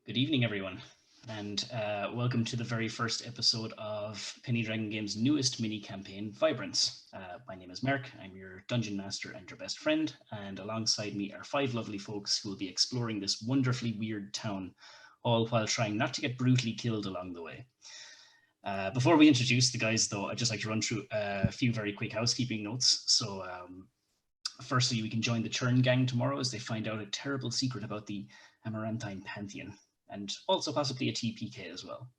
Good evening, everyone, and welcome to the very first episode of Penny Dragon Games' newest mini campaign, Vibrance. My name is Mark, I'm your dungeon master and your best friend, and alongside me are five lovely folks who will be exploring this wonderfully weird town, all while trying not to get brutally killed along the way. Before we introduce the guys, though, I'd just like to run through a few very quick housekeeping notes. So, firstly, we can join the Churn Gang tomorrow as they find out a terrible secret about the Amaranthine Pantheon, and also possibly a TPK as well.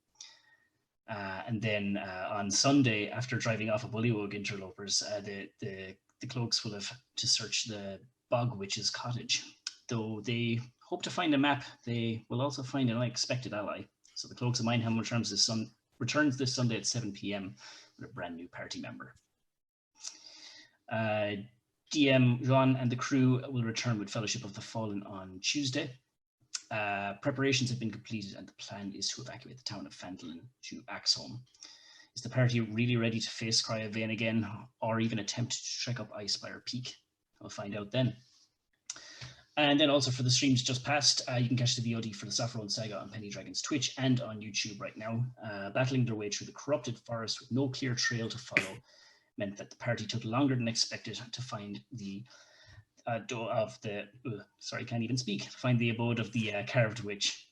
And then on Sunday, after driving off of Bullywug interlopers, the cloaks will have to search the Bog Witch's cottage. Though they hope to find a map, they will also find an unexpected ally. So the Cloaks of Mindhelm returns this Sunday at 7 p.m. with a brand new party member. DM Jean and the crew will return with Fellowship of the Fallen on Tuesday. Preparations have been completed and the plan is to evacuate the town of Phandalin to Axholm. Is the party really ready to face Cry of Vain again, or even attempt to trek up Icespire Peak? We'll find out then. And then also for the streams just past, you can catch the VOD for the Saffron Saga on Penny Dragon's Twitch and on YouTube right now. Battling their way through the corrupted forest with no clear trail to follow meant that the party took longer than expected to find the find the abode of the carved witch.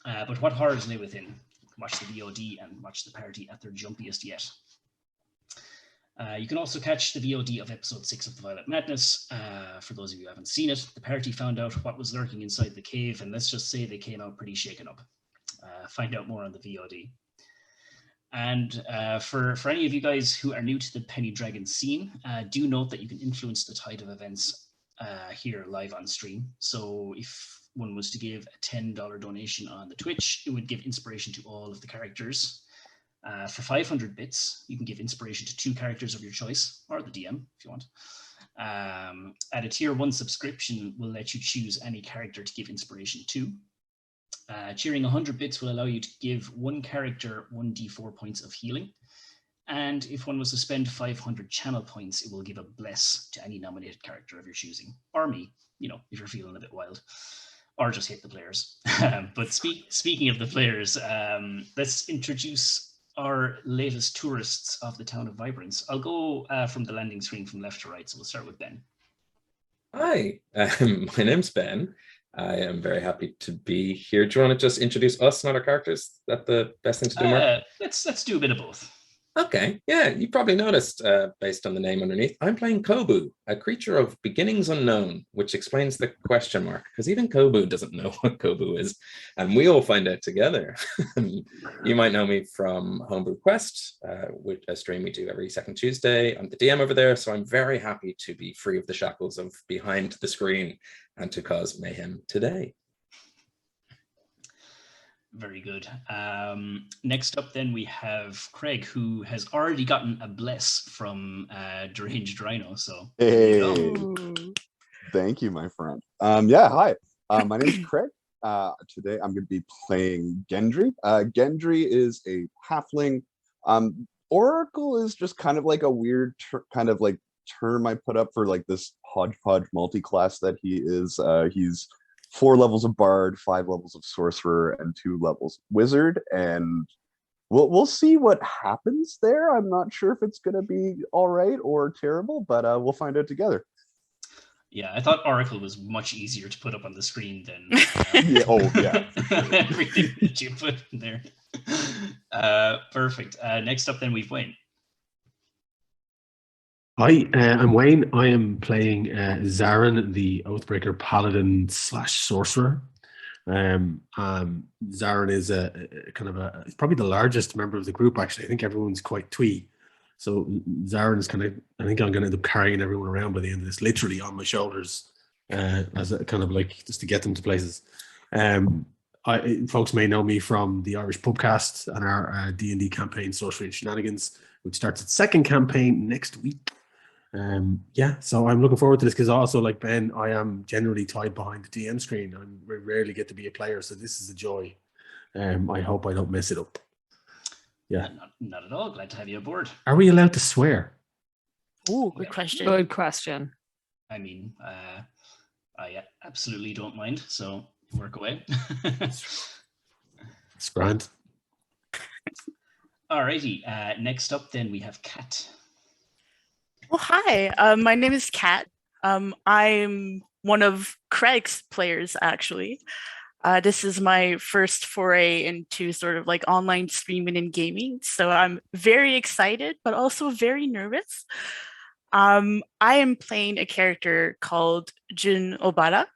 But what horrors lay within? Watch the VOD and watch the party at their jumpiest yet. You can also catch the VOD of episode 6 of The Violet Madness. For those of you who haven't seen it, the party found out what was lurking inside the cave, and let's just say they came out pretty shaken up. Find out more on the VOD. And for any of you guys who are new to the Penny Dragon scene, do note that you can influence the tide of events here live on stream. So if one was to give a $10 donation on the Twitch, it would give inspiration to all of the characters. For 500 bits, you can give inspiration to 2 characters of your choice, or the DM if you want. At a tier 1 subscription will let you choose any character to give inspiration to. Cheering 100 bits will allow you to give one character 1d4 points of healing. And if one was to spend 500 channel points, it will give a bless to any nominated character of your choosing. Or me, if you're feeling a bit wild. Or just hit the players. But speaking of the players, let's introduce our latest tourists of the town of Vibrance. I'll go from the landing screen from left to right, so we'll start with Ben. Hi, my name's Ben. I am very happy to be here. Do you want to just introduce us, not our characters? Is that the best thing to do, Mark? Let's do a bit of both. Okay, yeah, you probably noticed, based on the name underneath, I'm playing Kobu, a creature of beginnings unknown, which explains the question mark, because even Kobu doesn't know what Kobu is, and we all find out together. You might know me from Homebrew Quest, which a stream we do every second Tuesday. I'm the DM over there, so I'm very happy to be free of the shackles of behind the screen and to cause mayhem today. Very good. Next up, then, we have Craig, who has already gotten a bless from Deranged Rhino. So, hey, thank you, my friend. Yeah, hi. My name is Craig. Today, I'm going to be playing Gendry. Gendry is a halfling. Oracle is just kind of like a weird term I put up for like this hodgepodge multi-class that he is. He's 4 levels of bard, 5 levels of sorcerer, and 2 levels wizard, and we'll see what happens there. I'm not sure if it's going to be all right or terrible, but we'll find out together. Yeah, I thought Oracle was much easier to put up on the screen than everything that you put in there. Perfect. Next up, then, we've Wayne. Hi, I'm Wayne. I am playing Zarin, the Oathbreaker Paladin / Sorcerer. Zarin is he's probably the largest member of the group, actually. I think everyone's quite twee. So Zarin is I think I'm going to end up carrying everyone around by the end of this, literally on my shoulders, as a kind of like just to get them to places. Folks may know me from the Irish Pubcast and our D&D campaign, Sorcery and Shenanigans, which starts its 2nd campaign next week. So I'm looking forward to this because also, like Ben, I am generally tied behind the DM screen. I rarely get to be a player, so this is a joy. I hope I don't mess it up. Yeah, not at all. Glad to have you aboard. Are we allowed to swear? Oh, good question. Good question. I mean, I absolutely don't mind. So work away. It's grand. Alrighty, next up then we have Kat. Well, hi. My name is Kat. I'm one of Craig's players, actually. This is my first foray into sort of like online streaming and gaming, so I'm very excited, but also very nervous. I am playing a character called Jun Obara.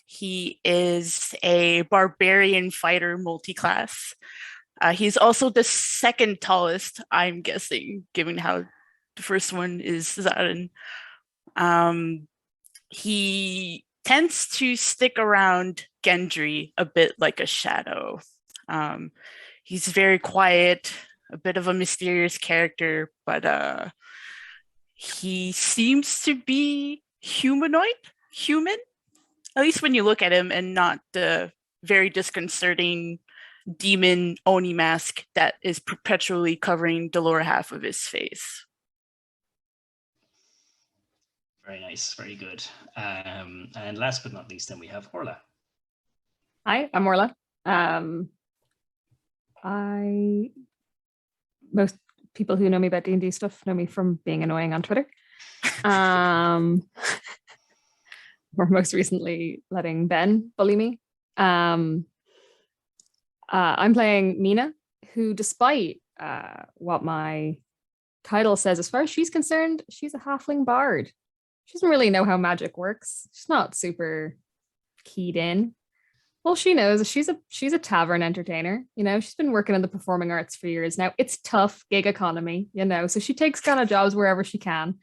He is a barbarian fighter multi-class. He's also the second tallest, I'm guessing, given how the first one is Zarin. He tends to stick around Gendry a bit like a shadow. He's very quiet, a bit of a mysterious character, but he seems to be human, at least when you look at him, and not the very disconcerting demon Oni mask that is perpetually covering the lower half of his face. Very nice, very good. And last but not least, then we have Orla. Hi, I'm Orla. Most people who know me about D&D stuff know me from being annoying on Twitter. Or most recently letting Ben bully me. I'm playing Mina, who, despite what my title says, as far as she's concerned, she's a halfling bard. She doesn't really know how magic works. She's not super keyed in. Well, she knows she's a tavern entertainer. You know, she's been working in the performing arts for years now. It's tough gig economy, you know, so she takes kind of jobs wherever she can.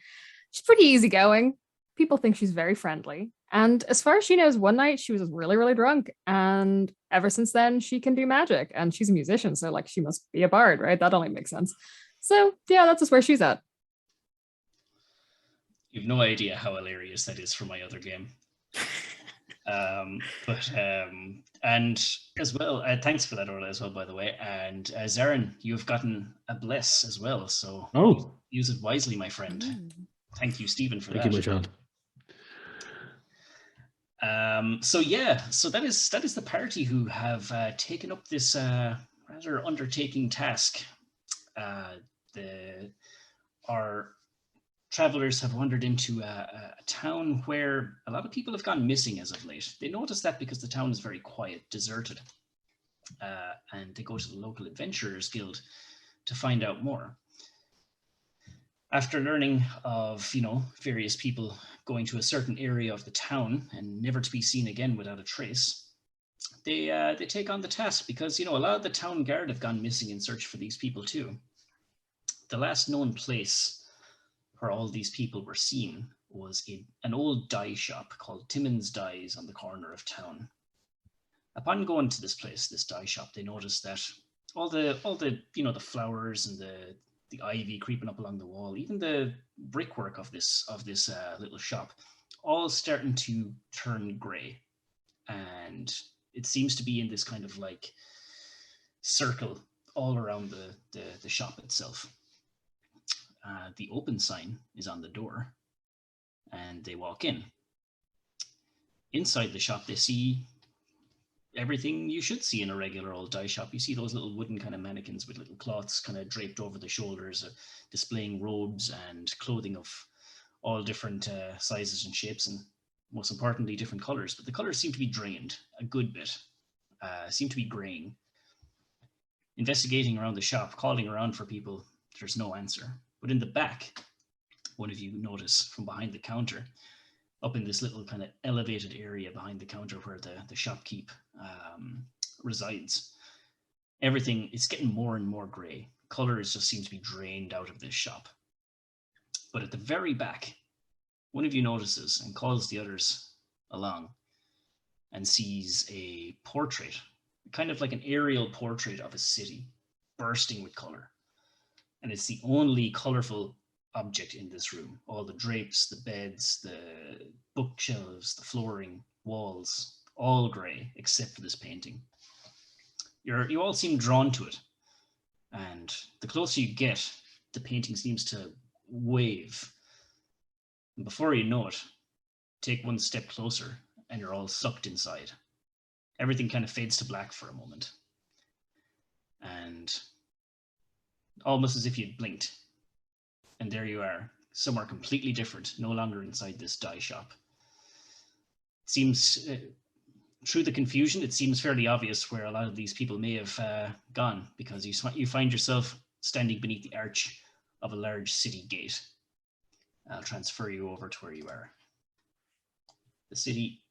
She's pretty easygoing. People think she's very friendly. And as far as she knows, one night she was really, really drunk. And ever since then, she can do magic. And she's a musician, so like she must be a bard, right? That only makes sense. So yeah, that's just where she's at. You've no idea how hilarious that is for my other game. And as well, thanks for that, Orla, as well, by the way. And Zarin, you've gotten a bless as well, so use it wisely, my friend. Thank you, Stephen, for that. Thank you, my child. So that is the party who have taken up this rather undertaking task. Our travelers have wandered into a town where a lot of people have gone missing as of late. They noticed that because the town is very quiet, deserted, and they go to the local adventurers guild to find out more. After learning of, various people going to a certain area of the town and never to be seen again without a trace, they take on the task because, a lot of the town guard have gone missing in search for these people too. The last known place where all these people were seen was an old dye shop called Timmins Dyes on the corner of town. Upon going to this place, this dye shop, they noticed that all the the flowers and the ivy creeping up along the wall, even the brickwork of this little shop, all starting to turn grey, and it seems to be in this kind of like circle all around the shop itself. The open sign is on the door, and they walk in. Inside the shop, they see everything you should see in a regular old dye shop. You see those little wooden kind of mannequins with little cloths kind of draped over the shoulders, displaying robes and clothing of all different sizes and shapes, and most importantly, different colors. But the colors seem to be drained a good bit, seem to be graying. Investigating around the shop, calling around for people, there's no answer. But in the back, one of you notice from behind the counter, up in this little kind of elevated area behind the counter where the shopkeep resides, everything is getting more and more grey. Colors just seem to be drained out of this shop. But at the very back, one of you notices and calls the others along and sees a portrait, kind of like an aerial portrait of a city, bursting with color. And it's the only colorful object in this room. All the drapes, the beds, the bookshelves, the flooring, walls, all grey, except for this painting. You all seem drawn to it. And the closer you get, the painting seems to wave. And before you know it, take one step closer and you're all sucked inside. Everything kind of fades to black for a moment. and almost as if you'd blinked, and there you are, somewhere completely different, no longer inside this dye shop. It seems, through the confusion, it seems fairly obvious where a lot of these people may have gone, because you find yourself standing beneath the arch of a large city gate. I'll transfer you over to where you are. The city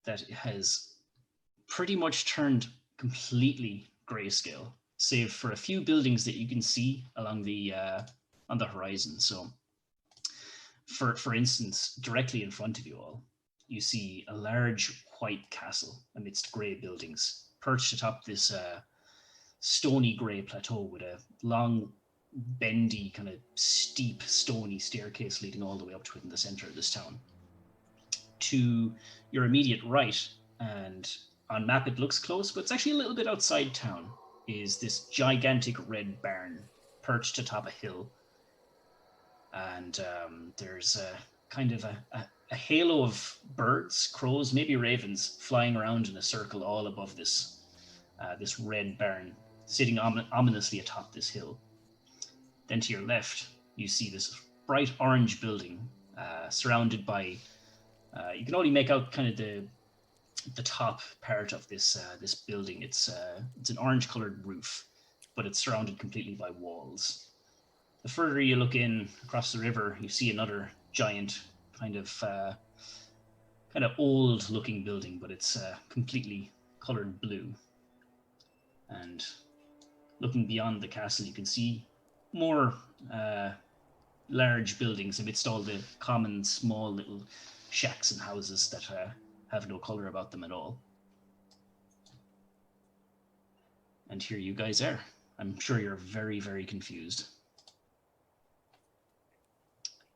that has pretty much turned completely grayscale, save for a few buildings that you can see along the on the horizon. So, for instance, directly in front of you all, you see a large white castle amidst grey buildings, perched atop this stony grey plateau with a long, bendy, kind of steep, stony staircase leading all the way up to it in the centre of this town. To your immediate right, and on map it looks close, but it's actually a little bit outside town, is this gigantic red barn perched atop a hill. And there's a kind of a halo of birds, crows, maybe ravens, flying around in a circle all above this this red barn, sitting ominously atop this hill. Then to your left, you see this bright orange building surrounded by, you can only make out kind of the top part of this this building. It's an orange-colored roof, but it's surrounded completely by walls. The further you look in across the river, you see another giant kind of old-looking building, but it's completely colored blue. And looking beyond the castle, you can see more large buildings amidst all the common small little shacks and houses that have no color about them at all. And here you guys are. I'm sure you're very, very confused.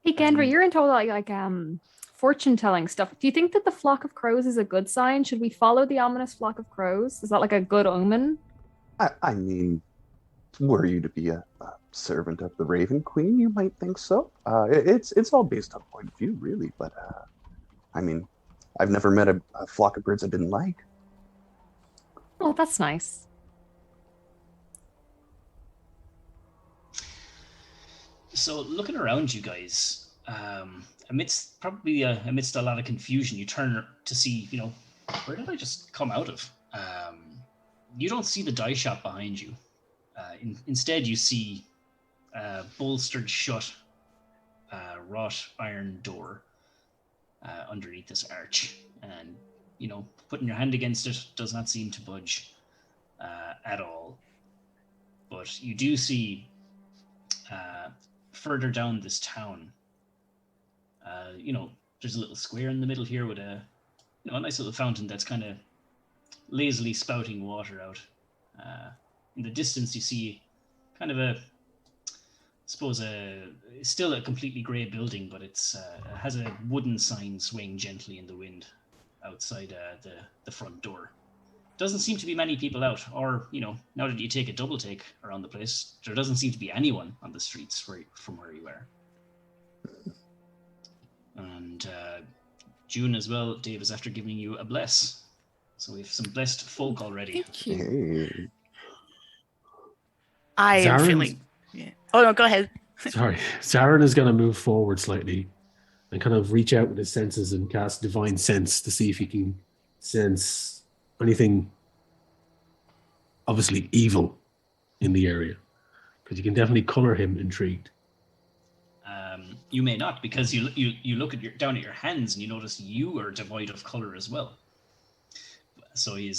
Hey, Gendry, you're into all that like fortune-telling stuff. Do you think that the flock of crows is a good sign? Should we follow the ominous flock of crows? Is that like a good omen? I mean, were you to be a servant of the Raven Queen, you might think so. It's all based on point of view, really. But I mean, I've never met a flock of birds I didn't like. Oh, that's nice. So looking around you guys, amidst a lot of confusion, you turn to see, where did I just come out of? You don't see the dye shop behind you. Instead, you see a bolstered shut wrought iron door underneath this arch, and putting your hand against it does not seem to budge at all. But you do see further down this town, there's a little square in the middle here with a nice little fountain that's kind of lazily spouting water out. In the distance, you see kind of still a completely grey building, but it has a wooden sign swaying gently in the wind outside the front door. Doesn't seem to be many people out, or now that you take a double take around the place, there doesn't seem to be anyone on the streets from where you are. And June as well, Dave is after giving you a bless. So we have some blessed folk already. Thank you. Hey. I am feeling. Yeah. Oh no, go ahead. Sorry, Zarin is going to move forward slightly and kind of reach out with his senses and cast Divine Sense to see if he can sense anything obviously evil in the area, because you can definitely color him intrigued. You may not, because you look down at your hands and you notice you are devoid of color as well. So he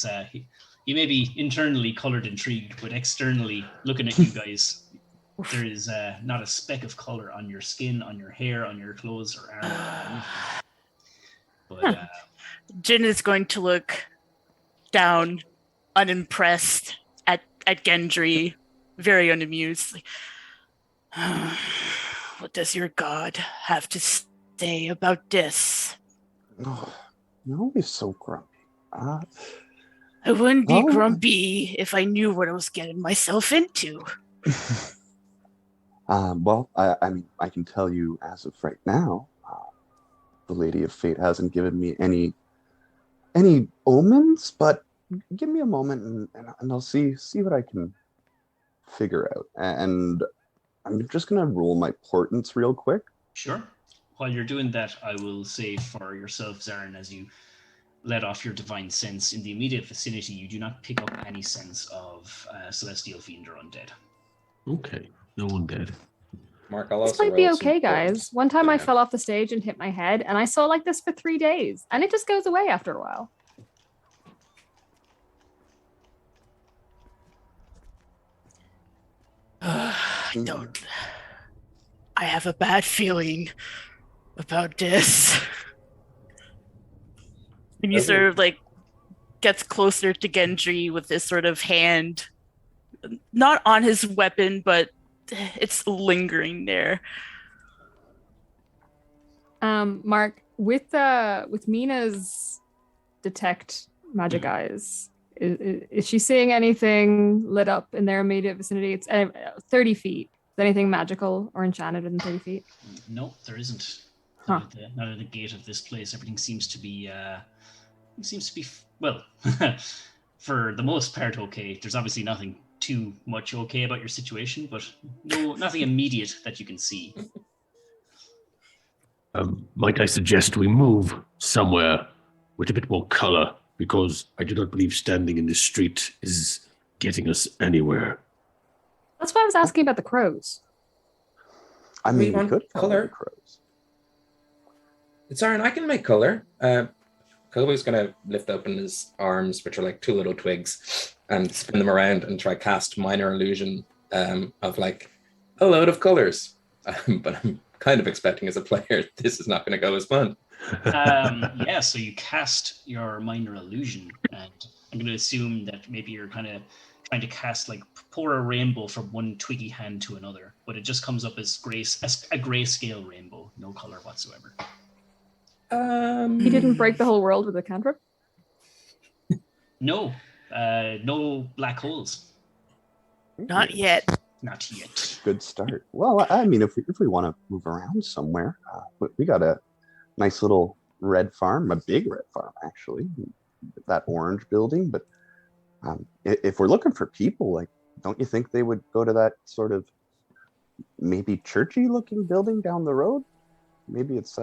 may be internally colored intrigued, but externally looking at you guys, there is not a speck of color on your skin, on your hair, on your clothes or armor or anything. But Jin is going to look down, unimpressed at Gendry, very unamused. Like, what does your god have to say about this? Oh, you're always so grumpy. I wouldn't be grumpy if I knew what I was getting myself into. Well, I mean, I can tell you as of right now, the Lady of Fate hasn't given me any omens, but give me a moment, and I'll see what I can figure out. And I'm just gonna roll my portents real quick. Sure. While you're doing that, I will say for yourself, Zarin, as you let off your divine sense, in the immediate vicinity, you do not pick up any sense of celestial fiend or undead. Okay, no one dead. Mark, I'll This also might be roll some okay, guys. One time I Yeah. fell off the stage and hit my head, and I saw like this for 3 days, and it just goes away after a while. I have a bad feeling about this. And he sort of like gets closer to Gendry with this sort of hand, not on his weapon, but it's lingering there. Mark, with Mina's detect magic eyes, is she seeing anything lit up in their immediate vicinity? It's 30 feet. Is anything magical or enchanted within 30 feet? No, there isn't. Huh. Not at the gate of this place. Everything seems to be well, for the most part, okay. There's obviously nothing too much okay about your situation, but nothing immediate that you can see. Might I suggest we move somewhere with a bit more color, because I do not believe standing in the street is getting us anywhere. That's why I was asking about the crows. I mean, we want could follow color. the crows. It's Aaron, I can make color. Kobu's gonna lift open his arms, which are like 2 little twigs, and spin them around and try cast minor illusion of like a load of colors. But I'm kind of expecting as a player, this is not going to go as fun. Yeah, so you cast your minor illusion, and I'm going to assume that maybe you're kind of trying to cast, like, pour a rainbow from one twiggy hand to another, but it just comes up as a grayscale rainbow, no color whatsoever. He didn't break the whole world with a cantrip? No, no black holes. Not yet. Not yet. Good start. Well, I mean, if we want to move around somewhere, we got a nice little red farm, a big red farm actually, that orange building. But if we're looking for people, like, don't you think they would go to that sort of maybe churchy looking building down the road? Maybe it's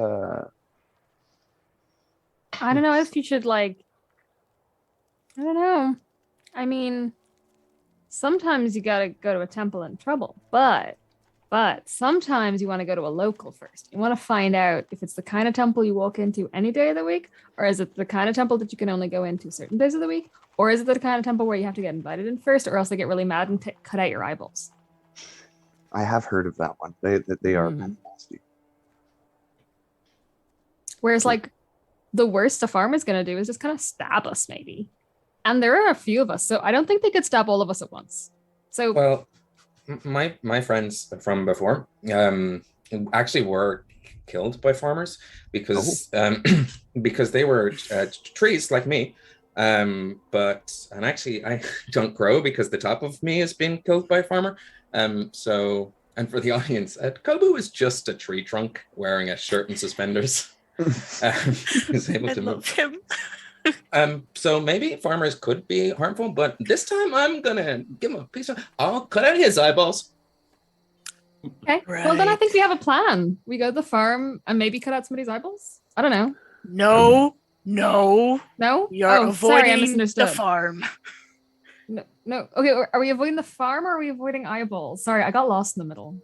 I don't know if you should, like, I don't know. I mean, sometimes you gotta go to a temple in trouble, but sometimes you want to go to a local first. You want to find out if it's the kind of temple you walk into any day of the week, or is it the kind of temple that you can only go into certain days of the week, or is it the kind of temple where you have to get invited in first, or else they get really mad and cut out your eyeballs? I have heard of that one. They are kind of nasty. Whereas, like, the worst a farm is going to do is just kind of stab us, maybe. And there are a few of us, so I don't think they could stab all of us at once. So, well, my friends from before actually were killed by farmers because because they were trees like me, and actually I don't grow because the top of me has been killed by a farmer. So, and for the audience, Kobu is just a tree trunk wearing a shirt and suspenders. He's able to love him. So maybe farmers could be harmful, but this time I'm gonna give him a piece of. I'll cut out his eyeballs. okay. Right. Well, then I think we have a plan. We go to the farm and maybe cut out somebody's eyeballs. I don't know. No. No? We are sorry, I avoiding misunderstood. the farm. No. Okay, are we avoiding the farm or are we avoiding eyeballs? Sorry, I got lost in the middle.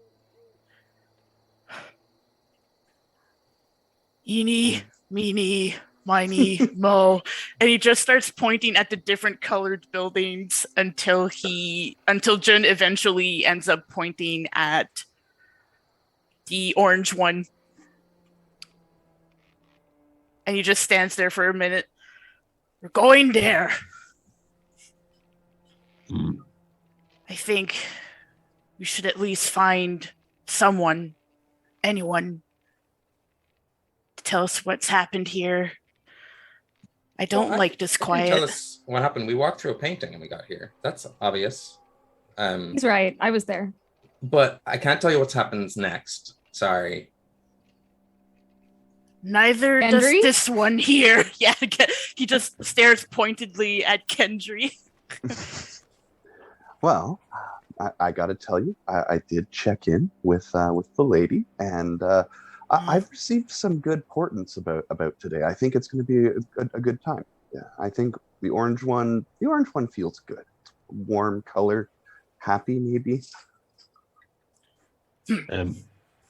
Eeny, meeny, miny, mo. And he just starts pointing at the different colored buildings until Jun eventually ends up pointing at the orange one. And he just stands there for a minute. We're going there. I think we should at least find anyone, to tell us what's happened here. I don't like disquiet. Tell us what happened. We walked through a painting and we got here. That's obvious. He's right. I was there. But I can't tell you what happens next. Sorry. Neither does Gendry? this one here. Yeah, he just stares pointedly at Gendry. Well, I got to tell you, I did check in with the lady, and I've received some good portents about today. I think it's going to be a good time. Yeah, I think the orange one feels good. Warm color, happy maybe.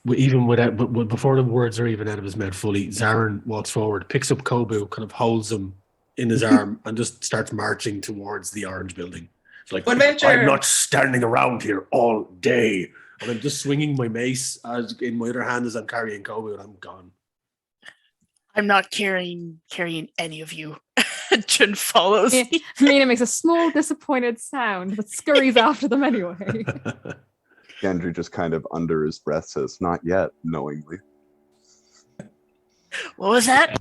Even without, but before the words are even out of his mouth fully, Zarin walks forward, picks up Kobu, kind of holds him in his arm, and just starts marching towards the orange building. It's like, Adventure! I'm not standing around here all day. And I'm just swinging my mace in my other hand as I'm carrying Kobu, and I'm gone. I'm not carrying any of you. Jin follows me. Mina makes a small disappointed sound, but scurries after them anyway. Gendry just kind of under his breath says, "Not yet," knowingly. What was that?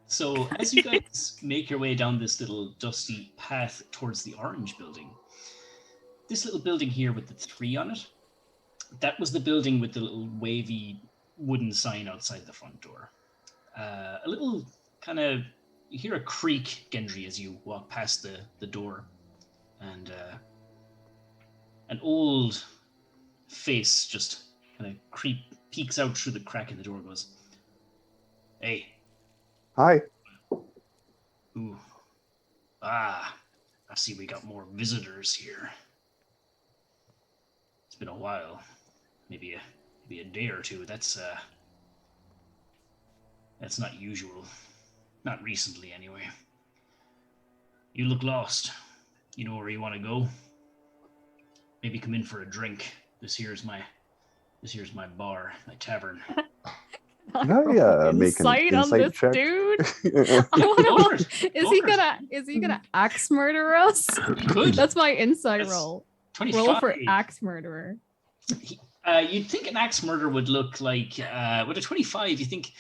So as you guys make your way down this little dusty path towards the orange building, this little building here with the 3 on it, that was the building with the little wavy wooden sign outside the front door. A little kind of, you hear a creak, Gendry, as you walk past the door, and an old face just kind of peeks out through the crack in the door and goes, "Hey." Hi. Ooh. Ah, I see we got more visitors here. It's been a while. Maybe a day or two. That's not usual. Not recently, anyway. You look lost. You know where you want to go? Maybe come in for a drink. This here's my bar, my tavern. Can I make an Insight on insight this check? dude? Go for it. Is he gonna axe murder us? You could. That's my insight That's roll. 25. Roll for axe murderer. You'd think an axe murder would look like, with a 25, you think,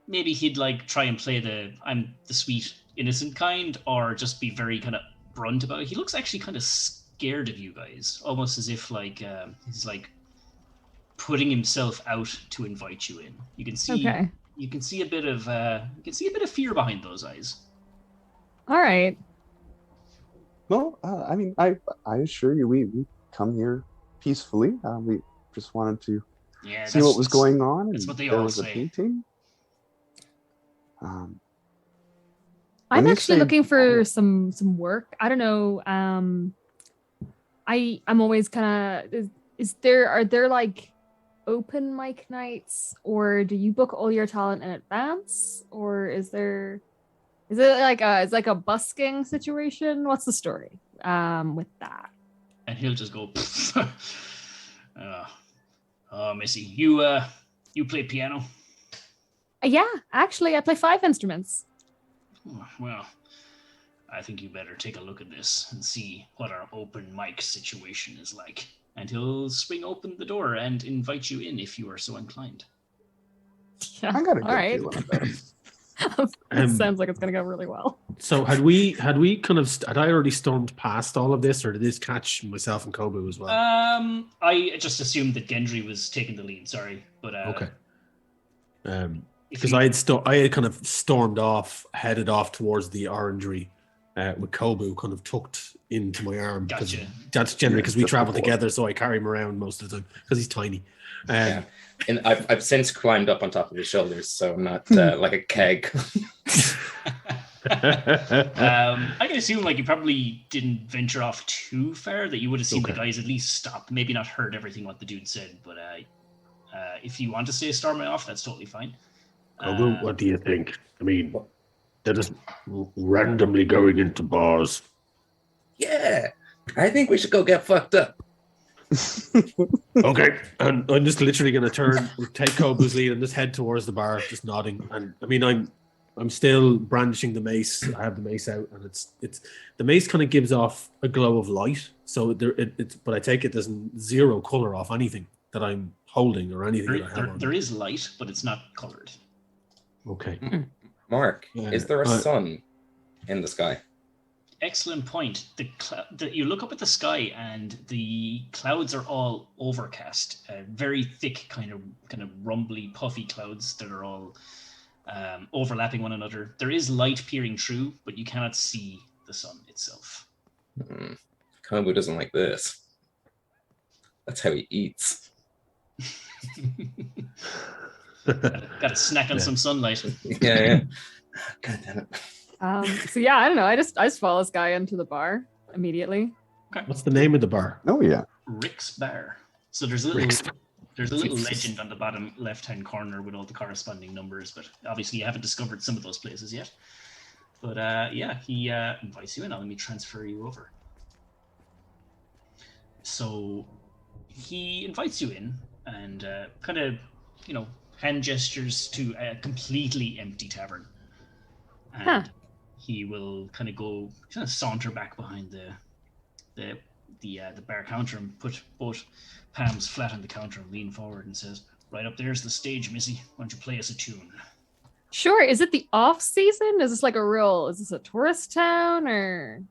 maybe he'd like try and play I'm the sweet, innocent kind, or just be very kind of brunt about it. He looks actually kind of scared of you guys, almost as if like he's like putting himself out to invite you in. You can see, you can see a bit of fear behind those eyes. All right. Well, I mean, I assure you, we come here peacefully. We just wanted to see what was going on. That's what they there all was say. a painting. I'm When you actually say- looking for some work. I don't know. I'm always kind of are there like open mic nights, or do you book all your talent in advance, or is it like a busking situation? What's the story with that? And he'll just go, oh, Missy, you play piano? Yeah, actually, I play 5 instruments. Well, I think you better take a look at this and see what our open mic situation is like. And he'll swing open the door and invite you in if you are so inclined. Yeah, I got a good all right. feeling about it. It sounds like it's gonna go really well. So had we kind of had I already stormed past all of this, or did this catch myself and Kobu as well? I just assumed that Gendry was taking the lead. Sorry, but Okay. Because I had kind of stormed off, headed off towards the orangery, with Kobu kind of tucked into my arm. Gotcha. That's generally because we just travel before. together, so I carry him around most of the time because he's tiny. Yeah. And I've since climbed up on top of his shoulders, so I'm not like a keg. I can assume like you probably didn't venture off too far, that you would have seen the Okay. guys at least stop, maybe not heard everything what the dude said, but if you want to stay storming off, that's totally fine. Kobu, what do you think? I mean, they're just randomly going into bars. Yeah, I think we should go get fucked up. Okay, and I'm just literally going to take Kobu's lead and just head towards the bar, just nodding. And I mean, I'm still brandishing the mace. I have the mace out, and it's the mace kind of gives off a glow of light. So but I take it there's zero color off anything that I'm holding or anything that I have on. There is light, but it's not colored. Okay. Mark, Yeah, is there a sun in the sky? excellent point. You look up at the sky, and the clouds are all overcast. Very thick, kind of rumbly, puffy clouds that are all overlapping one another. There is light peering through, but you cannot see the sun itself. Kobu doesn't like this. That's how he eats. Got to snack on some sunlight. Yeah. God damn it. So yeah, I don't know. I just follow this guy into the bar immediately. Okay. What's the name of the bar? Oh yeah. Rick's Bar. So there's a little legend on the bottom left-hand corner with all the corresponding numbers, but obviously you haven't discovered some of those places yet. But yeah, he invites you in. Let me transfer you over. So he invites you in and kind of, hand gestures to a completely empty tavern. And he will kind of saunter back behind the bar counter and put both palms flat on the counter and lean forward and says, "Right up there's the stage, Missy. Why don't you play us a tune?" Sure. Is it the off season? Is this is this a tourist town, or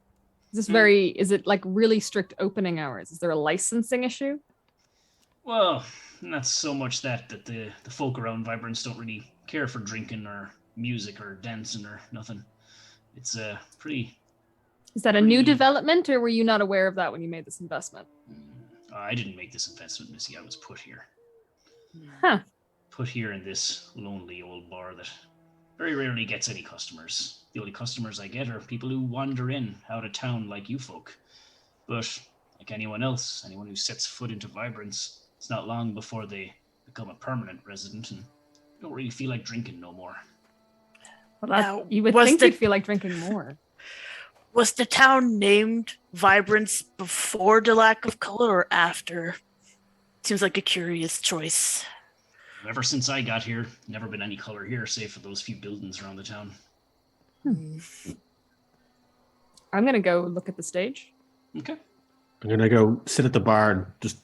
is this is it like really strict opening hours? Is there a licensing issue? Well, not so much that the folk around Vibrance don't really care for drinking or music or dancing or nothing. It's pretty... Is that a new development, or were you not aware of that when you made this investment? I didn't make this investment, Missy. I was put here. Put here in this lonely old bar that very rarely gets any customers. The only customers I get are people who wander in out of town like you folk. But like anyone else, anyone who sets foot into Vibrance, it's not long before they become a permanent resident and don't really feel like drinking no more. Well, you would think they'd feel like drinking more. Was the town named Vibrance before the lack of color or after? Seems like a curious choice. Ever since I got here, never been any color here, save for those few buildings around the town. I'm gonna go look at the stage. Okay. I'm gonna go sit at the bar and just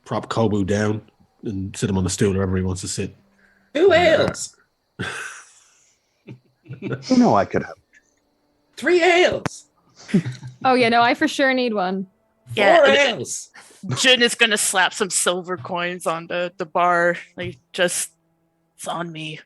prop Kobu down and sit him on the stool wherever he wants to sit. 2 ales. I could have 3 ales. Oh yeah, no, I for sure need one. 4 ales. Jin is gonna slap some silver coins on the bar. Like, just, it's on me.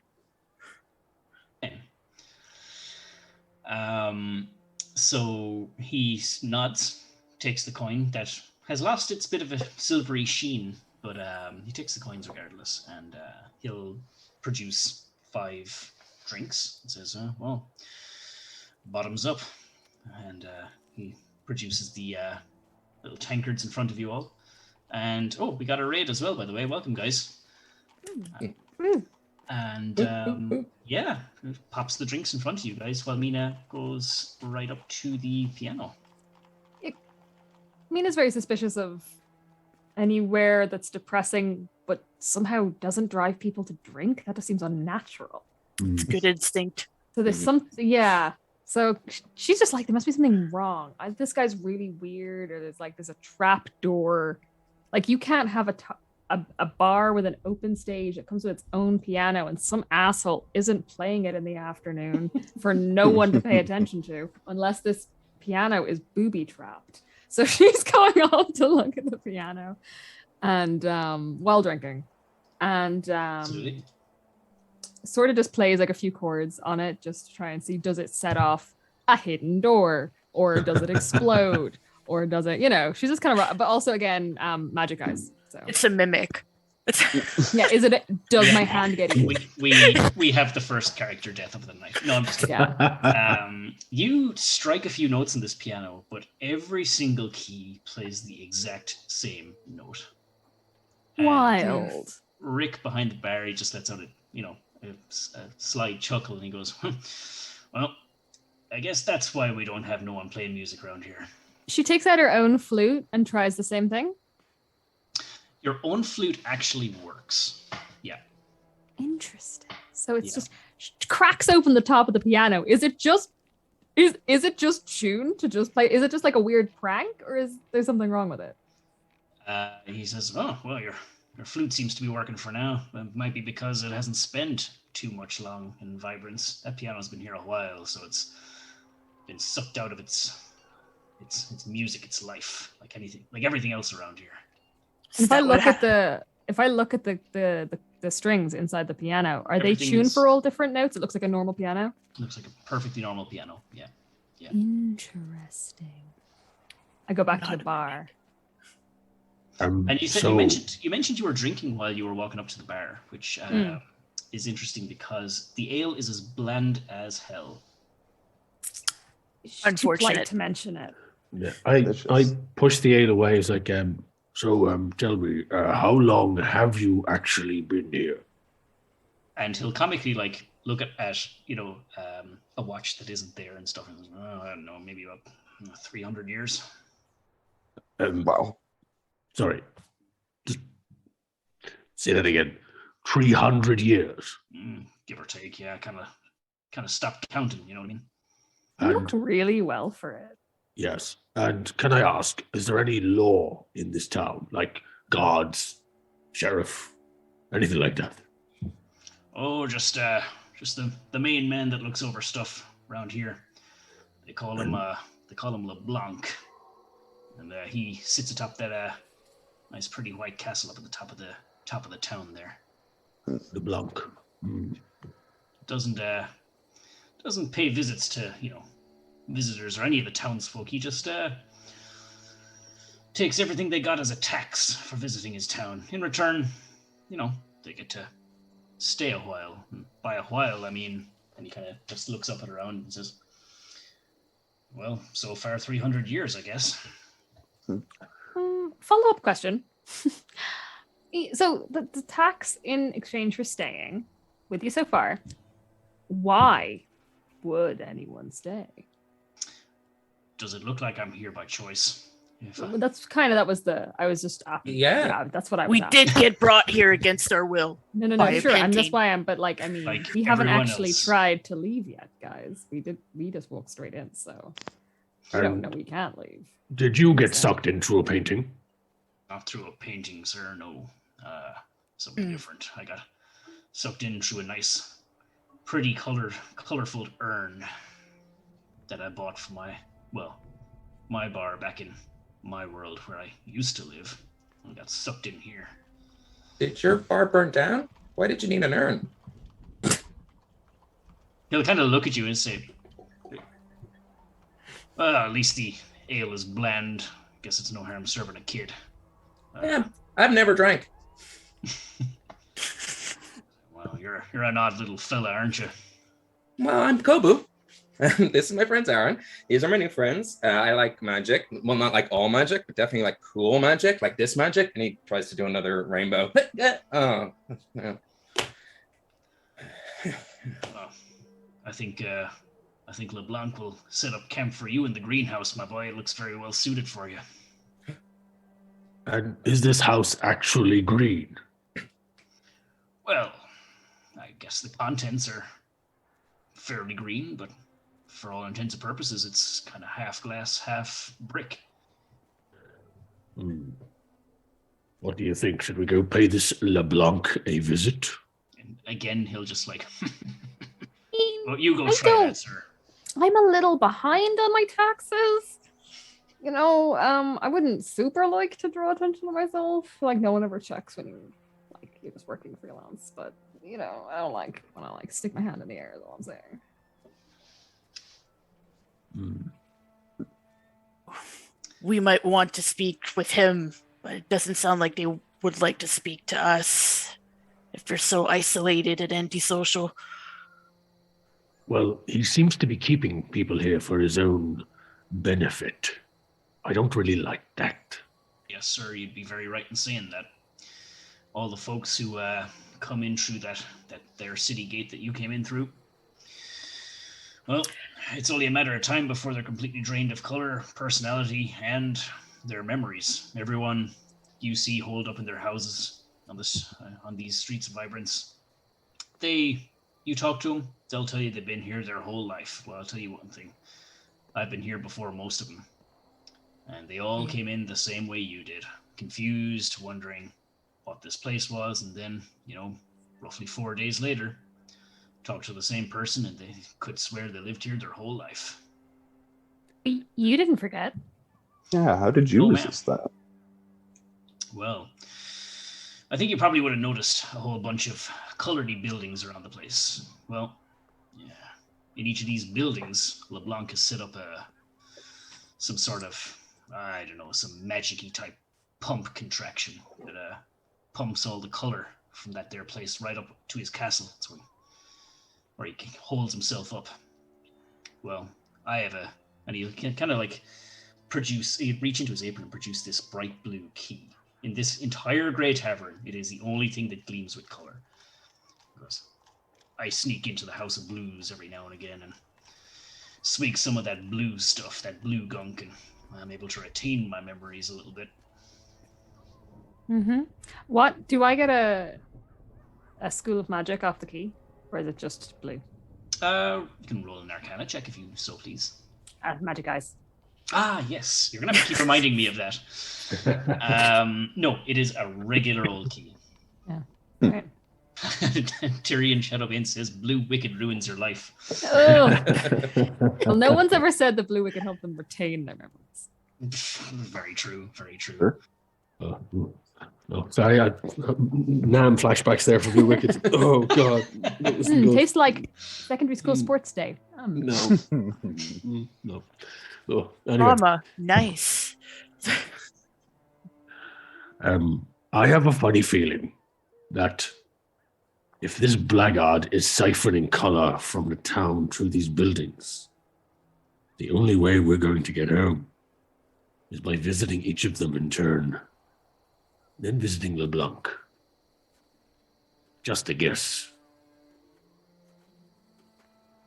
So he nods, takes the coin that has lost its bit of a silvery sheen, but he takes the coins regardless, and he'll produce 5 drinks and says, well, bottoms up. And he produces the little tankards in front of you all. And, we got a raid as well, by the way. Welcome, guys. And, yeah, pops the drinks in front of you guys while Mina goes right up to the piano. Mina's very suspicious of anywhere that's depressing, but somehow doesn't drive people to drink. That just seems unnatural. It's good instinct. So there's something, yeah. So she's just like, there must be something wrong. This guy's really weird, or there's a trap door. Like, you can't have a bar with an open stage that comes with its own piano, and some asshole isn't playing it in the afternoon for no one to pay attention to, unless this piano is booby trapped. So she's going off to look at the piano, and while drinking, and sort of just plays like a few chords on it just to try and see, does it set off a hidden door, or does it explode, or does it, she's just kind of, but also again, magic eyes. So it's a mimic. Yeah, does my hand get it? We have the first character death of the night. No, I'm just kidding. Yeah. You strike a few notes on this piano, but every single key plays the exact same note. Wild. Rick behind the bar, he just lets out a slight chuckle, and he goes, well, I guess that's why we don't have no one playing music around here. She takes out her own flute and tries the same thing. Your own flute actually works. Yeah. Interesting. So it's just cracks open the top of the piano. Is it just tuned to just play? Is it just like a weird prank, or is there something wrong with it? He says, "Oh, well, your flute seems to be working for now. It might be because it hasn't spent too much long in Vibrance. That piano's been here a while, so it's been sucked out of its music, its life, like anything, like everything else around here. And if I look at the strings inside the piano, are they Everything tuned is- for all different notes? It looks like a normal piano. Looks like a perfectly normal piano. Yeah. Interesting. I go back to the bar. And you said so, you mentioned you were drinking while you were walking up to the bar, which is interesting because the ale is as bland as hell. Too polite Unfortunate. to mention it. yeah, I pushed the ale away. It's like, tell me, how long have you actually been here? And he'll comically like look at a watch that isn't there and stuff. And I don't know, maybe about 300 years. Wow. Sorry. Just say that again. 300 years. Give or take, yeah. Kind of stopped counting. You know what I mean? You And look really well for it. yes. And can I ask, is there any law in this town? Like guards, sheriff, anything like that? Oh, just the main man that looks over stuff around here. They call him LeBlanc, and he sits atop that nice, pretty white castle up at the top of the town there. LeBlanc. Doesn't pay visits to visitors or any of the townsfolk. He just takes everything they got as a tax for visiting his town. In return, they get to stay a while. And by a while, I mean, and he kind of just looks up and around and says, well, so far 300 years, I guess. Follow-up question. So the tax in exchange for staying with you so far, why would anyone stay? Does it look like I'm here by choice? I was just asking. Yeah, that's what I was We asking. did get brought here against our will. No, by sure. a And that's painting. why but like, I mean, Like we haven't everyone actually else. tried to leave yet, guys. We just walked straight in, so we don't know we can't leave. Did you get sucked into a painting? Not through a painting, sir, no. Something different. I got sucked in through a nice, pretty colorful urn that I bought for my bar back in my world where I used to live. I got sucked in here. Did your bar burn down? Why did you need an urn? He'll kind of look at you and say, well, at least the ale is bland. Guess it's no harm serving a kid. Yeah, I've never drank. Well, you're an odd little fella, aren't you? Well, I'm Kobu. This is my friend Aaron. These are my new friends. I like magic. Well, not like all magic, but definitely like cool magic, like this magic. And he tries to do another rainbow. Oh, yeah. Well, I think LeBlanc will set up camp for you in the greenhouse, my boy. It looks very well suited for you. And is this house actually green? Well, I guess the contents are fairly green, but for all intents and purposes, it's kind of half glass, half brick. What do you think? Should we go pay this LeBlanc a visit? And again, he'll just like, well, you go I try don't- that, sir. I'm a little behind on my taxes. I wouldn't super like to draw attention to myself. Like, no one ever checks when you're just working freelance. But I don't like when I stick my hand in the air. Is all I'm saying. We might want to speak with him, but it doesn't sound like they would like to speak to us if they're so isolated and antisocial. Well, he seems to be keeping people here for his own benefit. I don't really like that. Yes, sir, you'd be very right in saying that. All the folks who come in through that their city gate that you came in through, well, it's only a matter of time before they're completely drained of color, personality, and their memories. Everyone you see holed up in their houses on these streets of Vibrance, you talk to them, they'll tell you they've been here their whole life. Well, I'll tell you one thing. I've been here before most of them. And they all came in the same way you did. Confused, wondering what this place was. And then, roughly 4 days later, talked to the same person and they could swear they lived here their whole life. You didn't forget. Yeah, how did you Oh, ma'am. resist that? Well, I think you probably would have noticed a whole bunch of colored buildings around the place. Well, yeah. In each of these buildings, LeBlanc has set up some sort of, I don't know, some magic-y type pump contraction that pumps all the color from that there place right up to his castle. That's where he holds himself up. Well, I have and he can kind of like he'd reach into his apron and produce this bright blue key. In this entire Grey Tavern, it is the only thing that gleams with color. Because I sneak into the House of Blues every now and again and swig some of that blue stuff, that blue gunk, and I'm able to retain my memories a little bit. Mm-hmm. What do I get a School of Magic off the key, or is it just blue? You can roll an Arcana check if you so please. Magic eyes. Ah, yes. You're gonna have to keep reminding me of that. No, it is a regular old key. Yeah. Right. Tyrion Shadowbane says blue wicked ruins your life. Oh. Well, no one's ever said the blue wicked help them retain their memories. Very true. Very true. Sure. Oh, sorry, Nam flashbacks there for Blue Wicked. Oh god, Tastes like secondary school sports day. No. No. Oh, anyway. Mama, nice. I have a funny feeling that if this blackguard is siphoning color from the town through these buildings, the only way we're going to get home is by visiting each of them in turn, then visiting LeBlanc. Just a guess.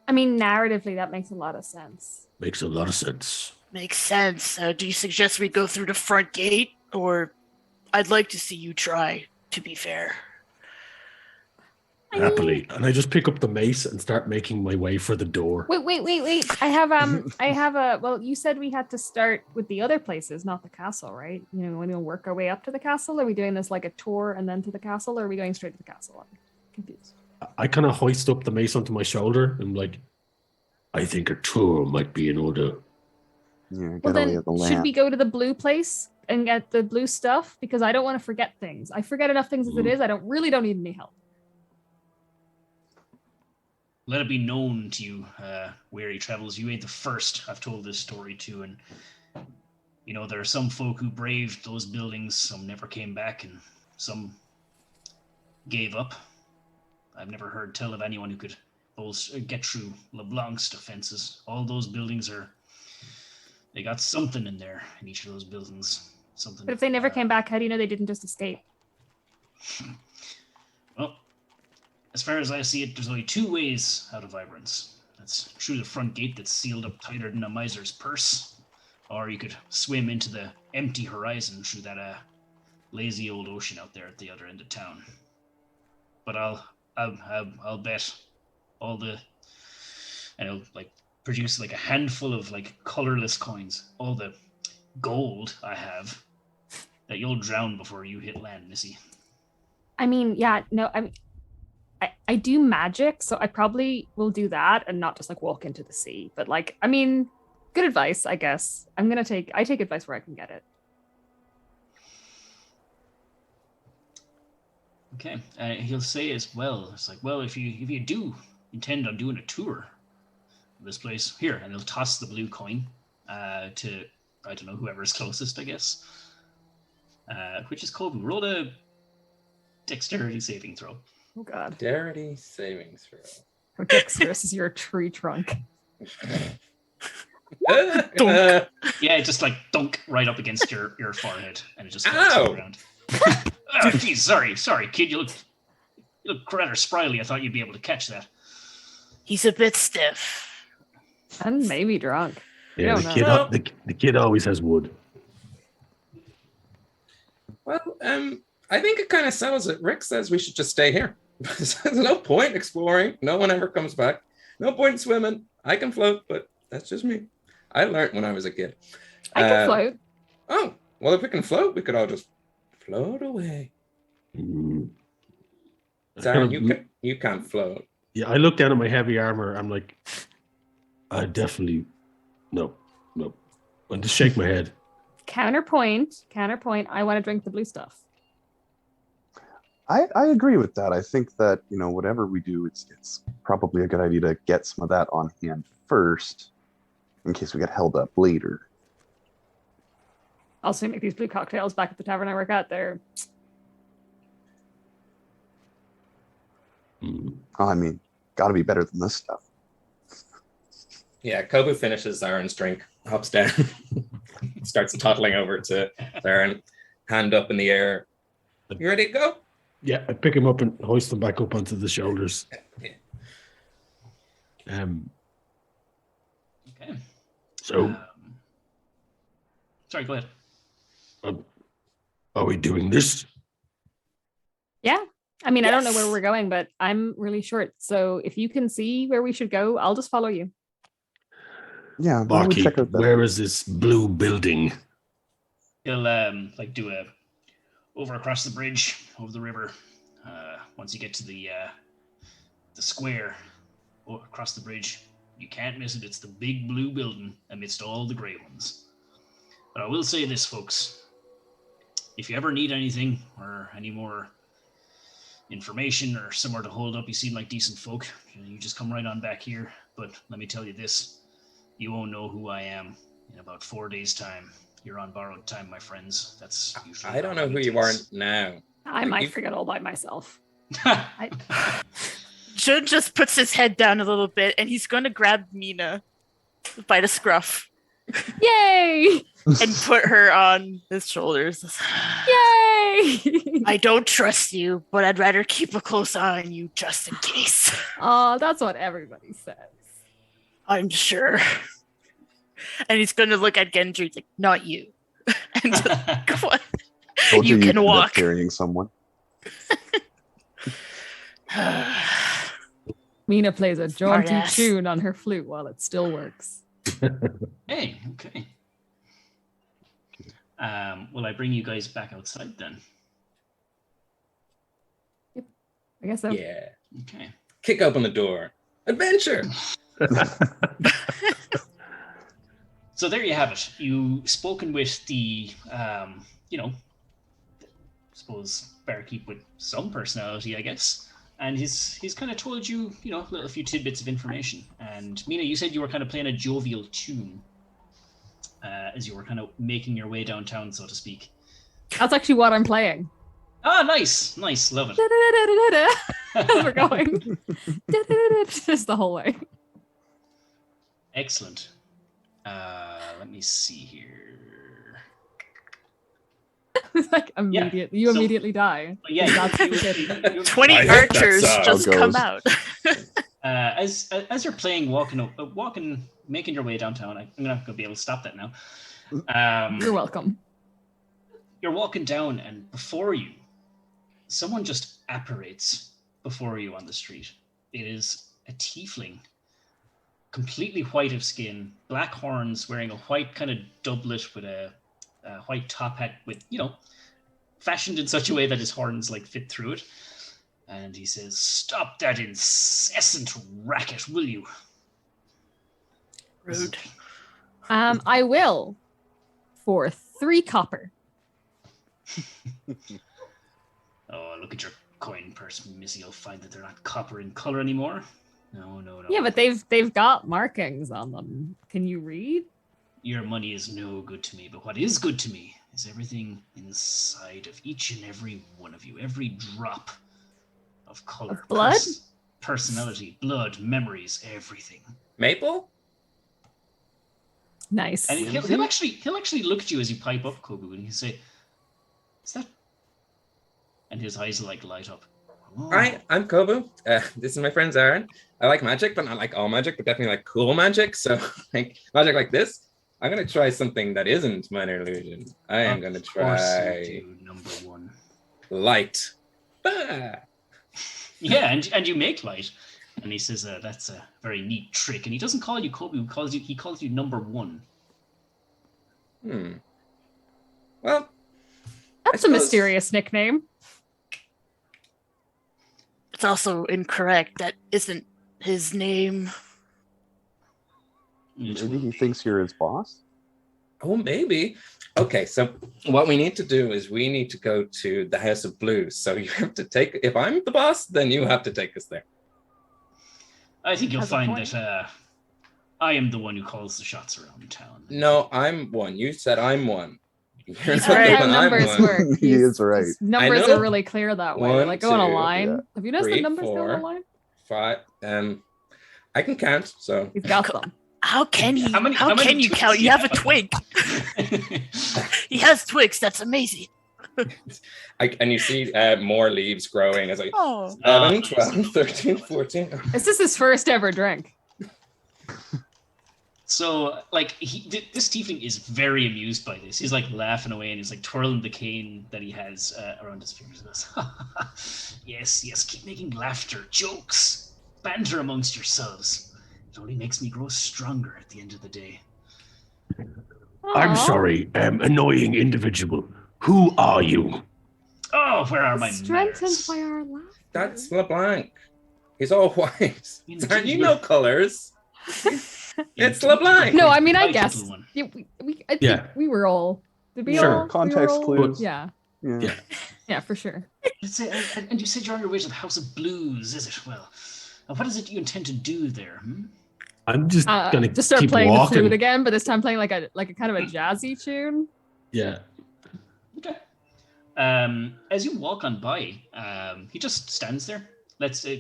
I mean, narratively, that makes a lot of sense. Makes a lot of sense. Makes sense. Do you suggest we go through the front gate? Or I'd like to see you try, to be fair. Happily. And I just pick up the mace and start making my way for the door. Wait. I have well, you said we had to start with the other places, not the castle, right? You know, when we work our way up to the castle, are we doing this like a tour and then to the castle, or are we going straight to the castle? I'm confused. I kind of hoist up the mace onto my shoulder and like, I think a tour might be in order. Yeah, Well, get away then with the should land. we go to the blue place and get the blue stuff? Because I don't want to forget things. I forget enough things as it is. I don't need any help. Let it be known to you, weary travels, you ain't the first I've told this story to, and you know, there are some folk who braved those buildings, some never came back, and some gave up. I've never heard tell of anyone who could get through LeBlanc's defenses. All those buildings they got something in there, in each of those buildings. Something. But if they never came back, how do you know they didn't just escape? Well, as far as I see it, there's only two ways out of Vibrance. That's through the front gate that's sealed up tighter than a miser's purse, or you could swim into the empty horizon through that lazy old ocean out there at the other end of town. But I'll bet all and I'll like produce like a handful of like colorless coins, all the gold I have, that you'll drown before you hit land, Missy. I mean, yeah, no, I do magic, so I probably will do that and not just like walk into the sea. But like, I mean, good advice, I guess. I take advice where I can get it. Okay, he'll say as well. It's like, well, if you do intend on doing a tour of this place, here, and he'll toss the blue coin to, I don't know, whoever's closest, I guess. Which is Kobu. Roll a dexterity saving throw. Oh god. Dexterity saving throw. How dexterous is your tree trunk? Dunk. Yeah, just like dunk right up against your forehead, and it just falls to the ground. Oh, geez, sorry, kid. You look rather spryly. I thought you'd be able to catch that. He's a bit stiff. And maybe drunk. Yeah, I don't know. the kid always has wood. Well, I think it kind of settles it. Rick says we should just stay here. There's no point exploring. No one ever comes back. No point swimming. I can float, but that's just me. I learned when I was a kid. I can float. Oh, well, if we can float, we could all just float away. Darren, you can't float. Yeah, I look down at my heavy armor. I'm like, I definitely no. Nope. I'll just shake my head. Counterpoint. I want to drink the blue stuff. I agree with that. I think that, whatever we do, it's probably a good idea to get some of that on hand first in case we get held up later. Also, make these blue cocktails back at the tavern I work at. They're Gotta be better than this stuff. Yeah, Kobu finishes Zaren's drink, hops down, starts toddling over to Zaren, hand up in the air. You ready to go? Yeah, I pick him up and hoist him back up onto the shoulders. Yeah. Okay. So, sorry, go ahead. are we doing this? yeah. I mean, I don't know Yes. where we're going, but I'm really short. So if you can see where we should go, I'll just follow you. Yeah, why don't we Barkeep, check out that. where is this blue building? He'll do a over across the bridge over the river. Once you get to the square across the bridge, you can't miss it. It's the big blue building amidst all the grey ones. But I will say this, folks: if you ever need anything or any more information or somewhere to hold up, you seem like decent folk, you just come right on back here. But let me tell you this: you won't know who I am in about 4 days' time. You're on borrowed time, my friends. That's usually I don't know who you are now. I might forget all by myself. Jun just puts his head down a little bit, and he's going to grab Mina by the scruff Yay! and put her on his shoulders. Yay! I don't trust you, but I'd rather keep a close eye on you just in case. Oh, that's what everybody says. I'm sure. And he's going to look at Gendry like, not you. And just, go on. Told You you'd can end up walk. carrying someone. Mina plays a jaunty Smartass. tune on her flute while it still works. Hey, okay. Will I bring you guys back outside then? I guess so. Yeah. Okay. Kick open the door. Adventure! So there you have it. You've spoken with the, suppose barkeep with some personality, I guess. And he's kind of told you, a few tidbits of information. And Mina, you said you were kind of playing a jovial tune as you were kind of making your way downtown, so to speak. That's actually what I'm playing. Ah, nice, love it. As we're going. Just the whole way. Excellent. Let me see here. It's like immediate. You so- immediately die. Yeah, That's you- 20 I hope archers that's how it just come goes. out. as you're playing, walking, making your way downtown. I'm not going to be able to stop that now. You're welcome. You're walking down, and before you, someone just apparates before you on the street. It is a tiefling, completely white of skin, black horns, wearing a white kind of doublet with a white top hat with, fashioned in such a way that his horns fit through it. And he says, "Stop that incessant racket, will you?" Rude. I will for 3 copper. Oh, look at your coin purse, Missy. You'll find that they're not copper in color anymore. No. Yeah, but they've got markings on them. Can you read? Your money is no good to me, but what is good to me is everything inside of each and every one of you. Every drop of color. Of blood? Personality, blood, memories, everything. Maple? Nice. And he'll actually look at you as you pipe up, Kobu, and he'll say, "Is that?" And his eyes will light up. Oh. Hi, I'm Kobu. This is my friend Zaren. I like magic, but not like all magic, but definitely like cool magic. So magic like this. I'm gonna try something that isn't minor illusion. I am gonna Of course try you do, number one. light. Bah! Yeah, and you make light. And he says, "That's a very neat trick." And he doesn't call you Kobu. He calls you number one. Well, That's a suppose- mysterious nickname. It's also incorrect. That isn't his name. Maybe he thinks you're his boss. Oh, maybe. Okay, so what we need to do is we need to go to the House of Blues. So you have to take, if I'm the boss, then you have to take us there. I think you'll Has a find point. that I am the one who calls the shots around town. No, I'm one. You said I'm one. You're He's not the right. How one, I'm numbers one. work. He is right. His numbers know. are really clear that way. They're One, like go on a two, line. yeah. Have you noticed the 3, numbers go on a 4, line? 5. I can count. So He's got them. How can he? How many can you twigs count? do You you have a have? twig. He has twigs. That's amazing. and you see more leaves growing as I Oh. 11, 12, 13, 14. Is this his first ever drink? So, like, this tiefling is very amused by this. He's like laughing away and he's like twirling the cane that he has around his fingers. He goes, yes, yes, keep making laughter, jokes, banter amongst yourselves. It only makes me grow stronger at the end of the day. I'm Aw. sorry, annoying individual. Who are you? Oh, where are my Strengthened manners? by our laughter. That's LeBlanc. He's all white. Indeed, And you you're- know colors. It's Indeed, LeBlanc. No, I mean, I Right, guess little one. I think Yeah. we were all. Did we Sure. all? Context we were all- clues. Yeah. Yeah. Yeah, for sure. And you said you're on your way to the House of Blues, is it? Well, what is it you intend to do there? Hmm? I'm just gonna Just start keep playing walking. the flute again, but this time playing like a kind of a jazzy tune. Yeah. Okay. As you walk on by, he just stands there.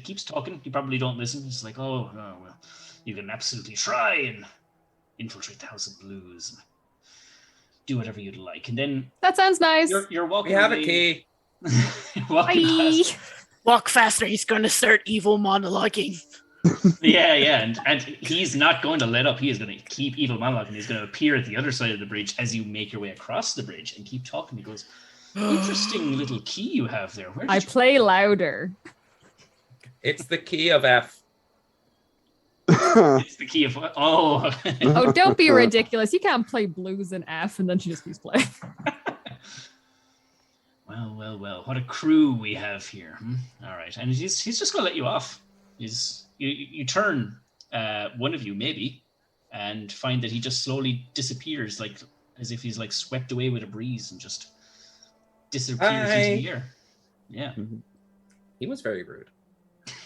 Keeps talking. You probably don't listen. He's like, oh, well, you can absolutely try and infiltrate the House of Blues. Do whatever you'd like. And then That sounds nice. you're walking We have a away- key. You're walking Bye. past- Walk faster. He's going to start evil monologuing. Yeah, and he's not going to let up. He is going to keep evil monologuing. He's going to appear at the other side of the bridge as you make your way across the bridge and keep talking. He goes, interesting little key you have there. Where did I you play louder. It's the key of F. It's the key of oh. Oh, don't be ridiculous. You can't play blues in F and then she just keeps playing. Well. What a crew we have here. All right, and he's just gonna let you off. You turn, one of you maybe, and find that he just slowly disappears, like as if he's like swept away with a breeze and just disappears into the air. Yeah. He was very rude.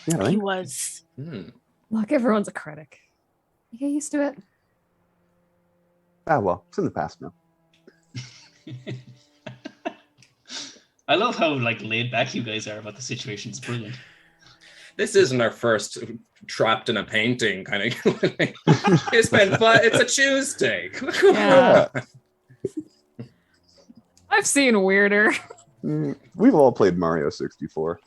Yeah, He right? was. Look, everyone's a critic. You get used to it. Ah, well, it's in the past now. I love how like laid back you guys are about the situation. It's brilliant. This isn't our first trapped in a painting kind of. It's been fun. It's a Tuesday. Yeah. I've seen weirder. We've all played Mario 64.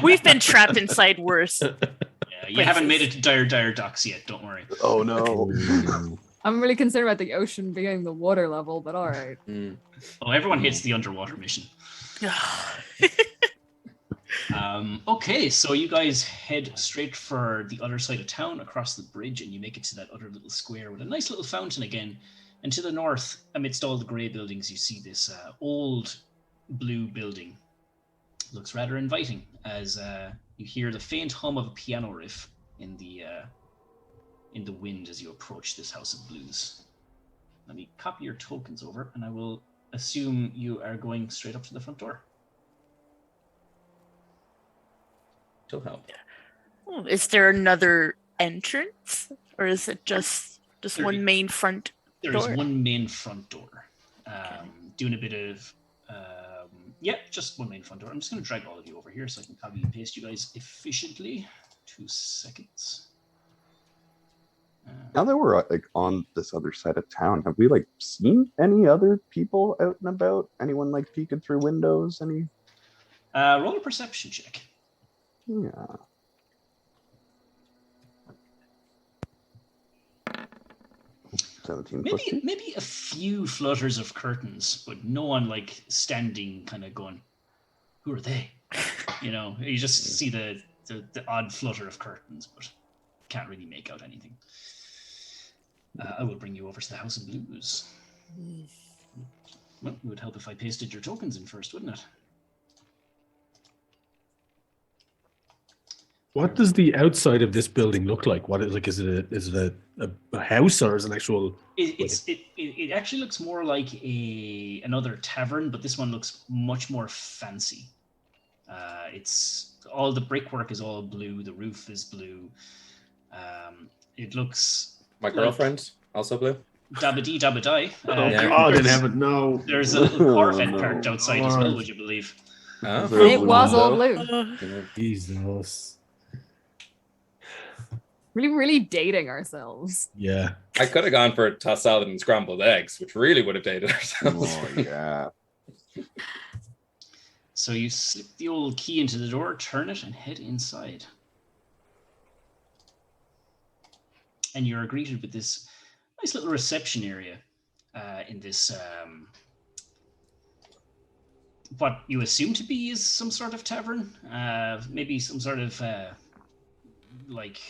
We've been trapped inside worse. Yeah, you haven't made it to dire docks yet. Don't worry. Oh no. I'm really concerned about the ocean being the water level, but all right. Oh, everyone hates the underwater mission. Okay, so you guys head straight for the other side of town across the bridge, and you make it to that other little square with a nice little fountain again. And to the north, amidst all the grey buildings, you see this old blue building. Looks rather inviting as you hear the faint hum of a piano riff in the wind as you approach this House of Blues. Let me copy your tokens over, and I will assume you are going straight up to the front door. To help. Is there another entrance, or is it just There one is- main front? There is Door. one main front door. Doing a bit of, just one main front door. I'm just going to drag all of you over here so I can copy and paste you guys efficiently. 2 seconds. Now that we're like on this other side of town, have we like seen any other people out and about? Anyone like peeking through windows? Any? Roll a perception check. Yeah. Maybe a few flutters of curtains, but no one like standing, kind of going, "Who are they?" You know, you just see the odd flutter of curtains, but can't really make out anything. I will bring you over to the House of Blues. Well, it would help if I pasted your tokens in first, wouldn't it? What does the outside of this building look like? What is like? Is it a house or is it an actual? It actually looks more like another tavern, but this one looks much more fancy. It's all the brickwork is all blue. The roof is blue. It looks. My girlfriend also blue. Dabba-dee, dabba-die. God in heaven, no. There's a little Corvette no. parked outside as well, would you believe? Oh. Very It blue was all window. blue. Jesus. Really dating ourselves. Yeah. I could have gone for tossed salad and scrambled eggs, which really would have dated ourselves. Oh, yeah. So you slip the old key into the door, turn it, and head inside. And you're greeted with this nice little reception area in this, what you assume to be is some sort of tavern. Maybe some sort of like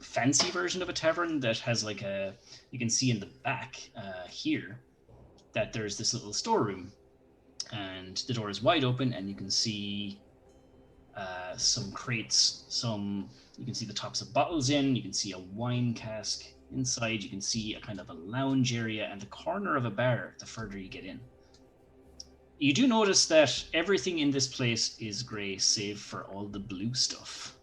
fancy version of a tavern that has like you can see in the back here that there's this little storeroom. And the door is wide open, and you can see some crates. You can see the tops of bottles in. You can see a wine cask inside. You can see a kind of a lounge area and the corner of a bar the further you get in. You do notice that everything in this place is grey, save for all the blue stuff.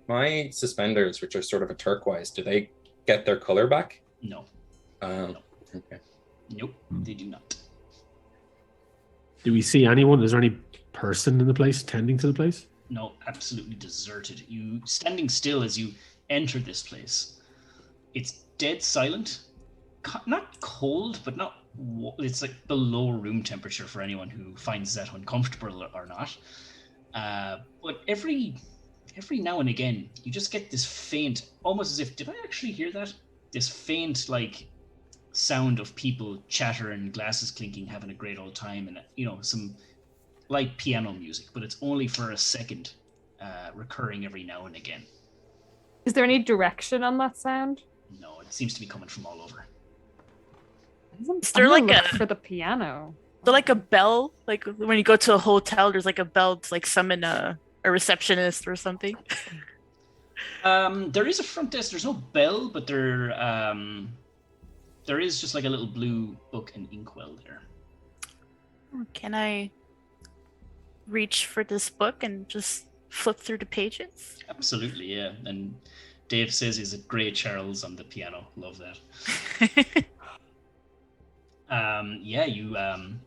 My suspenders, which are sort of a turquoise, do they get their color back? No. Okay. Nope, they do not. Do we see anyone? Is there any person in the place tending to the place? No, absolutely deserted. You standing still as you enter this place. It's dead silent. Not cold, but not. It's like below room temperature for anyone who finds that uncomfortable or not. But every now and again, you just get this faint, almost as if, did I actually hear that? This faint, like, sound of people chattering, glasses clinking, having a great old time, and some light piano music, but it's only for a second, recurring every now and again. Is there any direction on that sound? No, it seems to be coming from all over. Is there I'm gonna like look for the piano? Is there like a bell? Like when you go to a hotel, there's like a bell to like summon a receptionist or something. There is a front desk. There's no bell, but there is just like a little blue book and inkwell there. Can I reach for this book and just flip through the pages? Absolutely, yeah. And Dave says he's a great Charles on the piano. Love that. You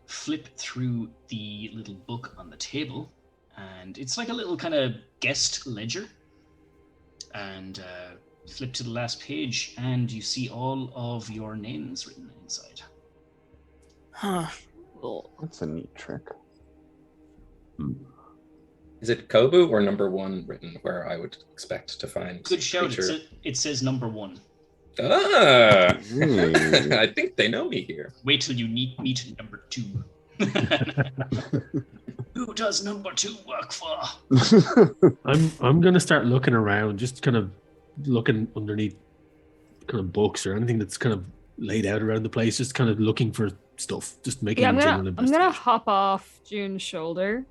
flip through the little book on the table, and it's like a little kind of guest ledger. And flip to the last page, and you see all of your names written inside. Huh. That's a neat trick. Is it Kobu or number 1 written where I would expect to find? Good shout. Creature? It says number 1. Ah! Hmm. I think they know me here. Wait till you meet number 2. Who does number 2 work for? I'm gonna start looking around, just kind of looking underneath kind of books or anything that's kind of laid out around the place, just kind of looking for stuff, just making Yeah, a I'm general gonna investigation. hop off June's shoulder,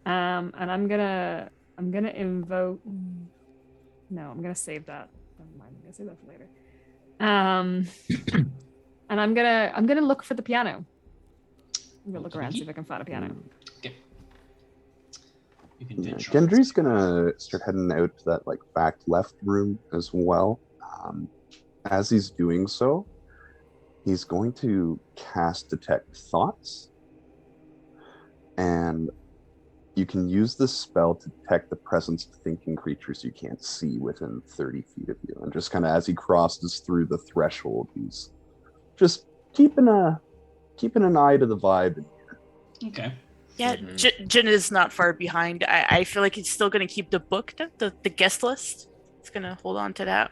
and I'm gonna invoke. No, I'm gonna save that. Never mind. I'm gonna save that for later. And I'm gonna look for the piano. I'm gonna look around, see if I can find a piano. Okay. You can Yeah, venture. Gendry's gonna start heading out to that like back left room as well. As he's doing so, he's going to cast Detect Thoughts, and you can use this spell to detect the presence of thinking creatures you can't see within 30 feet of you. And just kind of as he crosses through the threshold, he's just keeping an eye to the vibe in here. Okay. Yeah, Jin is not far behind. I feel like he's still going to keep the book, the guest list. He's going to hold on to that.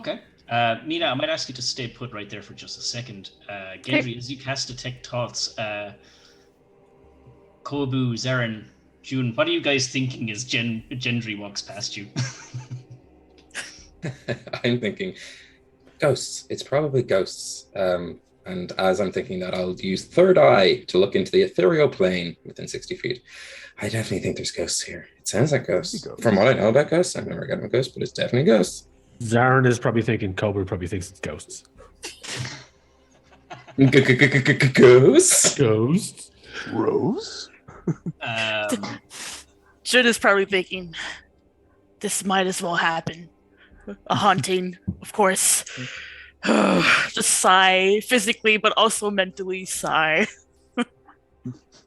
Okay. Mina, I might ask you to stay put right there for just a second. Gendry, as you cast Detect Thoughts, Kobu, Zarin, June, what are you guys thinking as Gendry walks past you? I'm thinking ghosts. It's probably ghosts. And as I'm thinking that, I'll use third eye to look into the ethereal plane within 60 feet. I definitely think there's ghosts here. It sounds like ghosts. Ghosts. From what I know about ghosts, I've never gotten a ghost, but it's definitely ghosts. Zarin is probably thinking, Cobra probably thinks it's ghosts. Ghosts? Ghosts? Rose? Jun is probably thinking, this might as well happen. A haunting, of course. Just sigh physically, but also mentally sigh.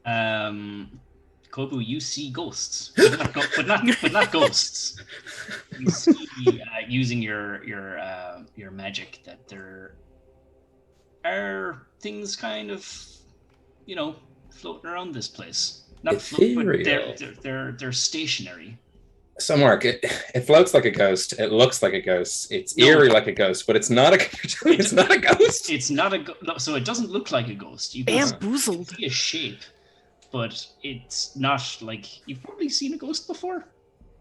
Kobu, you see ghosts, but not ghosts. You see, using your magic, that there are things kind of, floating around this place. Not float, but they're stationary. So, Mark, it floats like a ghost. It looks like a ghost. It's eerie like a ghost, but it's not a. It's not a ghost. It's not a. So it doesn't look like a ghost. You Bamboozled. see a shape, but it's not like you've probably seen a ghost before,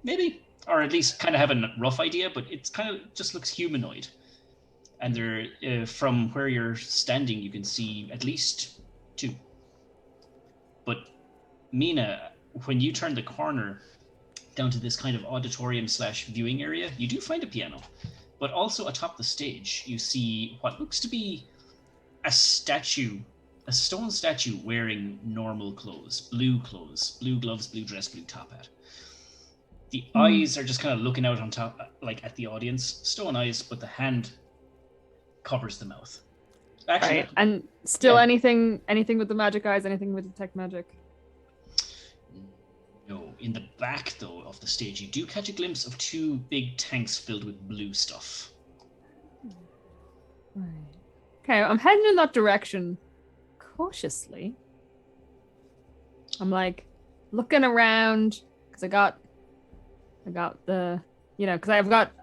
maybe, or at least kind of have a rough idea. But it's kind of just looks humanoid, and there, from where you're standing, you can see at least two. But Mina, when you turn the corner down to this kind of auditorium / viewing area, you do find a piano, but also atop the stage you see what looks to be a stone statue wearing normal clothes, blue gloves, blue dress, blue top hat. The eyes are just kind of looking out on top, like at the audience, stone eyes, but the hand covers the mouth. Actually, Right. And still anything with the magic eyes, anything with detect magic? No, in the back though of the stage, you do catch a glimpse of two big tanks filled with blue stuff. Right. Okay, I'm heading in that direction cautiously. I'm like looking around because I got the, because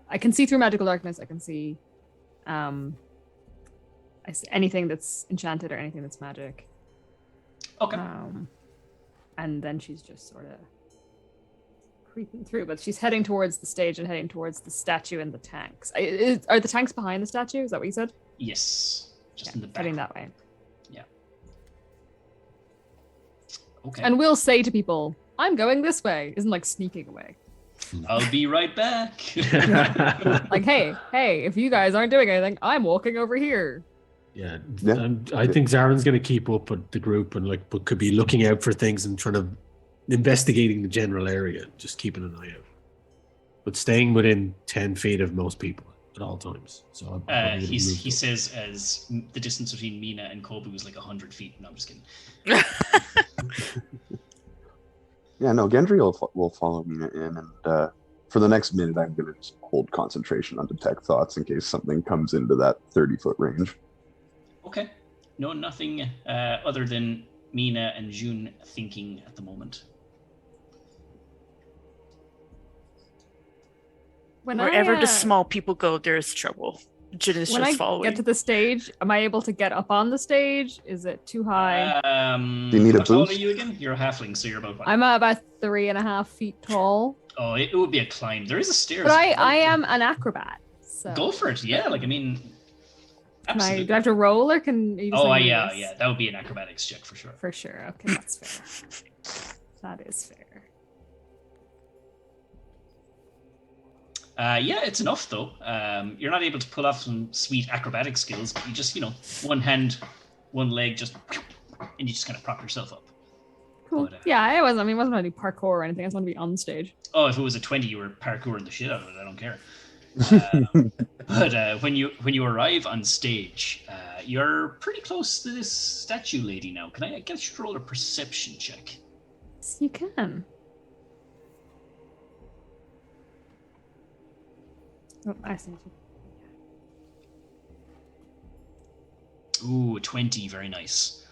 I can see through magical darkness. I can see, anything that's enchanted or anything that's magic. Okay. And then she's just sort of creeping through, but she's heading towards the stage and heading towards the statue and the tanks. Are the tanks behind the statue? Is that what you said? Yes. Just in the back. Heading that way. Yeah. Okay. And we'll say to people, I'm going this way. Isn't like sneaking away. I'll be right back. Like, hey, if you guys aren't doing anything, I'm walking over here. Yeah. I think Zarin's going to keep up with the group and but could be looking out for things and trying to investigating the general area, just keeping an eye out, but staying within 10 feet of most people at all times. So he says as the distance between Mina and Kobu is like 100 feet. No, I'm just kidding. Yeah, no, Gendry will follow Mina in, and for the next minute, I'm going to just hold concentration on detect thoughts in case something comes into that 30-foot range. Okay. No, nothing other than Mina and June thinking at the moment. Wherever the small people go, there's trouble. June is when just I following. get to the stage, am I able to get up on the stage? Is it too high? Do you need a how tall boost? are you again? You're a halfling, so you're about what? I'm about 3.5 feet tall. Oh, it would be a climb. There is a stairs. But I am an acrobat. So Go for it. Yeah, like, I mean, absolutely. do I have to roll or can you just let me yeah, guess? that would be an acrobatics check for sure. For sure. Okay, that's fair. That is fair. Yeah, it's enough though. You're not able to pull off some sweet acrobatic skills, but you just, one hand, one leg, and you just kind of prop yourself up. Cool. But, Yeah, it wasn't any parkour or anything. I just want to be on stage. Oh, if it was a 20, you were parkouring the shit out of it. I don't care. But when you arrive on stage, you're pretty close to this statue lady now. Can I get you to roll a perception check? Yes, you can. Oh, I see. Ooh, 20, very nice.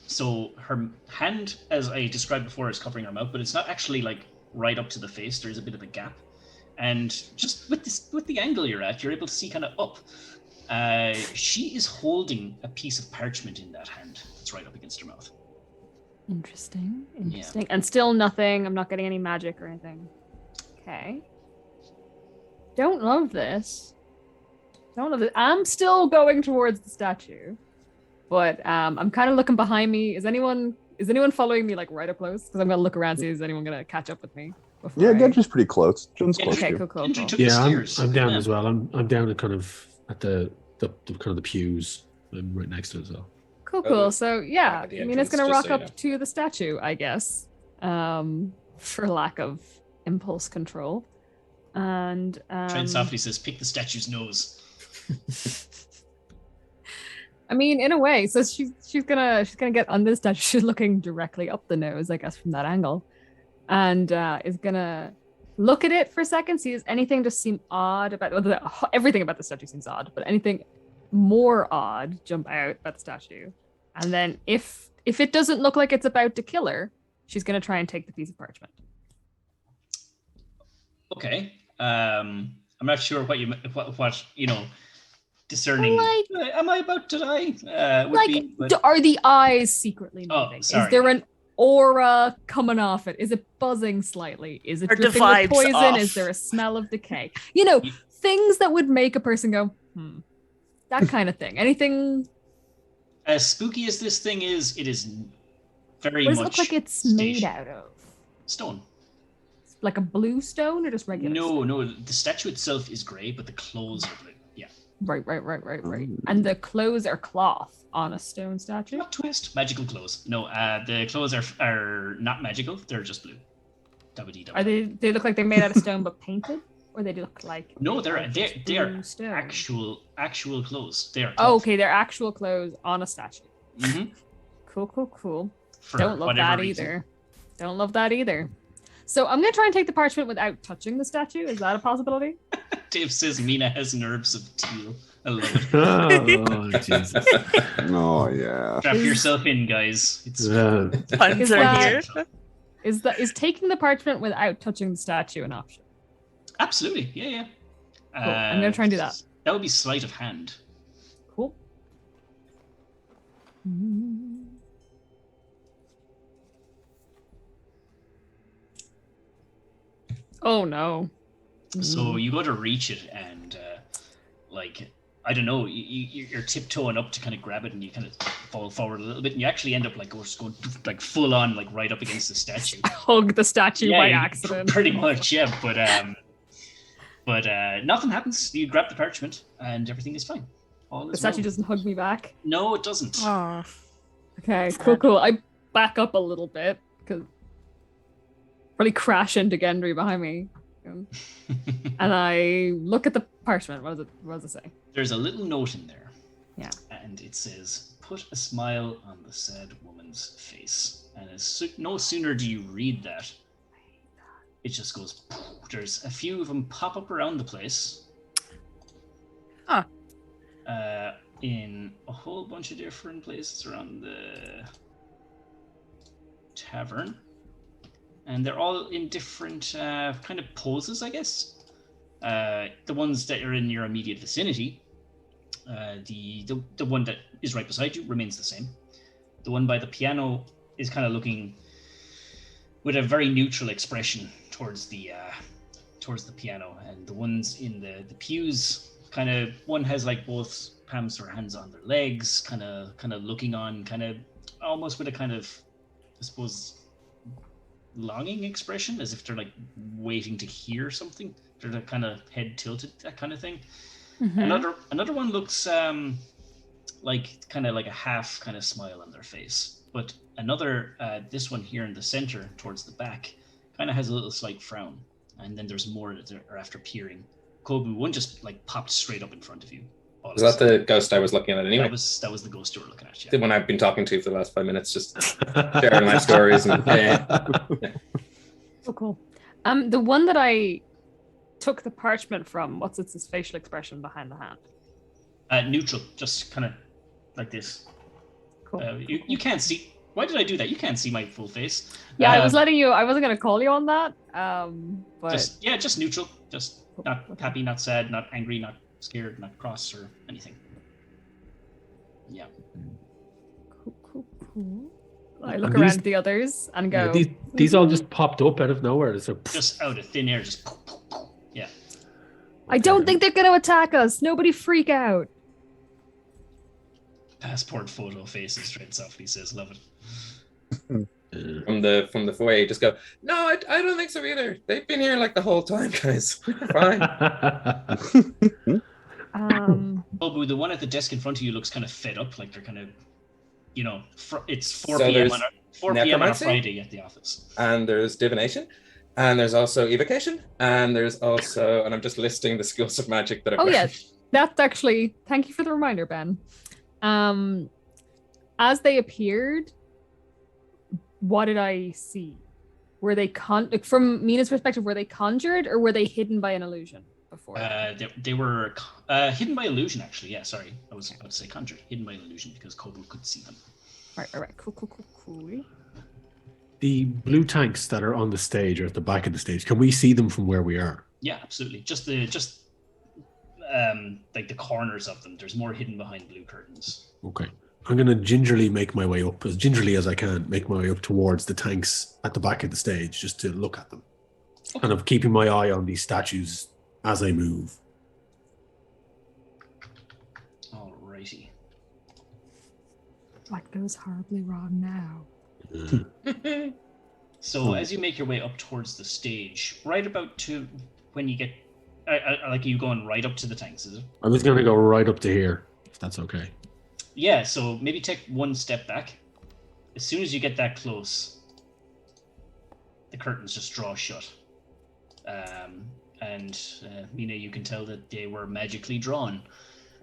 So her hand, as I described before, is covering her mouth, but it's not actually like right up to the face. There's a bit of a gap. And just with the angle you're at, you're able to see kind of up. She is holding a piece of parchment in that hand that's right up against her mouth. Interesting. Yeah. And still nothing. I'm not getting any magic or anything. Okay. Don't love this. I'm still going towards the statue. But I'm kind of looking behind me. Is anyone following me like right up close? Because I'm gonna look around, see is anyone gonna catch up with me? Yeah, I- Gendry's pretty close. Jen's Yeah, close Okay, too. cool, cool, Gendry cool. took the Yeah, stairs. I'm down Yeah. as well. I'm down at kind of at the kind of the pews. I'm right next to it as well. Cool, Oh, cool. So yeah, at the I mean, it's entrance, gonna just rock so you up know. to the statue, I guess, for lack of impulse control. And Tread softly says, pick the statue's nose. I mean, in a way, so she's gonna get under the statue. She's looking directly up the nose, I guess, from that angle, and is gonna look at it for a second. See, does anything just seem odd about everything about the statue seems odd, but anything more odd jump out about the statue? And then if it doesn't look like it's about to kill her, she's gonna try and take the piece of parchment. Okay. I'm not sure what discerning. Like- Am I about to die? Would be, but Are the eyes secretly Oh, moving? sorry. Is there an aura coming off it? Is it buzzing slightly? Is it Are the dripping with vibes poison? off? Is there a smell of decay? You know, things that would make a person go, that kind of thing. Anything? as spooky as this thing is, it is very What does it much look like it's made station- out of? stone. Like a blue stone or just regular? stone? No, the statue itself is grey, but the clothes are blue. Yeah. Right. And the clothes are cloth on a stone statue. Plot twist. Magical clothes. No, the clothes are not magical. They're just blue. WD. Are they look like they're made out of stone but painted, or they look like No, they're just they are blue stone? actual clothes. They are. Oh, okay, they're actual clothes on a statue. Mm-hmm. Cool. Don't love that reason. either. Don't love that either. So I'm gonna try and take the parchment without touching the statue. Is that a possibility? Dave says Mina has nerves of teal. I love it. Oh, Jesus. Oh yeah. Strap yourself in, guys. It's Puns Is are that- here. Is taking the parchment without touching the statue an option? absolutely, yeah. Cool. I'm gonna try and do that. That would be sleight of hand. Cool. Oh no. So you go to reach it, and I don't know, you're tiptoeing up to kind of grab it, and you kind of fall forward a little bit, and you actually end up like going like full on, like right up against the statue. Hug the statue by you- accident. Pretty much, yeah. But nothing happens. You grab the parchment, and everything is fine. All The is statue well. doesn't hug me back. No, it doesn't. Aw. Okay, cool. I back up a little bit because probably crash into Gendry behind me. And I look at the parchment. What does it say? There's a little note in there. Yeah. And it says, "Put a smile on the sad woman's face." And no sooner do you read that, it just goes. Poof. There's a few of them pop up around the place. Huh. In a whole bunch of different places around the tavern. And they're all in different kind of poses, I guess. The ones that are in your immediate vicinity, the one that is right beside you remains the same. The one by the piano is kind of looking with a very neutral expression towards the piano, and the ones in the pews, kind of one has like both palms or hands on their legs, kind of looking on, kind of almost with a kind of, I suppose, longing expression, as if they're like waiting to hear something. They're like kind of head tilted, that kind of thing. Mhm. Another one looks like a half kind of smile on their face, but another this one here in the center towards the back kind of has a little slight frown, and then there's more that are after peering. Kobu, one just like popped straight up in front of you. Was that the ghost I was looking at anyway? That was the ghost you were looking at. Yeah. The one I've been talking to for the last 5 minutes, just sharing my stories. And Cool. The one that I took the parchment from, what's its facial expression behind the hand? Neutral, just kind of like this. Cool. You can't see. Why did I do that? You can't see my full face. Yeah, I was letting you. I wasn't gonna call you on that. But Just neutral. Just not Okay. happy, not sad, not angry, not scared, not cross or anything. Yeah. cool. I look And these- around at the others and go. Yeah, these all just popped up out of nowhere. It's like, Just out of thin air, just yeah. I don't think they're gonna attack us. Nobody freak out. Passport photo faces Tread softly says, love it. From the foyer, you just go, no, I don't think so either. They've been here like the whole time, guys. We're fine. Kobu, the one at the desk in front of you looks kind of fed up, like they're kind of, it's 4 So p.m. there's on 4 p.m. on a necromancy? Friday at the office. And there's divination, and there's also evocation, and there's also, and I'm just listing the skills of magic that I've learned. Yeah, that's actually, thank you for the reminder, Ben. As they appeared, what did I see? Were they from Mina's perspective, were they conjured or were they hidden by an illusion before? They were hidden by illusion, actually. Yeah, sorry. I was about to say conjured. Hidden by illusion because Kobu could see them. All right. Cool. The blue tanks that are on the stage or at the back of the stage, can we see them from where we are? Yeah, absolutely. Just like the corners of them. There's more hidden behind blue curtains. Okay. I'm going to gingerly make my way up, as gingerly as I can, make my way up towards the tanks at the back of the stage just to look at them. Okay. Kind of keeping my eye on these statues as I move. Alrighty. What goes horribly wrong now? So as you make your way up towards the stage, right about to when you get, like, are you going right up to the tanks, is it? I was going to go right up to here, if that's okay. Yeah, so maybe take one step back. As soon as you get that close, the curtains just draw shut. And Mina, you can tell that they were magically drawn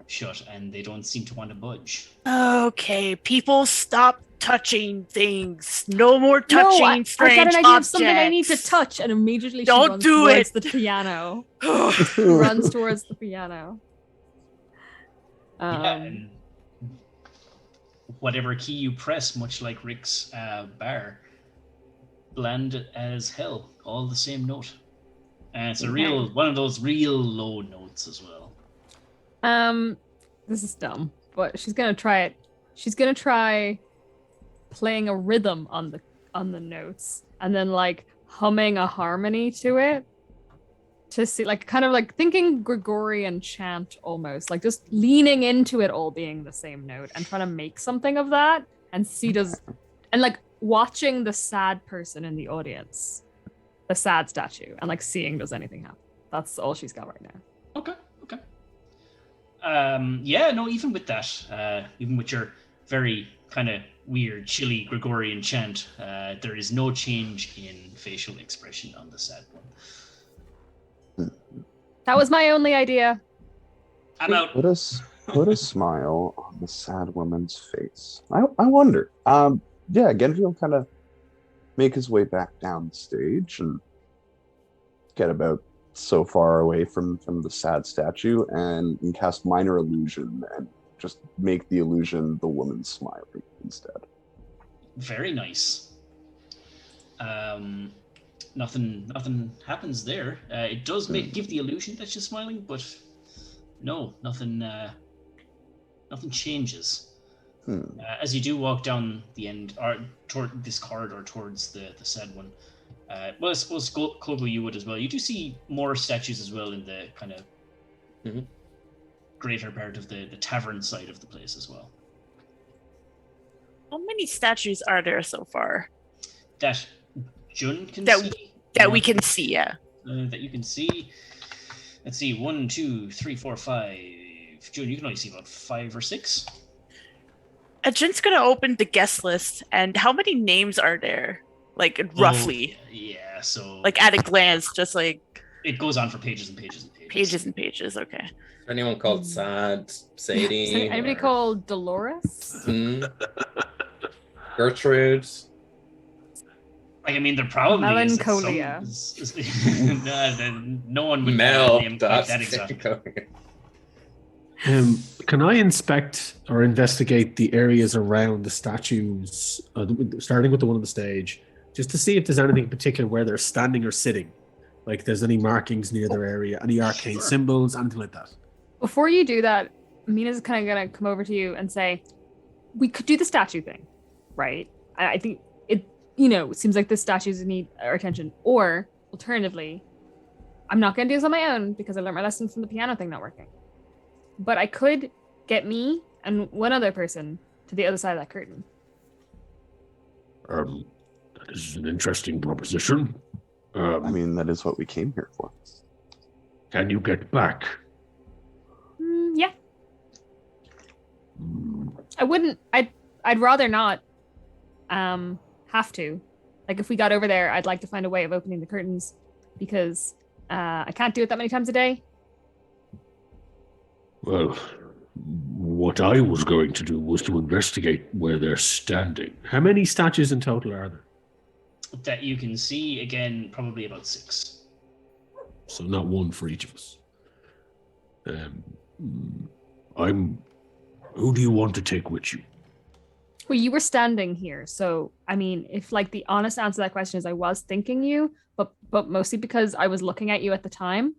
shut and they don't seem to want to budge. Okay, people stop touching things. No more touching strange I got an idea objects. of something I need to touch, and immediately Don't she runs do towards it. the piano. She runs towards the piano. Yeah, and whatever key you press, much like Rick's bar, bland as hell, all the same note. And it's one of those real low notes as well. This is dumb, but she's gonna try it. She's gonna try playing a rhythm on the notes and then like humming a harmony to it to see, like, kind of like thinking Gregorian chant almost, like just leaning into it all being the same note and trying to make something of that and and like watching the sad person in the audience, the sad statue, and like seeing does anything happen. That's all she's got right now. Okay. Yeah, no, even with that, even with your very kind of weird, chilly Gregorian chant, there is no change in facial expression on the sad one. That was my only idea. I'm out. Put a smile on the sad woman's face. I wonder. Yeah, Genji will kind of make his way back down the stage and get about so far away from the sad statue and cast minor illusion and just make the illusion the woman smiling instead. Very nice. Nothing happens there. It does give the illusion that she's smiling, but no, nothing changes. As you do walk down the end, or toward this corridor towards the sad one, well, I suppose Kobu, you would as well. You do see more statues as well in the kind of greater part of the tavern side of the place as well. How many statues are there so far? That Jun can see. That we can see, yeah. That you can see. Let's see, 1, 2, 3, 4, 5. Jun, you can only see about 5 or 6. Jun's gonna open the guest list, and how many names are there? Like, roughly. Yeah, so... Like, at a glance, just like... It goes on for pages and pages and pages. Pages and pages, okay. Is there anyone called Sad, Sadie? Anybody called Dolores? Gertrude? Like, I mean, there probably Melancholia. No one would Mel. name quite that exotic. Can I inspect or investigate the areas around the statues, starting with the one on the stage, just to see if there's anything in particular where they're standing or sitting? Like, there's any markings near their area, any arcane symbols, anything like that? Before you do that, Mina's kind of going to come over to you and say, we could do the statue thing, right? I think it seems like the statues need our attention. Or, alternatively, I'm not going to do this on my own because I learned my lesson from the piano thing not working. But I could get me and one other person to the other side of that curtain. That is an interesting proposition. I mean, that is what we came here for. Can you get back? Yeah. Mm, I wouldn't. I'd rather not. Have to. Like if we got over there, I'd like to find a way of opening the curtains because I can't do it that many times a day. Well, what I was going to do was to investigate where they're standing. How many statues in total are there? That you can see, again, probably about 6. So not one for each of us. Who do you want to take with you? Well, you were standing here, so I mean, if like the honest answer to that question is I was thinking you, but mostly because I was looking at you at the time.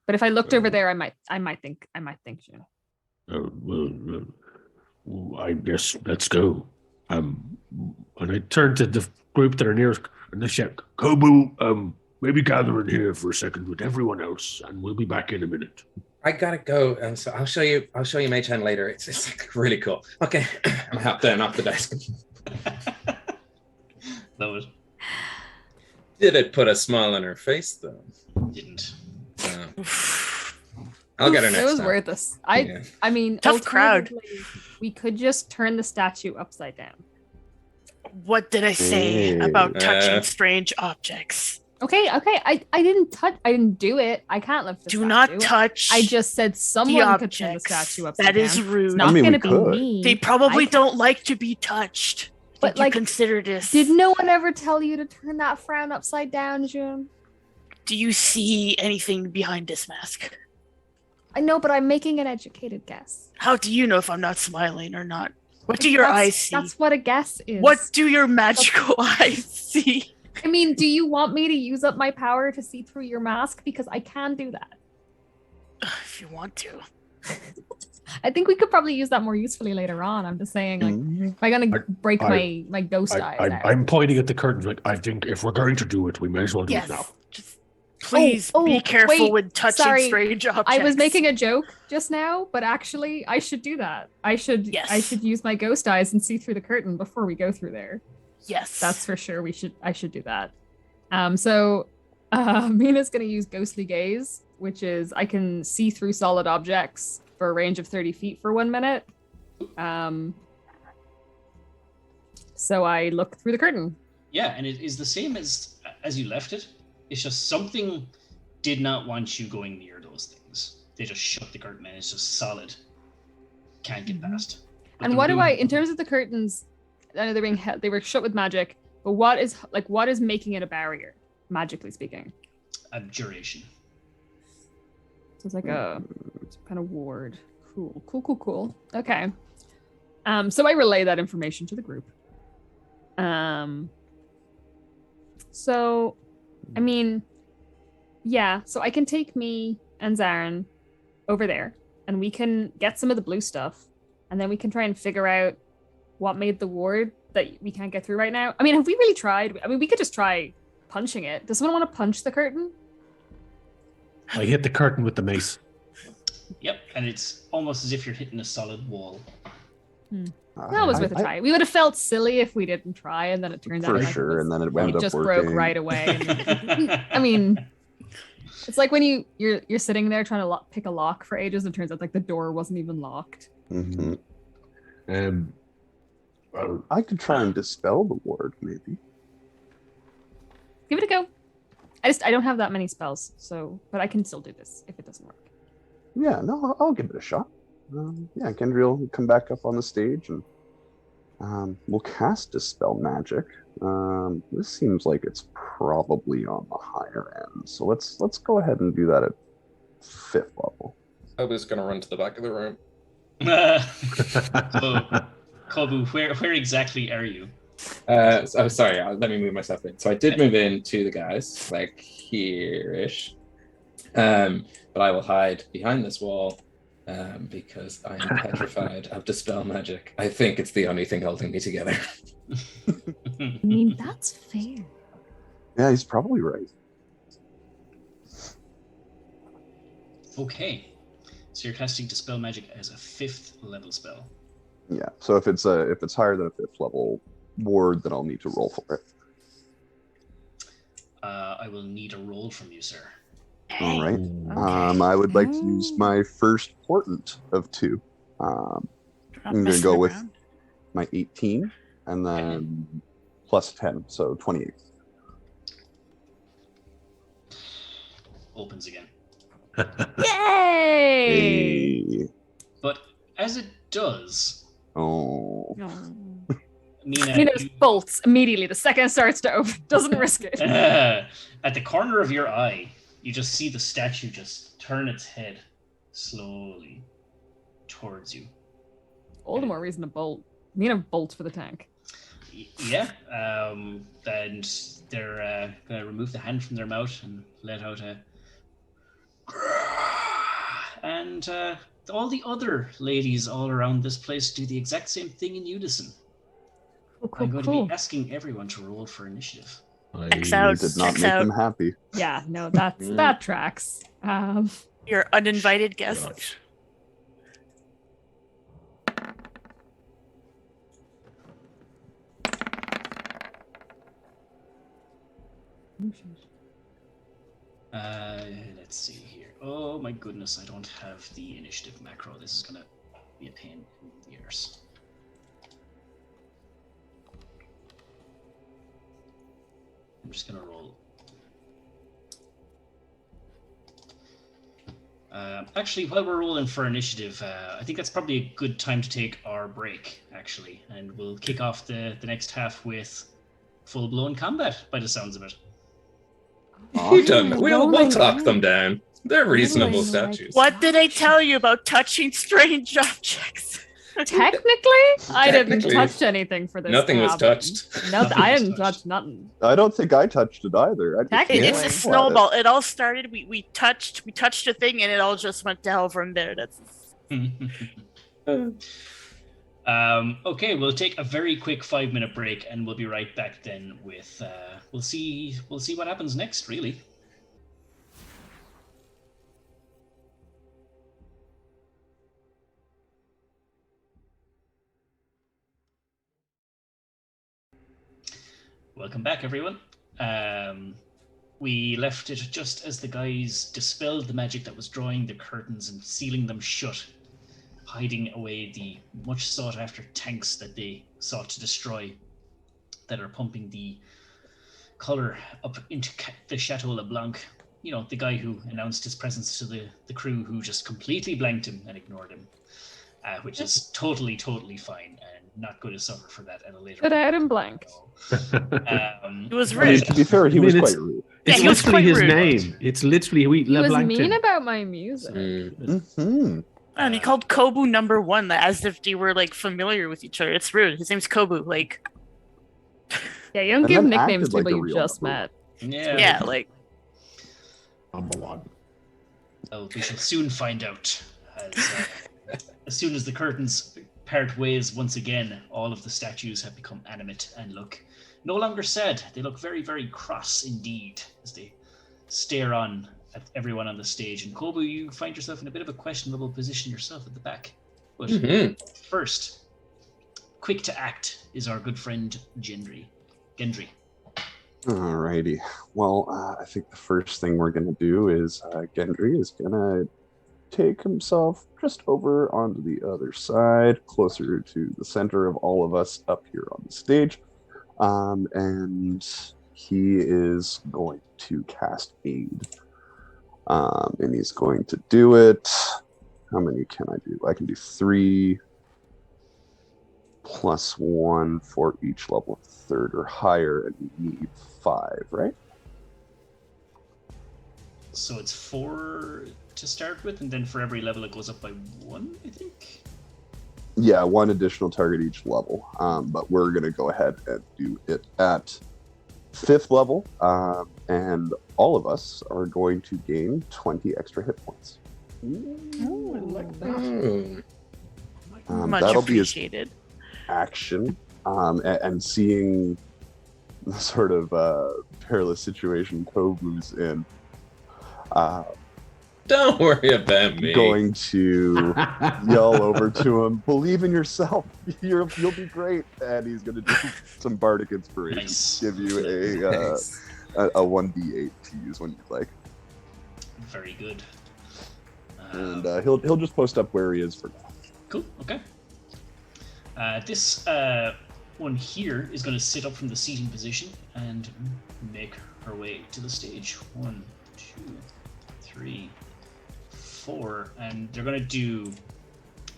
But if I looked over there, I might think you. I guess let's go. And I turn to the group that are nearest and they shout, Kobu, Maybe gather in here for a second with everyone else, and we'll be back in a minute. I gotta go, and so I'll show you Mage Hand later. It's like really cool. Okay, I'm out down off the desk. Love it. Did it put a smile on her face though? Didn't. I'll get her next It was time. worth us. Yeah. I mean, Tough crowd. alternatively, we could just turn the statue upside down. What did I say Hey. about touching strange objects? Okay. I didn't do it. I can't lift the Do statue. not touch. I just said someone could turn the objects. statue upside That down. is rude. It's not I mean, going we to be could. me. They probably I- don't like to be touched. But, Did you like, consider this? Did no one ever tell you to turn that frown upside down, June? Do you see anything behind this mask? I know, but I'm making an educated guess. How do you know if I'm not smiling or not? What do your That's- eyes see? That's what a guess is. What do your magical eyes see? I mean, do you want me to use up my power to see through your mask? Because I can do that. If you want to. I think we could probably use that more usefully later on. I'm just saying, like, Mhm. if I'm gonna break I- my ghost eyes out. I'm pointing at the curtains. Like, I think if we're going to do it, we may as well do Yes. it now. Just please be careful wait, with touching sorry. strange objects. I was making a joke just now, but actually, I should do that. I should use my ghost eyes and see through the curtain before we go through there. Yes. That's for sure. I should do that. So Mina's gonna use ghostly gaze, which is I can see through solid objects for a range of 30 feet for 1 minute. So I look through the curtain. Yeah, and it is the same as you left it. It's just something did not want you going near those things. They just shut the curtain and it's just solid. Can't get past. But And the what do room- I, in terms of the curtains, I know they were shut with magic, but what is making it a barrier, magically speaking? Abjuration. So it's like a kind of ward. Cool. Okay. So I relay that information to the group. So, I mean, yeah. So I can take me and Zarin over there, and we can get some of the blue stuff, and then we can try and figure out what made the ward that we can't get through right now. I mean, have we really tried? I mean, we could just try punching it. Does someone want to punch the curtain? I hit the curtain with the mace. Yep, and it's almost as if you're hitting a solid wall. That was worth a try. We would have felt silly if we didn't try, and then it turned out For like sure, and then it it wound up just working. broke right away. And I mean, it's like when you're sitting there trying to pick a lock for ages, and it turns out like the door wasn't even locked. Mhm. Well, I could try and dispel the ward, maybe. Give it a go. I don't have that many spells, but I can still do this if it doesn't work. Yeah, no, I'll give it a shot. Yeah, Gendry will come back up on the stage and we'll cast Dispel Magic. This seems like it's probably on the higher end, so let's go ahead and do that at 5th level. Kobu's gonna run to the back of the room. So, Kobu, where exactly are you? Sorry, let me move myself in. So I did move in to the guys, like here-ish. But I will hide behind this wall because I am petrified of Dispel Magic. I think it's the only thing holding me together. I mean, that's fair. Yeah, he's probably right. Okay. So you're casting Dispel Magic as a 5th level spell. Yeah. So if it's higher than a 5th level ward, then I'll need to roll for it. I will need a roll from you, sir. All right. Okay. I would like to use my first portent of 2. I'm going to go with my 18 and then plus 10, so 28. Opens again. Yay! Hey. But as it does, Oh. Mina, just bolts immediately. The second it starts to open, doesn't risk it. at the corner of your eye, you just see the statue just turn its head slowly towards you. All the more reason to bolt. Mina bolts for the tank. Yeah, and they're going to remove the hand from their mouth and let out a... And all the other ladies all around this place do the exact same thing in unison. I'm going to be asking everyone to roll for initiative. X out. Did not X make out. them happy. Yeah, no, that tracks. Your uninvited guests. Right. Let's see here. Oh my goodness, I don't have the initiative macro. This is going to be a pain in the ears. I'm just going to roll. Actually, while we're rolling for initiative, I think that's probably a good time to take our break, actually. And we'll kick off the next half with full-blown combat, by the sounds of it. You don't. We'll talk them down. They're reasonable statues. What did I tell you about touching strange objects? Technically, I didn't Technically, touch anything for this. Nothing was cabin. touched. No, Nothing I was didn't touched. touch nothing. I don't think I touched it either. Technically. It's a snowball. It all started. We touched a thing, and it all just went to hell from there. That's. Okay, we'll take a very quick 5-minute break, and we'll be right back then with. We'll see what happens next. Really. Welcome back, everyone. We left it just as the guys dispelled the magic that was drawing the curtains and sealing them shut, hiding away the much sought after tanks that they sought to destroy, that are pumping the color up into the Chateau LeBlanc. You know, the guy who announced his presence to the crew, who just completely blanked him and ignored him, which is totally fine, and not going to suffer for that at a later Put point. out in blank. It was I mean, rude. to be fair, he was quite rude. It's he was literally quite his rude. name. It's literally He was LeBlanc. mean about my music. Mm-hmm. And he called Kobu number 1, as if they were like familiar with each other. It's rude. His name's Kobu. Like, Yeah, you don't And give then nicknames acted to like people a you real just number. met. yeah, like. Number one. Well, we shall soon find out. As soon as the curtains part ways once again, all of the statues have become animate and look no longer sad. They look very, very cross indeed as they stare on at everyone on the stage. And Kobu, you find yourself in a bit of a questionable position yourself at the back. But first, quick to act is our good friend Gendry. Alrighty. Well, I think the first thing we're going to do is Gendry is going to take himself just over onto the other side, closer to the center of all of us up here on the stage. And he is going to cast Aid. And he's going to do it. How many can I do? I can do 3 plus 1 for each level of 3rd or higher, and you need 5, right? So it's 4 to start with, and then for every level it goes up by 1, I think? Yeah, 1 additional target each level. But we're going to go ahead and do it at 5th level. And all of us are going to gain 20 extra hit points. Oh, I like that. Much That'll be his appreciated. action. And seeing the sort of perilous situation Kobu's in, Don't worry about me. going to yell over to him, "Believe in yourself. You'll be great." And he's going to do some bardic inspiration. Nice. Give you Nice. a 1d8 to use when you'd like. Very good. And he'll just post up where he is for now. Cool. Okay. This one here is going to sit up from the seating position and make her way to the stage. 1, 2, 3, 4, and they're going to do,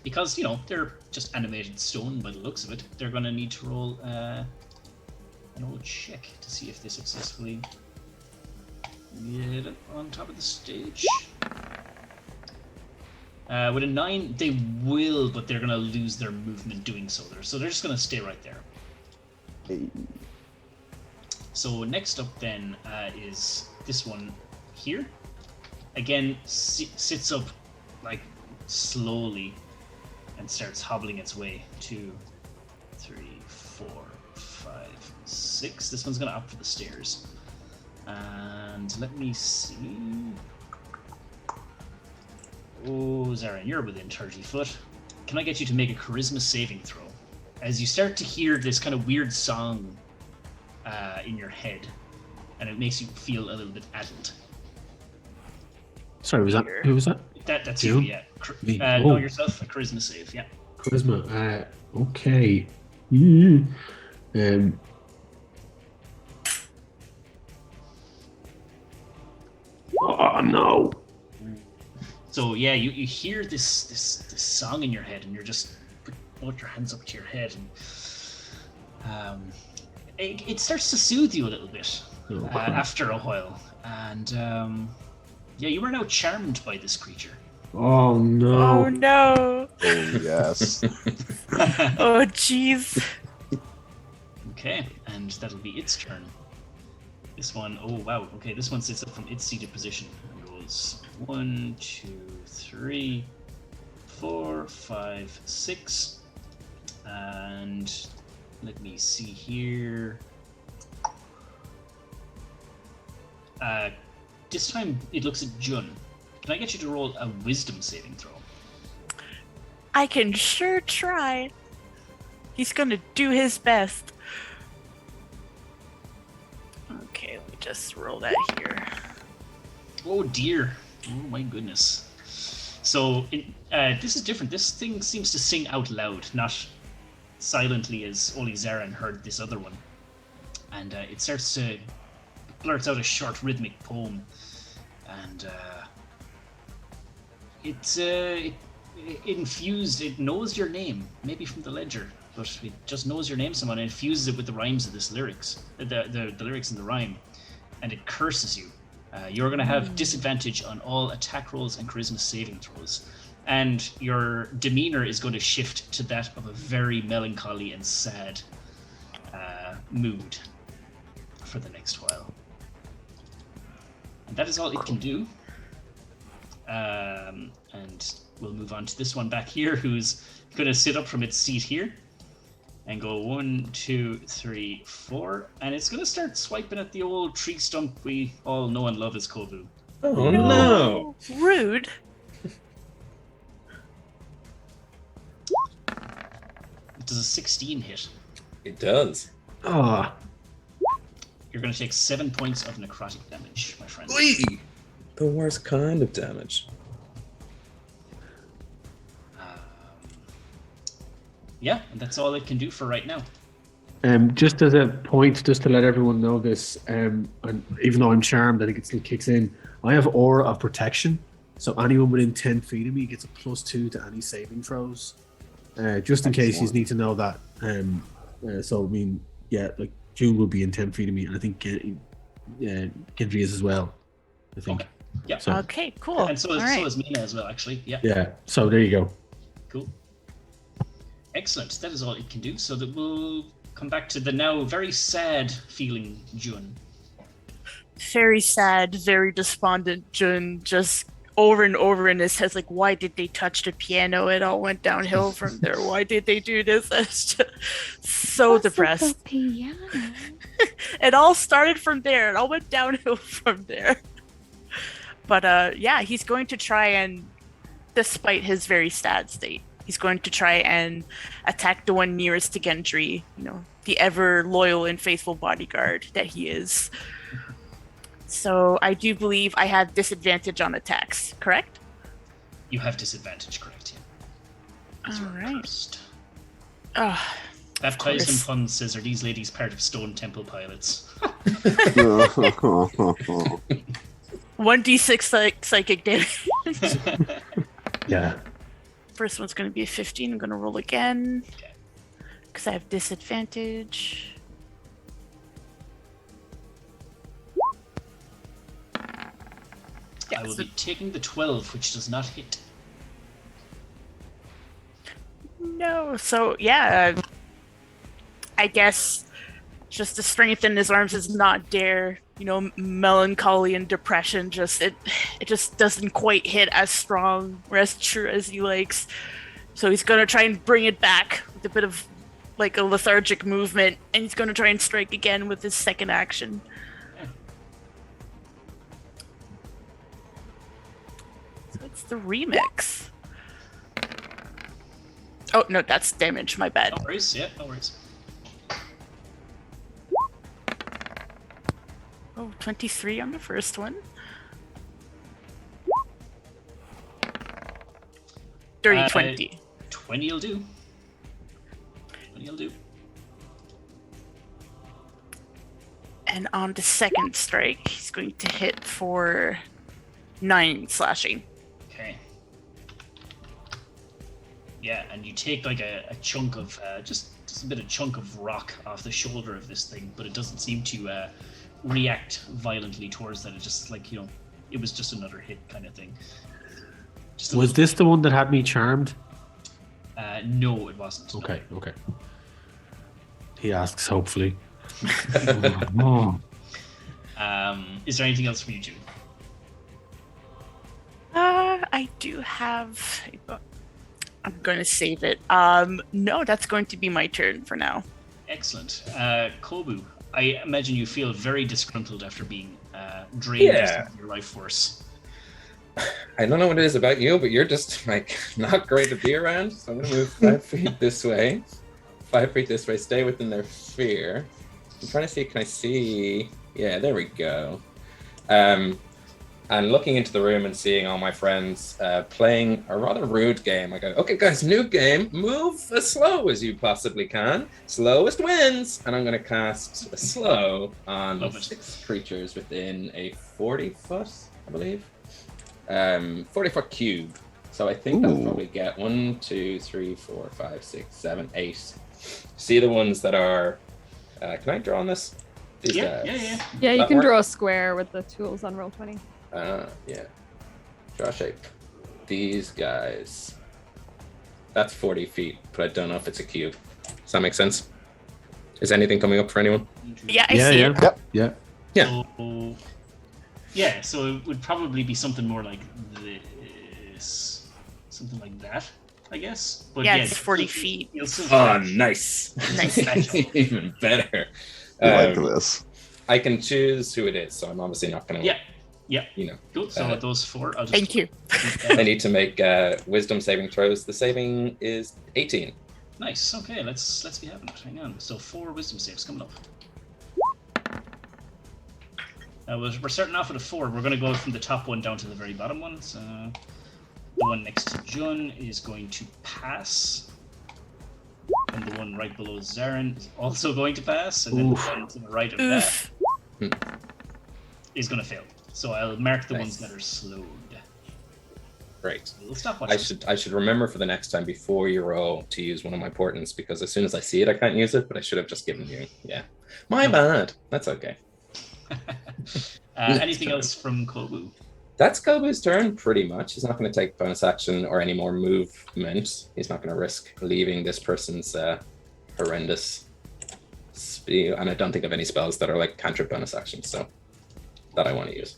because they're just animated stone by the looks of it. They're going to need to roll an old check to see if they successfully get up on top of the stage. With a 9, they will, but they're going to lose their movement doing so. So they're just going to stay right there. Hey. So next up then is this one here. Again, sits up like slowly and starts hobbling its way. 2, 3, 4, 5, 6. This one's going to up for the stairs. And let me see. Oh, Zarin, you're within 30 foot. Can I get you to make a charisma saving throw? As you start to hear this kind of weird song in your head, and it makes you feel a little bit addled. Sorry, who was that? That's You? you, yeah. Me? No, Oh. yourself, a charisma save, yeah. Charisma. Okay. Oh no. So yeah, you hear this song in your head, and you're just put both your hands up to your head, and it starts to soothe you a little bit after a while, and yeah, you are now charmed by this creature. Oh no. Oh no. Oh, yes. Oh jeez. Okay, and that'll be its turn. This one, oh wow, okay, this one sits up from its seated position and goes 1, 2, 3, 4, 5, 6, and let me see here. This time it looks at Jun. Can I get you to roll a wisdom saving throw? I can sure try. He's gonna do his best. Okay, let me just roll that here. Oh dear. Oh my goodness. So this is different. This thing seems to sing out loud, not silently as only Zarin heard this other one. And it starts to blurts out a short rhythmic poem. And it infused, it knows your name, maybe from the ledger, but it just knows your name someone and infuses it with the rhymes of this lyrics, the lyrics in the rhyme, and it curses you. You're going to have disadvantage on all attack rolls and charisma saving throws, and your demeanor is going to shift to that of a very melancholy and sad mood for the next while. And that is all it can do. And we'll move on to this one back here, who's going to sit up from its seat here and go 1, 2, 3, 4, and it's going to start swiping at the old tree stump we all know and love as Kovu. Oh no! Rude. Does a 16 hit? It does. Ah. You're going to take 7 points of necrotic damage, my friend. The worst kind of damage. Yeah, and that's all it can do for right now. Just as a point, just to let everyone know this, and even though I'm charmed, I think it still kicks in. I have Aura of Protection, so anyone within 10 feet of me gets a +2 to any saving throws. Just in case you need to know that. So I mean, yeah, like June will be in 10 feet of me, and I think Gendry is as well. I think. Okay. Yeah. So, Okay, cool. And so is Mina as well, actually. Yeah. yeah. So there you go. Cool. Excellent. That is all it can do. So that we'll come back to the now very sad feeling Jun. Very sad, very despondent Jun, just over and over in his head, like, why did they touch the piano? It all went downhill from there. Why did they do this? It's just so depressed. The piano? It all started from there. It all went downhill from there. But yeah, he's going to try and, despite his very sad state, he's going to try and attack the one nearest to Gendry, the ever loyal and faithful bodyguard that he is. So I do believe I have disadvantage on attacks, correct? You have disadvantage, correct? Yeah. All right. First. Oh, That Poison Pun says, are these ladies part of Stone Temple pilots? 1d6 psychic damage. Yeah. First one's going to be a 15. I'm going to roll again because I have disadvantage. I will be taking the 12, which does not hit. No. So, yeah. I guess just the strength in his arms is not there. Melancholy and depression it just doesn't quite hit as strong or as true as he likes. So he's going to try and bring it back with a bit of like a lethargic movement, and he's going to try and strike again with his second action. So it's the remix. Oh, no, that's damage. My bad. No worries. Yeah, no worries. Oh, 23 on the first one. 20. 20 will do. 20 will do. And on the second strike, he's going to hit for 9 slashing. Okay. Yeah, and you take like a chunk of, just a bit of chunk of rock off the shoulder of this thing, but it doesn't seem to react violently towards that. It just it was just another hit kind of thing. Was this the one that had me charmed? No, it wasn't. Okay. He asks, hopefully. Is there anything else for you, June? I do have. I'm going to save it. No, that's going to be my turn for now. Excellent. Kobu, I imagine you feel very disgruntled after being drained of your life force. I don't know what it is about you, but you're just not great to be around. So I'm gonna move 5 feet this way, 5 feet this way. Stay within their sphere. I'm trying to see. Can I see? Yeah, there we go. And looking into the room and seeing all my friends playing a rather rude game, I go, okay, guys, new game. Move as slow as you possibly can. Slowest wins. And I'm going to cast a slow on 6 creatures within a 40-foot, I believe. 40-foot cube. So I think I'll probably get 1, 2, 3, 4, 5, 6, 7, 8. See the ones that are... can I draw on this? These guys. Yeah, you can draw a square with the tools on Roll20. Yeah. Draw shape. These guys. That's 40 feet, but I don't know if it's a cube. Does that make sense? Is anything coming up for anyone? Yeah, I see it. Yeah. So it would probably be something more like this. Something like that, I guess. But it's 40 feet. Oh, nice. Nice. Even better. I like this. I can choose who it is, so I'm obviously not going to... Yeah. Cool. So those 4, I'll just... Thank you. They need to make wisdom saving throws. The saving is 18. Nice. Okay, let's be having it. Hang on. So 4 wisdom saves coming up. We're starting off with a 4. We're going to go from the top one down to the very bottom one. So the one next to Jun is going to pass. And the one right below Zarin is also going to pass. And then the one to the right of that is going to fail. So I'll mark the ones that are slowed. Great. We'll stop watching. I should remember for the next time before you roll to use one of my portents, because as soon as I see it, I can't use it, but I should have just given you. Yeah. My bad. That's okay. Anything else from Kobu? That's Kobu's turn, pretty much. He's not going to take bonus action or any more movement. He's not going to risk leaving this person's horrendous speed. And I don't think of any spells that are like cantrip bonus actions, so that I want to use.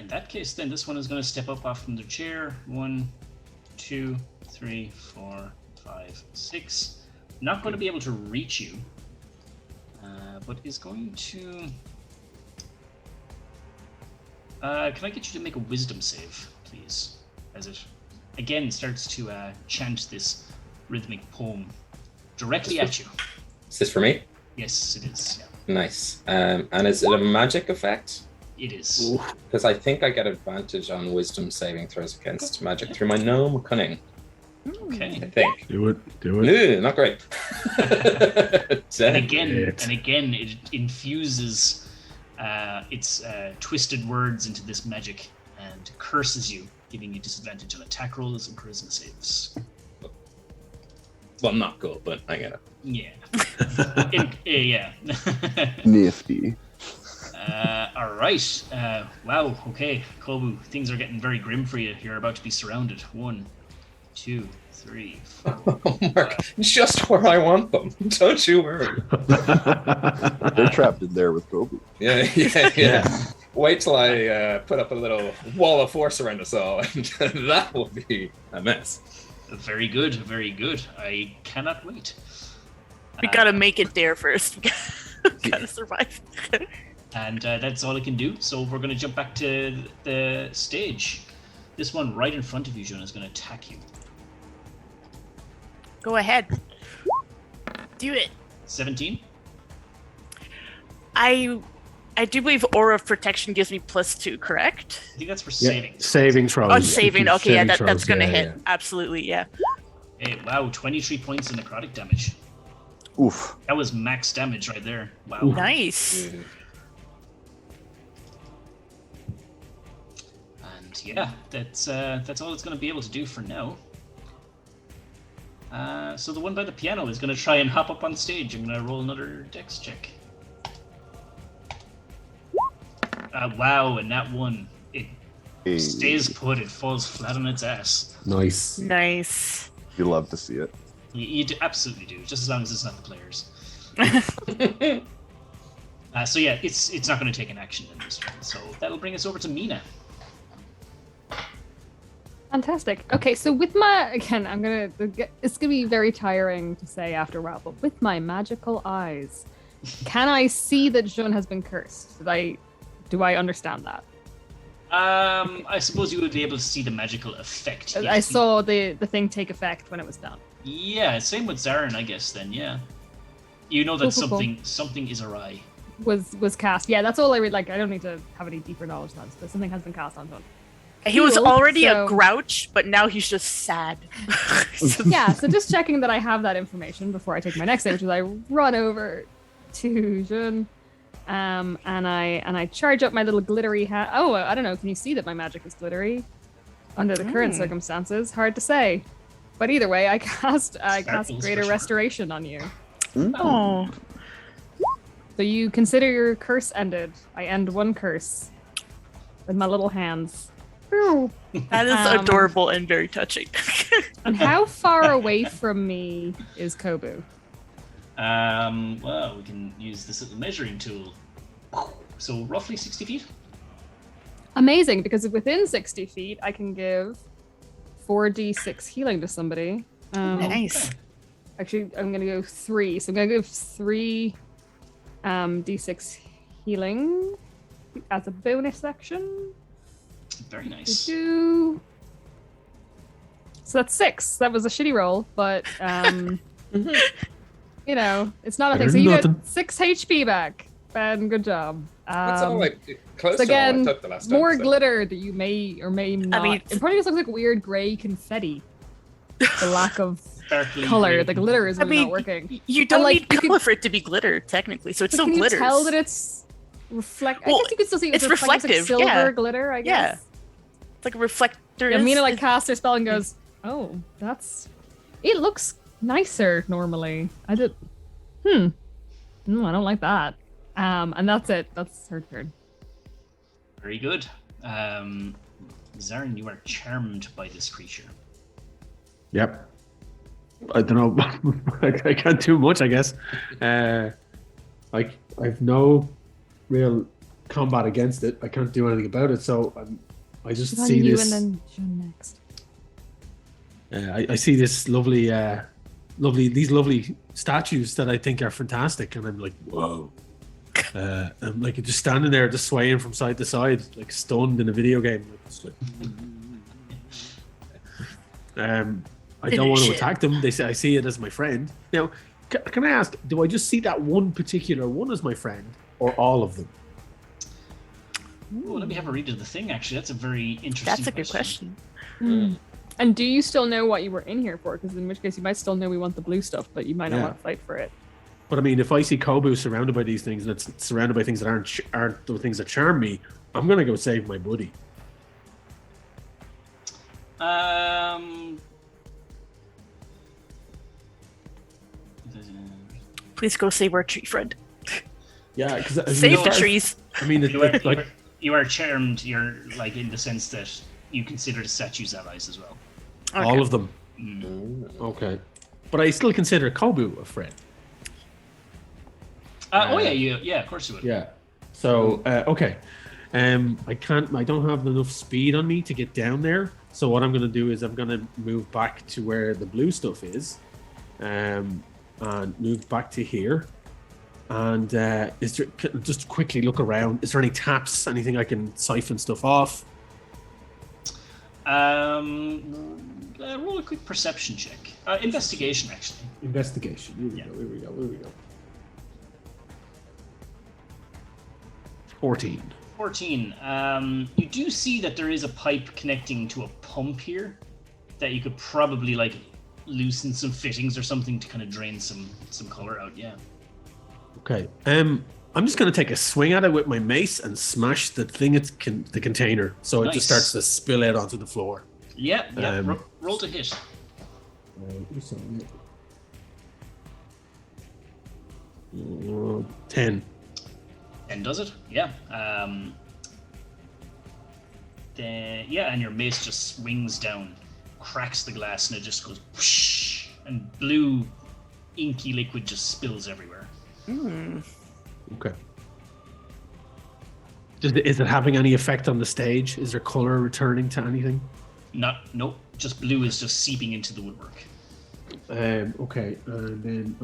In that case, then this one is going to step up off from the chair. 1, 2, 3, 4, 5, 6. Not going to be able to reach you, but is going to Can I get you to make a wisdom save, please? As it again starts to chant this rhythmic poem directly at you. Is this for me? Yes, it is. Yeah. Nice. And is it a magic effect? It is. Because I think I get advantage on wisdom saving throws against magic through my gnome cunning. Okay. I think. Do it. No, not great. And again, it infuses its twisted words into this magic and curses you, giving you disadvantage on attack rolls and charisma saves. Well, not cool, but I get it. Yeah. Yeah. Nifty. All right. Wow. Okay, Kobu, things are getting very grim for you. You're about to be surrounded. 1, 2, 3, 4. Oh, Mark, just where I want them. Don't you worry. They're trapped in there with Kobe. Yeah. Wait till I put up a little wall of force around us all, and that will be a mess. Very good. Very good. I cannot wait. We gotta make it there first. We gotta survive. And that's all I can do. So we're going to jump back to the stage. This one right in front of you, Jonah, is going to attack you. Go ahead. Do it. 17. I do believe Aura of Protection gives me +2, correct? I think that's for saving. Saving throws. Oh, saving. Okay, yeah, Saving that's throws, gonna yeah, hit. Absolutely, yeah. Hey, wow, 23 points in necrotic damage. Oof. That was max damage right there. Wow. Nice. And yeah, that's all it's going to be able to do for now. So the one by the piano is going to try and hop up on stage. I'm going to roll another dex check. Wow, and that one, it stays put. It falls flat on its ass. Nice. Nice. You love to see it. You absolutely do, just as long as it's not the players. So yeah, it's not going to take an action in this one. So that'll bring us over to Mina. Fantastic. Okay, so with my again, it's gonna be very tiring to say after a while, but with my magical eyes, can I see that Jun has been cursed? Do I understand that? I suppose you would be able to see the magical effect. I saw the thing take effect when it was done. Yeah, same with Zarin, I guess. Then, yeah, you know that Cool. something is awry. Was cast. Yeah, that's all I read. Like, I don't need to have any deeper knowledge on this, but something has been cast on Jun. He was Cool, already so- a grouch, but now he's just sad. Yeah, so just checking that I have that information before I take my next stage, which is I run over to Jun, and I charge up my little glittery hat. Oh, I don't know. Can you see that my magic is glittery under the current circumstances? Hard to say, but either way, I cast Sparkles Greater for sure. Restoration on you. Oh, So you consider your curse ended. I end one curse with my little hands. that is adorable and very touching. And how far away from me is Kobu? Well, we can use this little measuring tool. So roughly 60 feet. Amazing, because if within 60 feet, I can give 4d6 healing to somebody. Nice. Actually, I'm going to go 3. So I'm going to give 3 d6 healing as a bonus action. Very nice. So that's 6. That was a shitty roll, but you know, it's not a thing. Better So you than get 6 HP back. Ben, good job. That's all close so to all I again, took the last time. more so. glitter that you may or may not. mean- it probably just looks like weird gray confetti. The lack of Sparkly color. grey. The glitter is I really mean, not working. you don't like, need you color could- for it to be glitter, technically. So it But still can glitters. you tell that it's reflect? Well, I guess you could still see it's like reflective, silver yeah. glitter. I Yeah. guess. It's like a reflector. Yeah, Mina like casts her spell and goes, "Oh, it looks nicer normally." I did. I don't like that. And that's it. That's her turn. Very good. Zarin, you are charmed by this creature. Yep. I don't know. I can't do much, I guess. I've no real combat against it. I can't do anything about it. So I just see you this. and then Jun next. I see this lovely these lovely statues that I think are fantastic, and I'm like, whoa. I'm like just standing there, just swaying from side to side, like stunned in a video game. I don't want to attack them. They say I see it as my friend. Now, can I ask? Do I just see that one particular one as my friend, or all of them? Well, let me have a read of the thing. Actually, that's a very interesting. That's a good question. And do you still know what you were in here for? Because in which case you might still know we want the blue stuff, but you might not want to fight for it. But I mean, if I see Kobu surrounded by these things and it's surrounded by things that aren't the things that charm me, I'm gonna go save my buddy. Please go save our tree friend. Yeah, because Save the trees. I mean, you are charmed. You're like in the sense that you consider the statues allies as well. Okay. All of them. Okay, but I still consider Kobu a friend. Yeah, of course you would. Yeah. So okay, I don't have enough speed on me to get down there. So what I'm going to do is I'm going to move back to where the blue stuff is, and move back to here. And is there, just quickly look around. Is there any taps? Anything I can siphon stuff off? Roll a quick perception check. Investigation, actually. Investigation. Here we go. 14. 14. You do see that there is a pipe connecting to a pump here that you could probably like loosen some fittings or something to kind of drain some color out. Yeah. Okay. I'm just going to take a swing at it with my mace and smash the thing. The container, so it just starts to spill out onto the floor. Yeah. Roll to hit. 10. And does it? Yeah. And your mace just swings down, cracks the glass, and it just goes whoosh, and blue, inky liquid just spills everywhere. Okay. Is it having any effect on the stage? Is there color returning to anything? Nope. Just blue is just seeping into the woodwork. Okay, and then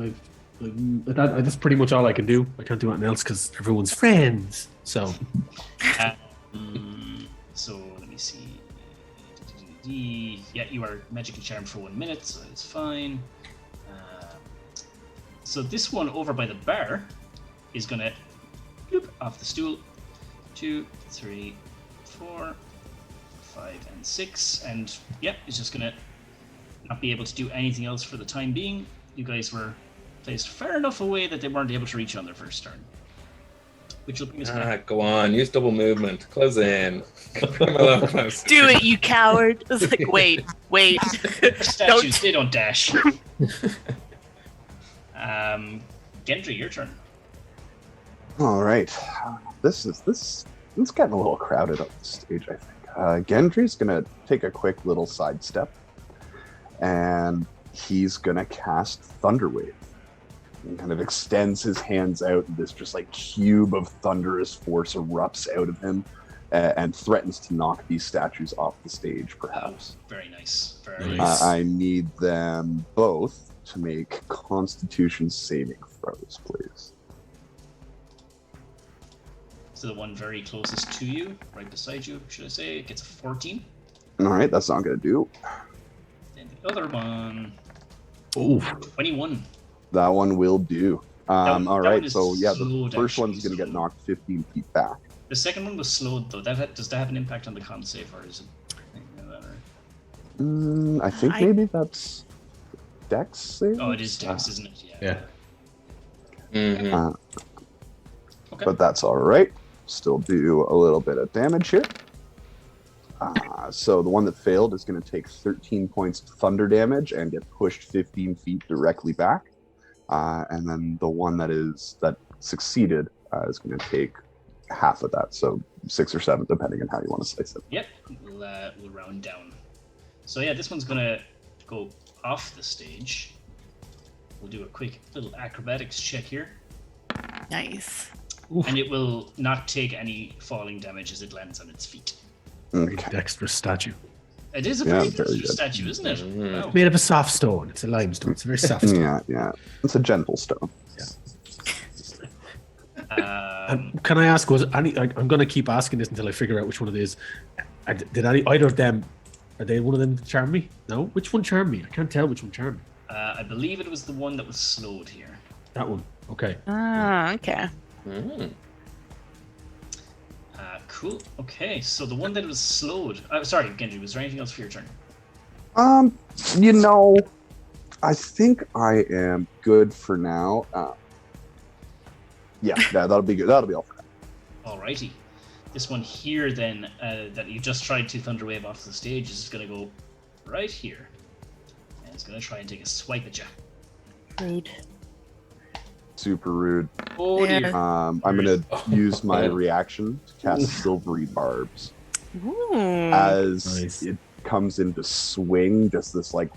that's pretty much all I can do. I can't do anything else because everyone's friends. So. So let me see. Yeah, you are magically charmed for 1 minute, so it's fine. So this one over by the bar is gonna bloop off the stool. 2, 3, 4, 5, and 6, and yeah, it's just gonna not be able to do anything else for the time being. You guys were placed far enough away that they weren't able to reach on their first turn. Which will bring us back. Go on, use double movement. Close in. Bring them a little closer. Do it, you coward. It's like, wait. Statues, they don't dash. Gendry, your turn. All right. This it's getting a little crowded up the stage, I think. Gendry's gonna take a quick little sidestep, and he's gonna cast Thunderwave. And kind of extends his hands out, and this just like cube of thunderous force erupts out of him, and threatens to knock these statues off the stage, perhaps. Very nice. Very nice. I need them both to make Constitution saving throws, please. So the one very closest to you, right beside you, should I say, it gets a 14. All right, that's not going to do. And the other one, 21. That one will do. All right, so yeah, the slowed, first actually, one's going to get knocked 15 feet back. The second one was slowed, though. Does that have an impact on the con save, or is it? I think maybe that's Dex save. Oh, it is Dex, isn't it? Yeah. Mm-hmm. Okay. But that's all right. Still do a little bit of damage here. So the one that failed is going to take 13 points of thunder damage and get pushed 15 feet directly back. And then the one that succeeded is going to take half of that, so 6 or 7, depending on how you want to slice it. Yep, we'll round down. So yeah, this one's going to go off the stage. We'll do a quick little acrobatics check here. Nice. Oof. And it will not take any falling damage as it lands on its feet. Very Okay. dexterous statue. It is a Yeah, very very dexterous good. statue, isn't it? Wow. Made of a soft stone. It's a limestone. It's a very soft stone. Yeah. It's a gentle stone. And can I ask, was any? I'm going to keep asking this until I figure out which one it is. Did either of them? Are they one of them charm me? No. Which one charmed me? I can't tell which one charmed me. I believe it was the one that was slowed here. That one. Okay. Okay. Cool. Okay, so the one that was slowed. Sorry, Genji. Was there anything else for your turn? You know, I think I am good for now. Yeah, that'll be good. That'll be all for now. Alrighty. This one here, then, that you just tried to Thunderwave off the stage, is going to go right here. And it's going to try and take a swipe at you. Rude. Super rude. Oh, dear. I'm gonna use my reaction to cast Silvery Barbs. Ooh. As it comes into swing, just this like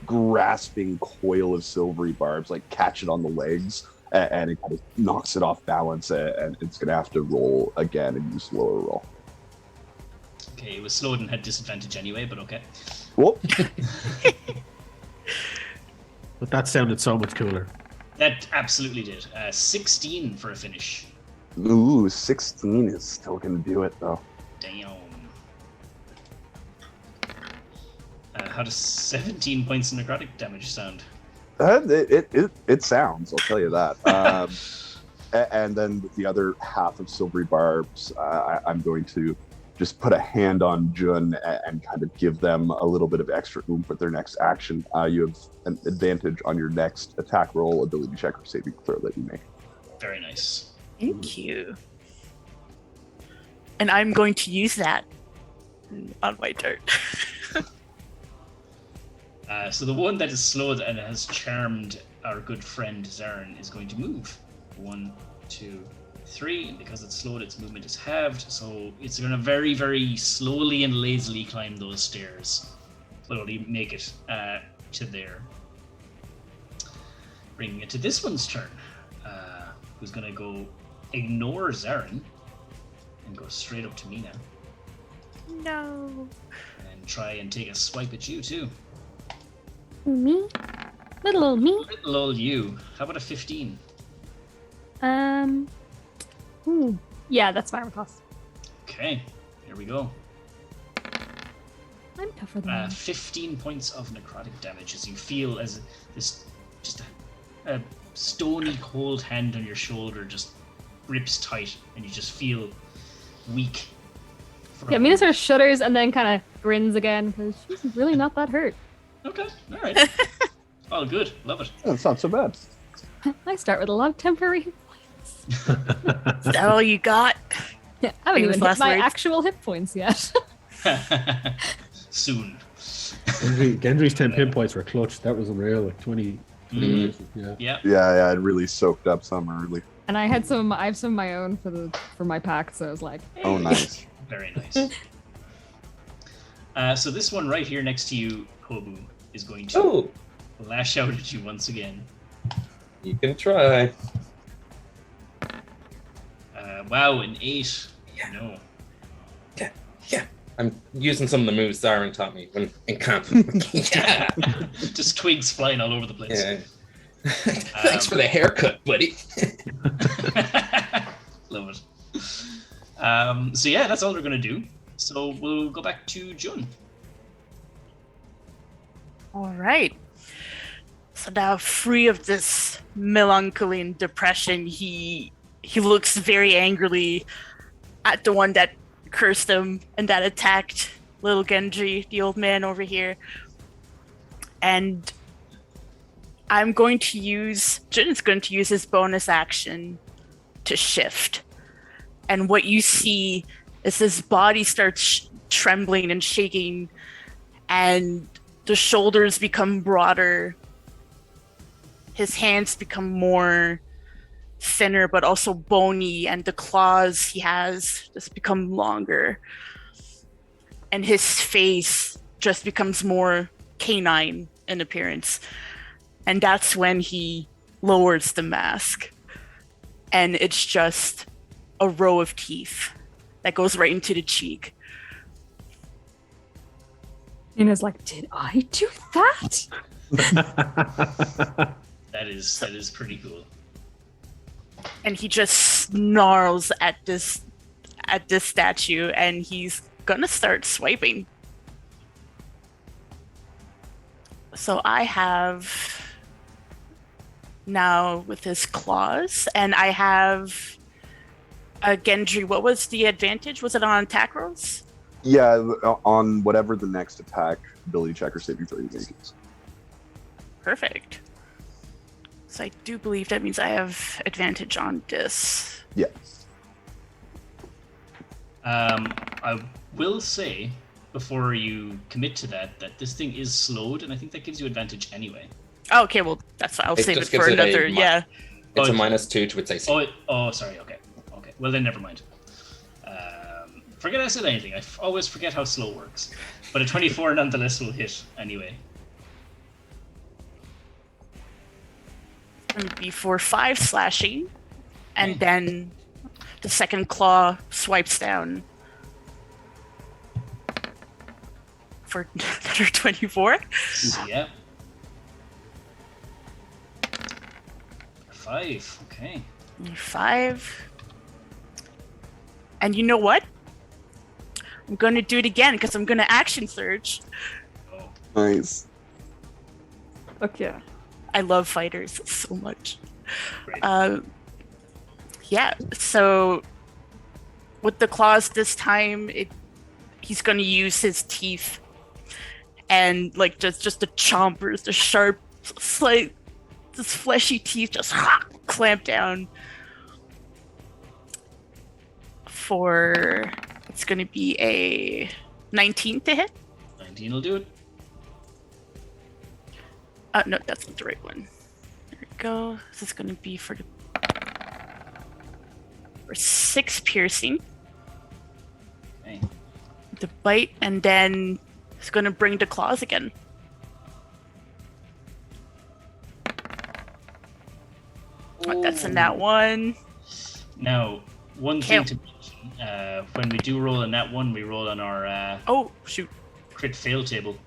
grasping coil of silvery barbs like catch it on the legs, and it kind of knocks it off balance, and it's gonna have to roll again and use lower roll. Okay, it was slowed and had disadvantage anyway, but okay. Whoop. But that sounded so much cooler. That absolutely did. 16 for a finish. Ooh, 16 is still gonna do it though. Damn. How does 17 points of necrotic damage sound? It sounds, I'll tell you that. And then with the other half of silvery barbs, I'm going to just put a hand on Jun and kind of give them a little bit of extra oomph with their next action. You have an advantage on your next attack roll, ability check, or saving throw that you make. Very nice. Thank you. And I'm going to use that on my turn. So the one that is slowed and has charmed our good friend Zarin is going to move. 1, 2, 3. And because it's slowed, its movement is halved. So it's going to very, very slowly and lazily climb those stairs. But only make it to there. Bringing it to this one's turn. Who's going to go ignore Zarin and go straight up to Mina. No. And try and take a swipe at you too. Me? Little old me? Little old you. How about a 15? Ooh. Yeah, that's fine with us. Okay, here we go. I'm tougher than you. 15 points of necrotic damage as you feel as this just a stony cold hand on your shoulder just grips tight and you just feel weak. Yeah, Mina sort of shudders and then kind of grins again because she's really not that hurt. Okay, all right. All good, love it. That's not so bad. I start with a lot of temporary hit points. Is that all you got? Yeah, I haven't Famous even hit last my words. actual hit points yet. Soon. Gendry's 10 pin points were clutch. That was unreal. Like 20. Yeah. Yeah. Yeah, it really soaked up some early. And I have some of my own for my pack, so I was like, Oh, nice. Very nice. So this one right here next to you, Kobu, is going to lash out at you once again. You can try. Wow, an 8. Yeah. No. Yeah. I'm using some of the moves Zarin taught me when in camp. Yeah. Just twigs flying all over the place. Yeah. Thanks for the haircut, buddy. Love it. So yeah, that's all they're gonna do. So we'll go back to Jun. All right. So now, free of this melancholy and depression, he looks very angrily at the one that cursed him and that attacked little Genji, the old man over here. And Jun's going to use his bonus action to shift. And what you see is his body starts trembling and shaking, and the shoulders become broader. His hands become more thinner, but also bony, and the claws he has just become longer. And his face just becomes more canine in appearance. And that's when he lowers the mask. And it's just a row of teeth that goes right into the cheek. Nina's like, did I do that? That is pretty cool. And he just snarls at this statue, and he's gonna start swiping. So I have now with his claws, and I have Gendry. What was the advantage? Was it on attack rolls? Yeah, on whatever the next attack, ability check, or saving throw you make is. Perfect. So I do believe that means I have advantage on this. Yeah. I will say, before you commit to that this thing is slowed, and I think that gives you advantage anyway. Oh, okay, well, that's I'll It save it just gives for it a another. Yeah. It's Oh, a -2 to its AC. Oh, sorry. Okay. Well, then never mind. Forget I said anything. I always forget how slow works. But a 24 nonetheless will hit anyway. Going to be for 5 slashing, and then the second claw swipes down for another 24. Yeah. 5. Okay. 5. And you know what? I'm going to do it again because I'm going to action surge. Oh, Nice. Fuck yeah. I love fighters so much. great. Yeah, so with the claws this time, he's going to use his teeth and like just the chompers, the sharp, like this fleshy teeth just clamp down for, it's going to be a 19 to hit. 19 will do it. No, that's not the right one. There we go. This is going to be for 6 piercing. Okay. The bite, and then it's going to bring the claws again. That's a nat 1. Now, one thing to mention, when we do roll a nat 1, we roll on our Oh, shoot. crit fail table.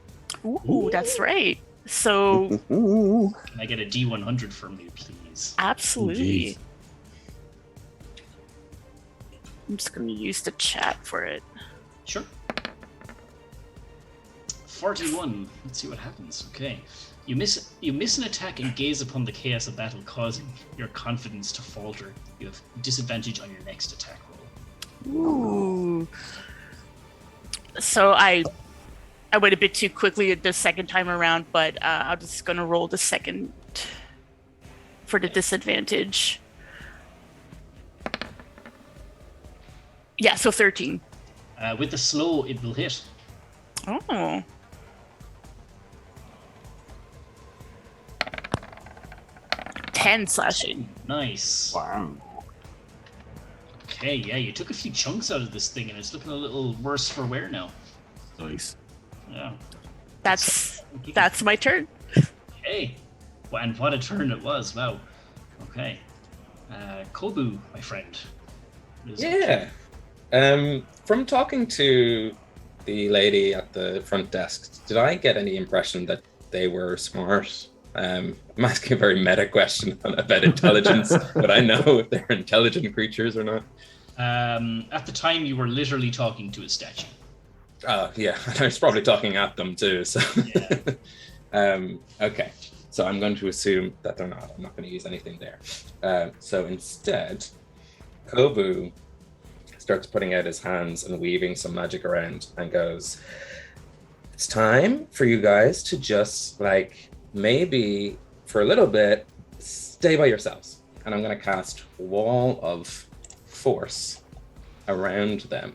Ooh, that's right. So, Ooh. Can I get a D100 from you, please? absolutely. Jeez. I'm just going to use the chat for it. Sure. 41. Let's see what happens. Okay. You miss an attack and gaze upon the chaos of battle, causing your confidence to falter. You have disadvantage on your next attack roll. Ooh. So I went a bit too quickly the second time around, but I'm just going to roll the second for the disadvantage. Yeah, so 13. With the slow, it will hit. Oh. Ten slashing. Nice. Wow. Okay, yeah, you took a few chunks out of this thing, and it's looking a little worse for wear now. Nice. Yeah. That's my turn. Okay. Well, and what a turn it was. Wow. Okay. Kobu, my friend. Yeah. From talking to the lady at the front desk, did I get any impression that they were smart? I'm asking a very meta question about intelligence, but I know if they're intelligent creatures or not. At the time, you were literally talking to a statue. Oh, yeah. I was probably talking at them too. So, Yeah. okay. So I'm going to assume that they're not. I'm not going to use anything there. So instead, Kobu starts putting out his hands and weaving some magic around and goes, it's time for you guys to just, like, maybe for a little bit, stay by yourselves. And I'm going to cast Wall of Force around them.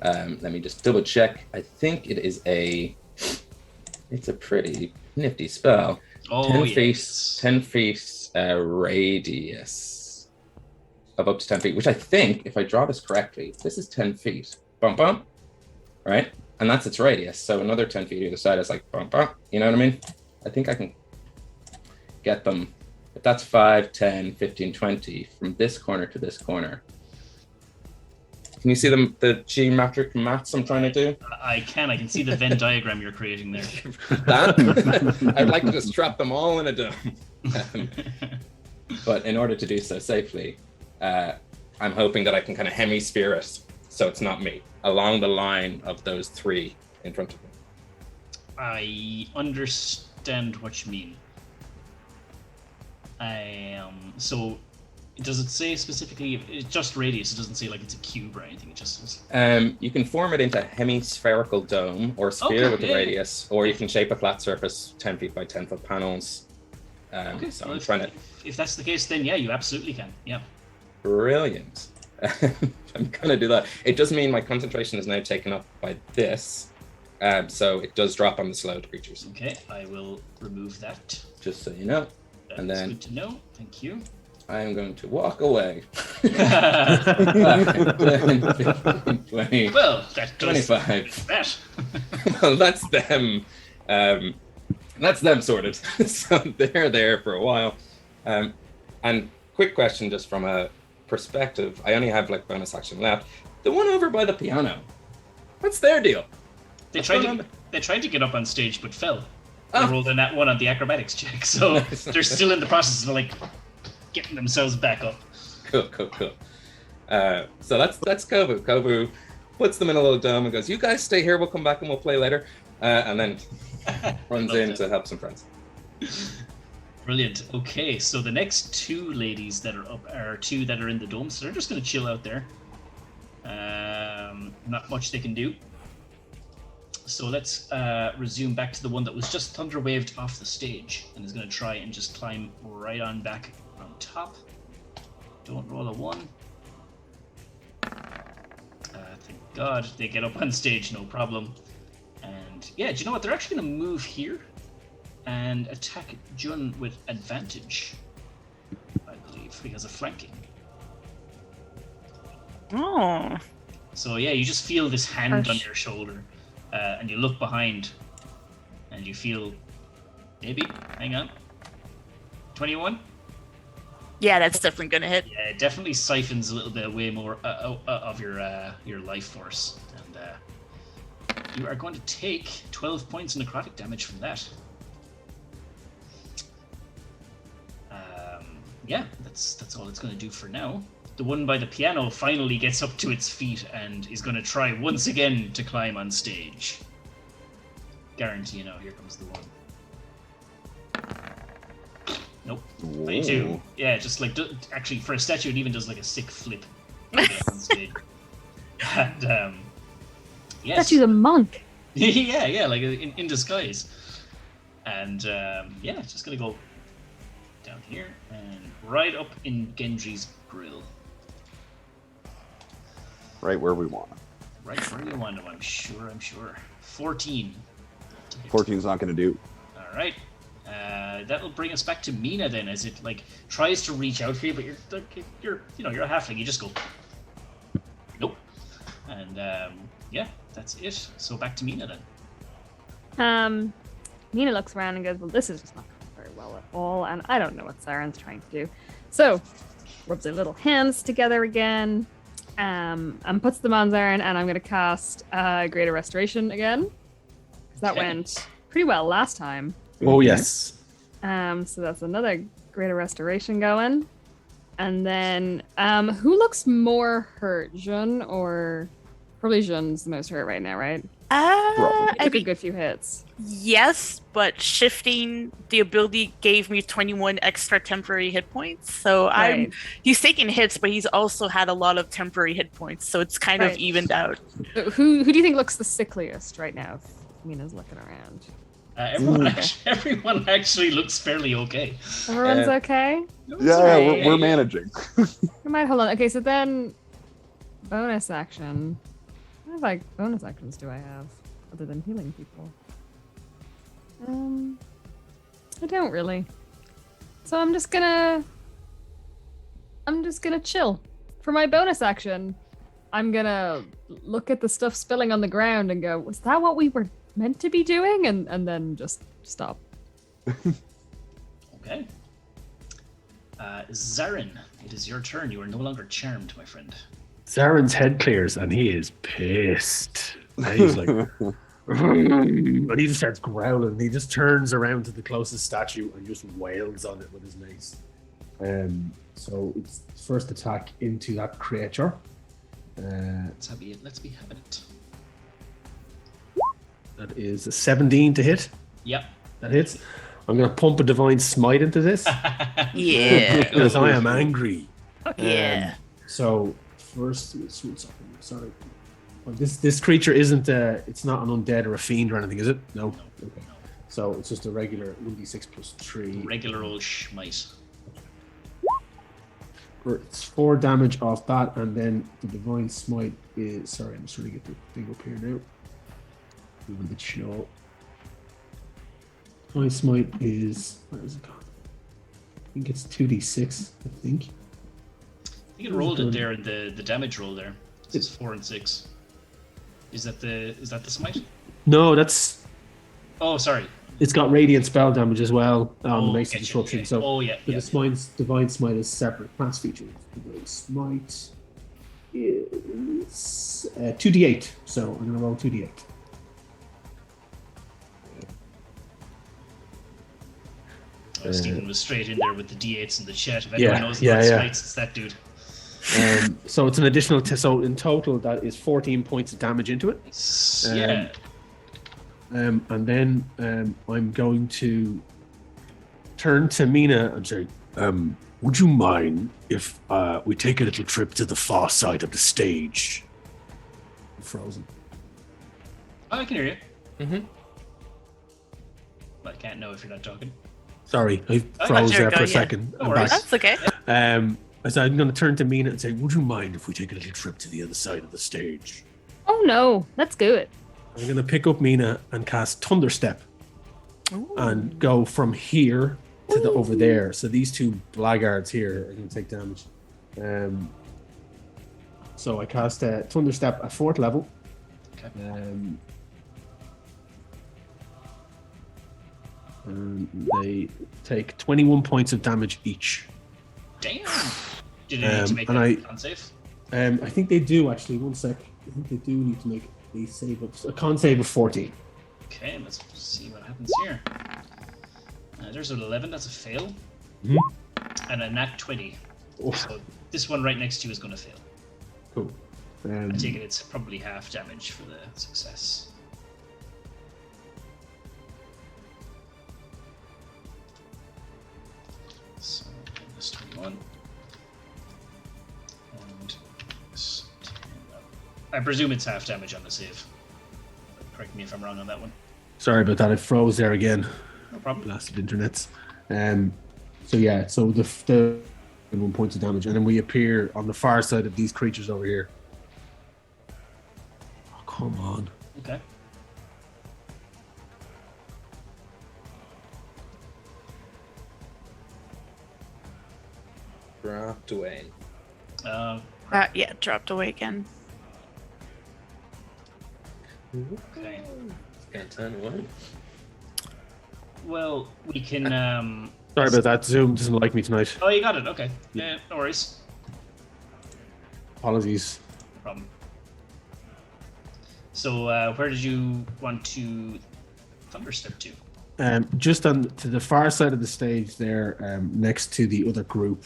Let me just double check. I think it's a pretty nifty spell. Oh, 10 yes. 10 feet radius of up to 10 feet, which I think, if I draw this correctly, this is 10 feet. Bump, bump. Right? And that's its radius. So another 10 feet either side is like bump, bump. You know what I mean? I think I can get them. But that's 5, 10, 15, 20 from this corner to this corner. Can you see the geometric maths I'm trying to do? I can see the Venn diagram you're creating there. That? I'd like to just trap them all in a dome. But in order to do so safely, I'm hoping that I can kind of hemisphere it so it's not me, along the line of those 3 in front of me. I understand what you mean. So does it say specifically, it's just radius, it doesn't say like it's a cube or anything, it just says... You can form it into a hemispherical dome or sphere with a radius, or you can shape a flat surface 10 feet by 10 foot panels. Okay, so well, I'm trying to... If that's the case, then yeah, you absolutely can. Yeah. Brilliant. I'm gonna do that. It does mean my concentration is now taken up by this, so it does drop on the slowed creatures. Okay, I will remove that. Just so you know. That's and then good to know. Thank you. I am going to walk away. 10, 15, 20, well, that does 25. That. Well, that's them. That's them sorted. So they're there for a while. And quick question, just from a perspective, I only have like bonus action left. The one over by the piano, what's their deal? They tried to get up on stage but fell. They rolled a nat 1 on the acrobatics check, so Nice. they're still in the process of like getting themselves back up. Cool. So that's Kobu. Kobu puts them in a little dome and goes, "You guys stay here. We'll come back and we'll play later." And then runs in to help some friends. Brilliant. Okay, so the next 2 ladies that are up are 2 that are in the dome, so they're just going to chill out there. Not much they can do. So let's resume back to the one that was just thunder waved off the stage and is going to try and just climb right on back on top. Don't roll a 1. Thank God they get up on stage, no problem. And yeah, do you know what? They're actually going to move here and attack Jun with advantage, I believe, because of flanking. Oh. So yeah, you just feel this hand on Harsh. your shoulder, and you look behind, and you feel, maybe, hang on, 21? Yeah, that's definitely gonna hit. Yeah, it definitely siphons a little bit away more of your life force, and you are going to take 12 points of necrotic damage from that. Yeah, that's all it's going to do for now. The one by the piano finally gets up to its feet and is going to try once again to climb on stage. Guarantee, here comes the one. Nope. 22. Yeah, just like, actually, for a statue, it even does like a sick flip on stage. And, yes. Statue's a monk. yeah, like in disguise. And, yeah, it's just going to go down here and right up in Gendry's grill. Right where we want. Right where you want him, I'm sure. 14. 14's not going to do. All right. That'll bring us back to Mina then, as it like tries to reach out for you, but you're a halfling. You just go, nope. And yeah, that's it. So back to Mina then. Nina looks around and goes, "Well, this is just not going very well at all, and I don't know what Saren's trying to do." So, rubs her little hands together again, and puts them on Zaren, and I'm going to cast Greater Restoration again. 'Cause that went pretty well last time. Oh, yes. So that's another Greater Restoration going. And then, who looks more hurt, Jun or... Probably Jun's the most hurt right now, right? I Took a mean, good few hits. yes, but shifting the ability gave me 21 extra temporary hit points. So Right. he's taking hits, but he's also had a lot of temporary hit points. So it's kind of Right. evened out. So who do you think looks the sickliest right now? If Mina's looking around. Everyone actually looks fairly okay. Everyone's okay? Yeah, we're managing. We might hold on. Okay, so then bonus action. What like bonus actions do I have other than healing people? I don't really. So I'm just gonna chill. For my bonus action, I'm gonna look at the stuff spilling on the ground and go, was that what we were meant to be doing? And then just stop. Okay. Zarin, it is your turn. You are no longer charmed, my friend. Zaren's head clears and he is pissed. And he's like, and he just starts growling. And he just turns around to the closest statue and just wails on it with his mace. So it's first attack into that creature. Let's be having it. That is a 17 to hit. Yep. That hits. I'm going to pump a divine smite into this. Yeah. Because I am angry. Yeah. So first, sorry. Well, this creature isn't. It's not an undead or a fiend or anything, is it? No. Okay. So it's just a regular 1d6 plus 3. Regular old schmite. It's 4 damage off that, and then the divine smite is. Sorry, I'm just trying to get the thing up here now. Moving a bit slow. Divine smite is. Where is it gone? I think it's 2d6. I think. I think it rolled it there in the damage roll there. It's 4 and 6. Is that the smite? No, that's. Oh, sorry. It's got radiant spell damage as well on the base of getcha, disruption. yeah. So the divine smite is separate class feature. Divine smite is 2d8. So I'm gonna roll 2d8. Stephen was straight in there with the d8s in the chat. If anyone knows about smites, it's that dude. So it's an additional. So in total, that is 14 points of damage into it. Yeah. And then I'm going to turn to Mina and say, would you mind if we take a little trip to the far side of the stage? I'm frozen. Oh, I can hear you. Mm-hmm. But I can't know if you're not talking. Sorry, I froze there for a second. No worries. That's okay. So I'm going to turn to Mina and say, would you mind if we take a little trip to the other side of the stage? Oh no, let's do it. I'm going to pick up Mina and cast Thunderstep and go from here to over there. So these two blackguards here are going to take damage. So I cast Thunderstep at 4th level. Okay. And they take 21 points of damage each. Damn. Did they need to make a con save? I think they do actually. One sec. I think they do need to make a con save of 14. Okay, let's see what happens here. There's an 11. That's a fail. Mm-hmm. And a nat 20. Oh. So this one right next to you is going to fail. Cool. I take it it's probably half damage for the success. So minus 21. And minus 10. I presume it's half damage on the save. Correct me if I'm wrong on that one. Sorry about that. It froze there again. No problem. Blasted internets. So the 1 point of damage, and then we appear on the far side of these creatures over here. Oh, come on. Okay. Dropped away. Yeah, dropped away again. Okay. Can't turn away. Well, we can. Sorry about that. Zoom doesn't like me tonight. Oh, you got it. Okay. Yeah, no worries. Apologies. No problem. So, where did you want to thunderstep to? Just to the far side of the stage there, next to the other group,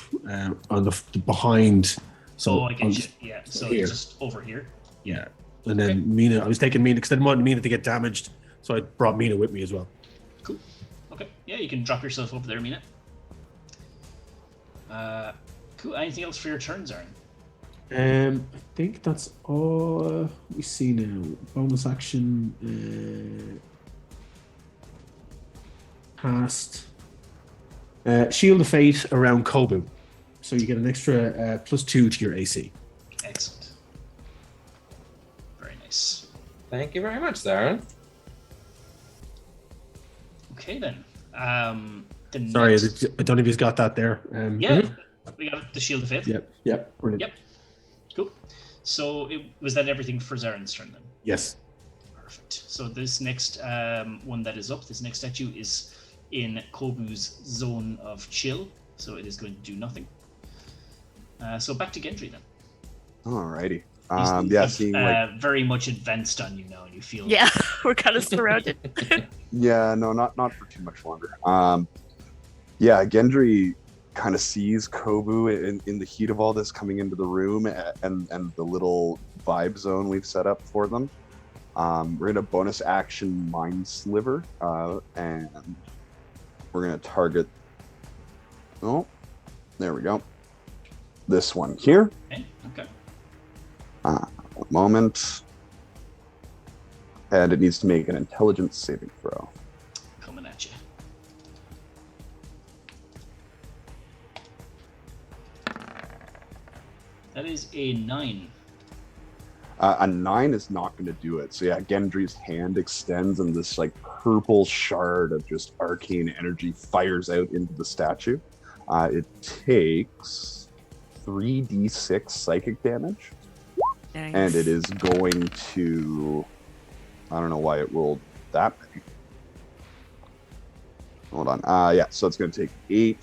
on the behind. So I get you. Yeah. So here. just over here. Yeah. And then Mina, I was taking Mina because I didn't want Mina to get damaged, so I brought Mina with me as well. Cool. Okay. Yeah, you can drop yourself over there, Mina. Cool. Anything else for your turn, Zarin? I think that's all we see now. Bonus action. Cast. Shield of Fate around Kobu. So you get an extra +2 to your AC. Excellent. Very nice. Thank you very much, Zarin. Okay then. Sorry, I don't know if you've got that there. Yeah, we got the Shield of Fate. Yep, brilliant. Yep. Cool. So was that everything for Zarin's turn then? Yes. Perfect. So this next one that is up, this next statue is in Kobu's zone of chill, so it is going to do nothing. So back to Gendry then. Alrighty. He's seeing like very much advanced on you now, and you feel Yeah, we're kind of surrounded. yeah, no, not for too much longer. Gendry kind of sees Kobu in the heat of all this coming into the room and the little vibe zone we've set up for them. We're gonna bonus action Mind Sliver, and we're gonna target. Oh, there we go. This one here. Okay. One moment. And it needs to make an intelligence saving throw. Coming at you. That is a 9. A 9 is not going to do it. So yeah, Gendry's hand extends and this like purple shard of just arcane energy fires out into the statue. It takes 3d6 psychic damage. Nice. And it is going to... I don't know why it rolled that many. Hold on. Yeah, so it's going to take 8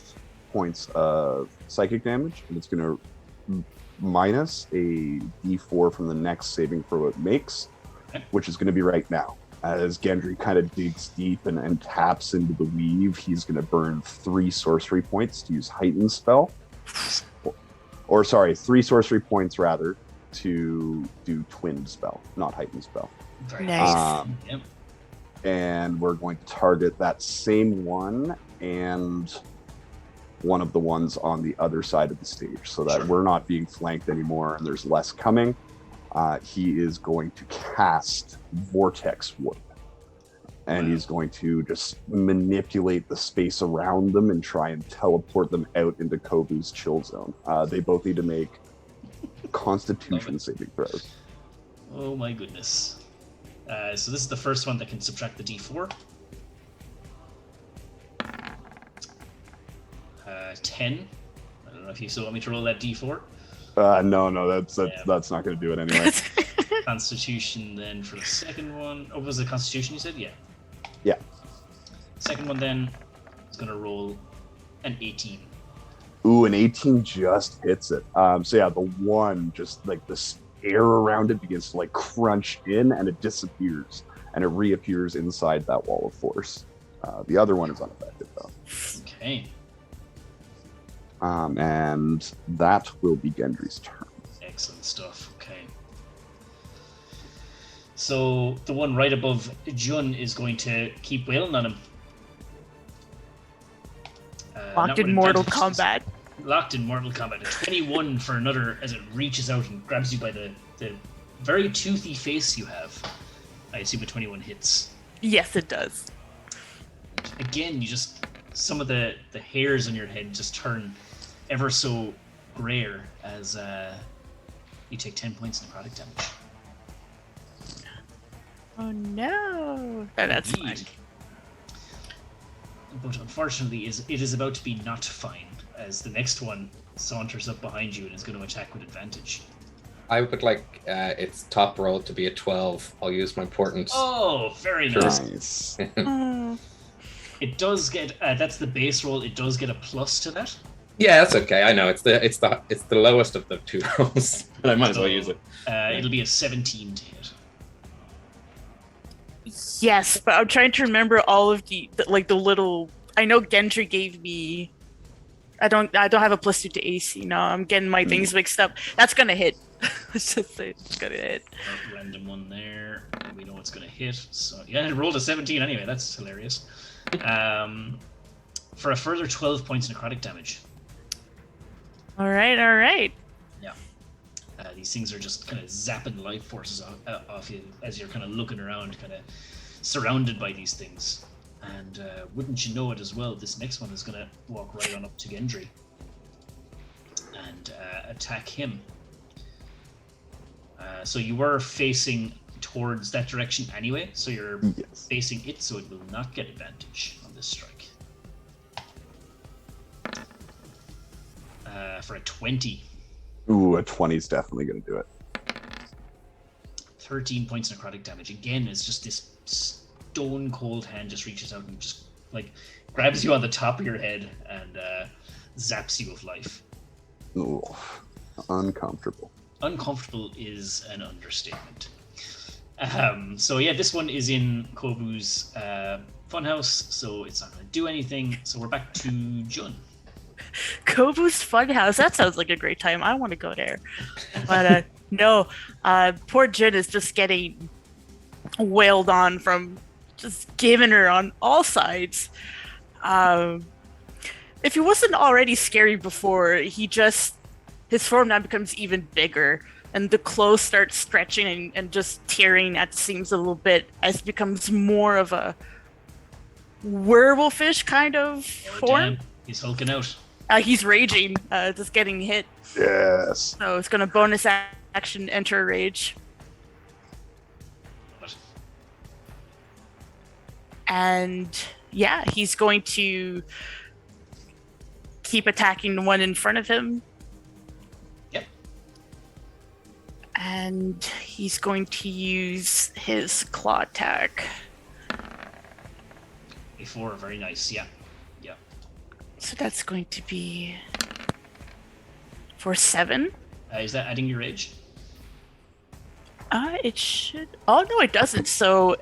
points of psychic damage, and it's going to minus a d4 from the next saving throw it makes, which is going to be right now. As Gendry kind of digs deep and taps into the weave, he's going to burn 3 sorcery points to use Heightened Spell. Or sorry, 3 sorcery points rather to do Twinned Spell, not Heightened Spell. Very Nice. Yep. And we're going to target that same one and one of the ones on the other side of the stage so that Sure. we're not being flanked anymore and there's less coming. He is going to cast Vortex Wood. And Wow. he's going to just manipulate the space around them and try and teleport them out into Kobu's chill zone. They both need to make Constitution saving throws. Oh my goodness. So this is the first one that can subtract the d4. 10. I don't know if you still want me to roll that d4. No, that's not going to do it anyway. Constitution then for the second one. Oh, was it Constitution you said? Yeah. Yeah. Second one then is going to roll an 18. Ooh, an 18 just hits it. So yeah, the one just like this air around it begins to like crunch in and it disappears and it reappears inside that wall of force. The other one is unaffected though. Okay. And that will be Gendry's turn. Excellent stuff. Okay. So the one right above Jun is going to keep wailing on him. Locked not in with Mortal advantage. Kombat. Locked in Mortal Kombat. A 21 for another as it reaches out and grabs you by the very toothy face you have. I assume a 21 hits. Yes, it does. Again, you just... Some of the hairs on your head just turn ever so grayer as you take 10 points necrotic damage. Oh no. Oh, that's fine. Indeed. But unfortunately, it is about to be not fine, as the next one saunters up behind you and is going to attack with advantage. I would like its top roll to be a 12. I'll use my portents. Oh, very nice. Nice. Oh. It does get that's the base roll. It does get a plus to that. Yeah, that's okay. I know it's the lowest of the 2 rolls, but I might as well use it. It'll be a 17 to hit. Yes, but I'm trying to remember all of the little. I know Gendry gave me. I don't have a +2 to AC. No, I'm getting my things mixed up. That's gonna hit. Let's just say it's gonna hit. A random one there. And we know it's gonna hit. So yeah, it rolled a 17 anyway. That's hilarious. For a further 12 points necrotic damage. All right. Yeah. These things are just kind of zapping life forces off you as you're kind of looking around, kind of surrounded by these things. And wouldn't you know it as well, this next one is going to walk right on up to Gendry and attack him. So you were facing towards that direction anyway, so you're Yes. facing it, so it will not get advantage on this strike. For a 20. Ooh, a 20 is definitely going to do it. 13 points necrotic damage. Again, it's just this stone cold hand just reaches out and just like grabs you on the top of your head and zaps you of life. Ooh, uncomfortable. Uncomfortable is an understatement. So yeah, this one is in Kobu's funhouse, so it's not going to do anything. So we're back to Jun. Kobu's Funhouse. That sounds like a great time. I want to go there. But no, poor Jin is just getting wailed on from just giving her on all sides. If he wasn't already scary before, his form now becomes even bigger, and the clothes start stretching and just tearing at the seams a little bit as it becomes more of a werewolfish kind of form. Damn. He's hulking out. He's raging, just getting hit. Yes. So it's going to bonus action enter a rage. What? And yeah, he's going to keep attacking the one in front of him. Yep. And he's going to use his claw attack. A4, very nice. Yeah. Yeah. So that's going to be for 7. Is that adding your rage? It should. Oh no, it doesn't. So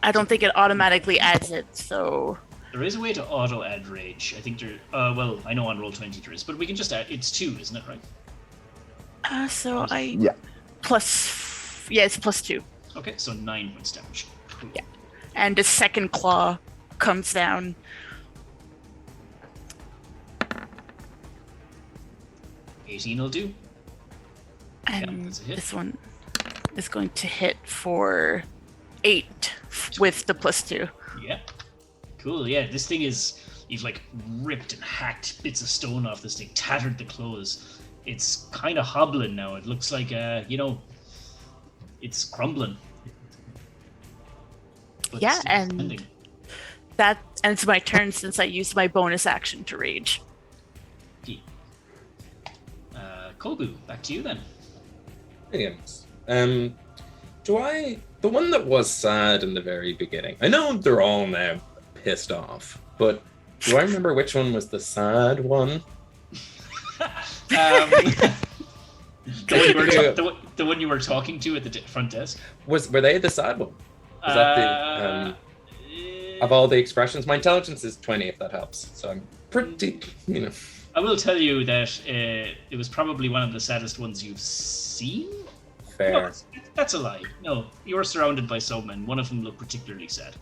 I don't think it automatically adds it. So There is a way to auto add rage. I think there. Well, I know on Roll20 there is, but we can just add. It's 2, isn't it? Right. so I Yeah. plus. Yeah, it's plus 2. Okay, so 9 points damage. Cool. Yeah. And the second claw comes down. $18 will do. And that's a hit. this one is going to hit for 8 with the plus 2. Yeah. Cool. Yeah, this thing is. You've like ripped and hacked bits of stone off this thing, tattered the clothes. It's kind of hobbling now. It looks like it's crumbling. But Yeah, still and standing. that ends my turn since I used my bonus action to rage. Kobu, back to you then. Brilliant. The one that was sad in the very beginning, I know they're all now pissed off, but do I remember which one was the sad one? The one you were talking to at the front desk? Were they the sad one? Was that the of all the expressions? My intelligence is 20, if that helps. So I'm pretty, I will tell you that it was probably one of the saddest ones you've seen. fair. No, that's a lie. No, you were surrounded by some, and one of them looked particularly sad.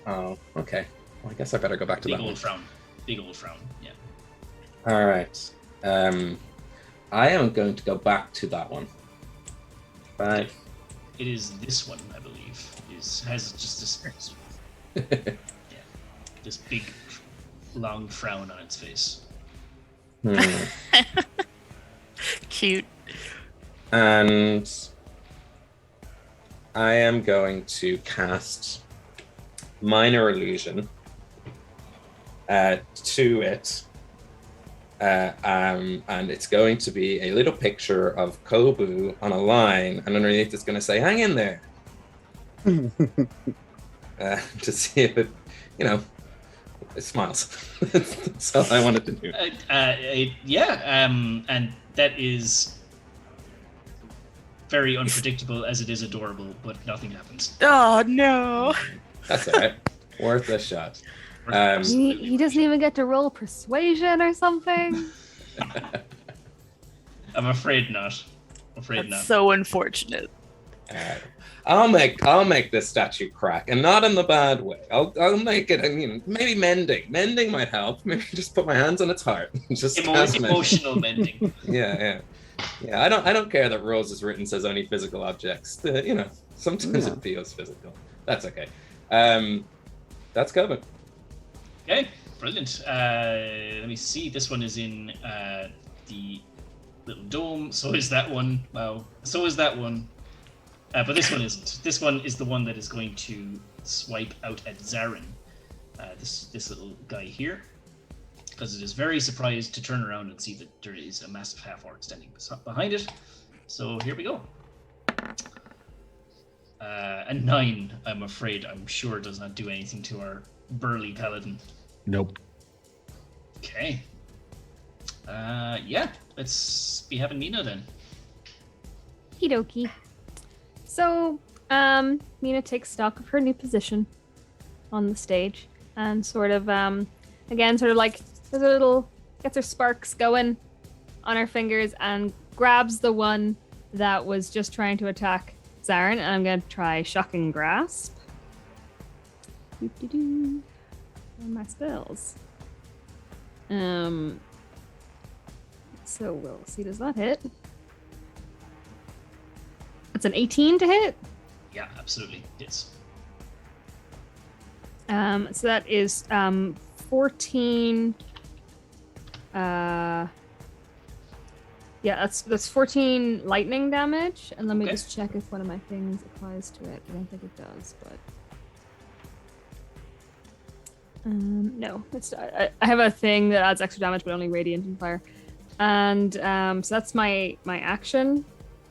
Oh, okay. Well, I guess I better go back to Big that old one. frown. Big old frown. Yeah. All right. I am going to go back to that one. 5. It is this one, I believe. Has just this this big long frown on its face. Cute. And I am going to cast Minor Illusion to it. And it's going to be a little picture of Kobu on a line, and underneath it's going to say, "Hang in there," to see if it, it smiles. That's all I wanted to do. And that is very unpredictable, as it is adorable, but nothing happens. Oh no. That's all right. Worth a shot. He doesn't even get to roll persuasion or something. I'm afraid not. That's so unfortunate. I'll make this statue crack, and not in the bad way. I'll make it. Maybe mending. Mending might help. Maybe just put my hands on its heart. Just cast emotional mending. Yeah. I don't care that Rose's written says only physical objects. Sometimes it feels physical. That's okay. That's covered. Okay, brilliant. Let me see. This one is in the little dome. So is that one. Wow. So is that one. But this one isn't. This one is the one that is going to swipe out at Zarin. This little guy here. Because it is very surprised to turn around and see that there is a massive half-orc standing behind it. So here we go. A 9, I'm sure does not do anything to our burly paladin. Nope. Okay. Let's be having Mina then. Okie dokie. So, Mina takes stock of her new position on the stage and sort of, again, sort of like there's a little gets her sparks going on her fingers and grabs the one that was just trying to attack Zarin. And I'm going to try Shocking Grasp. And my spells. So we'll see, does that hit? It's an 18 to hit. Yeah, absolutely. Hits. So that is 14. Yeah, that's 14 lightning damage. And let me just check if one of my things applies to it. I don't think it does, but no, it's I have a thing that adds extra damage, but only radiant and fire. And so that's my action.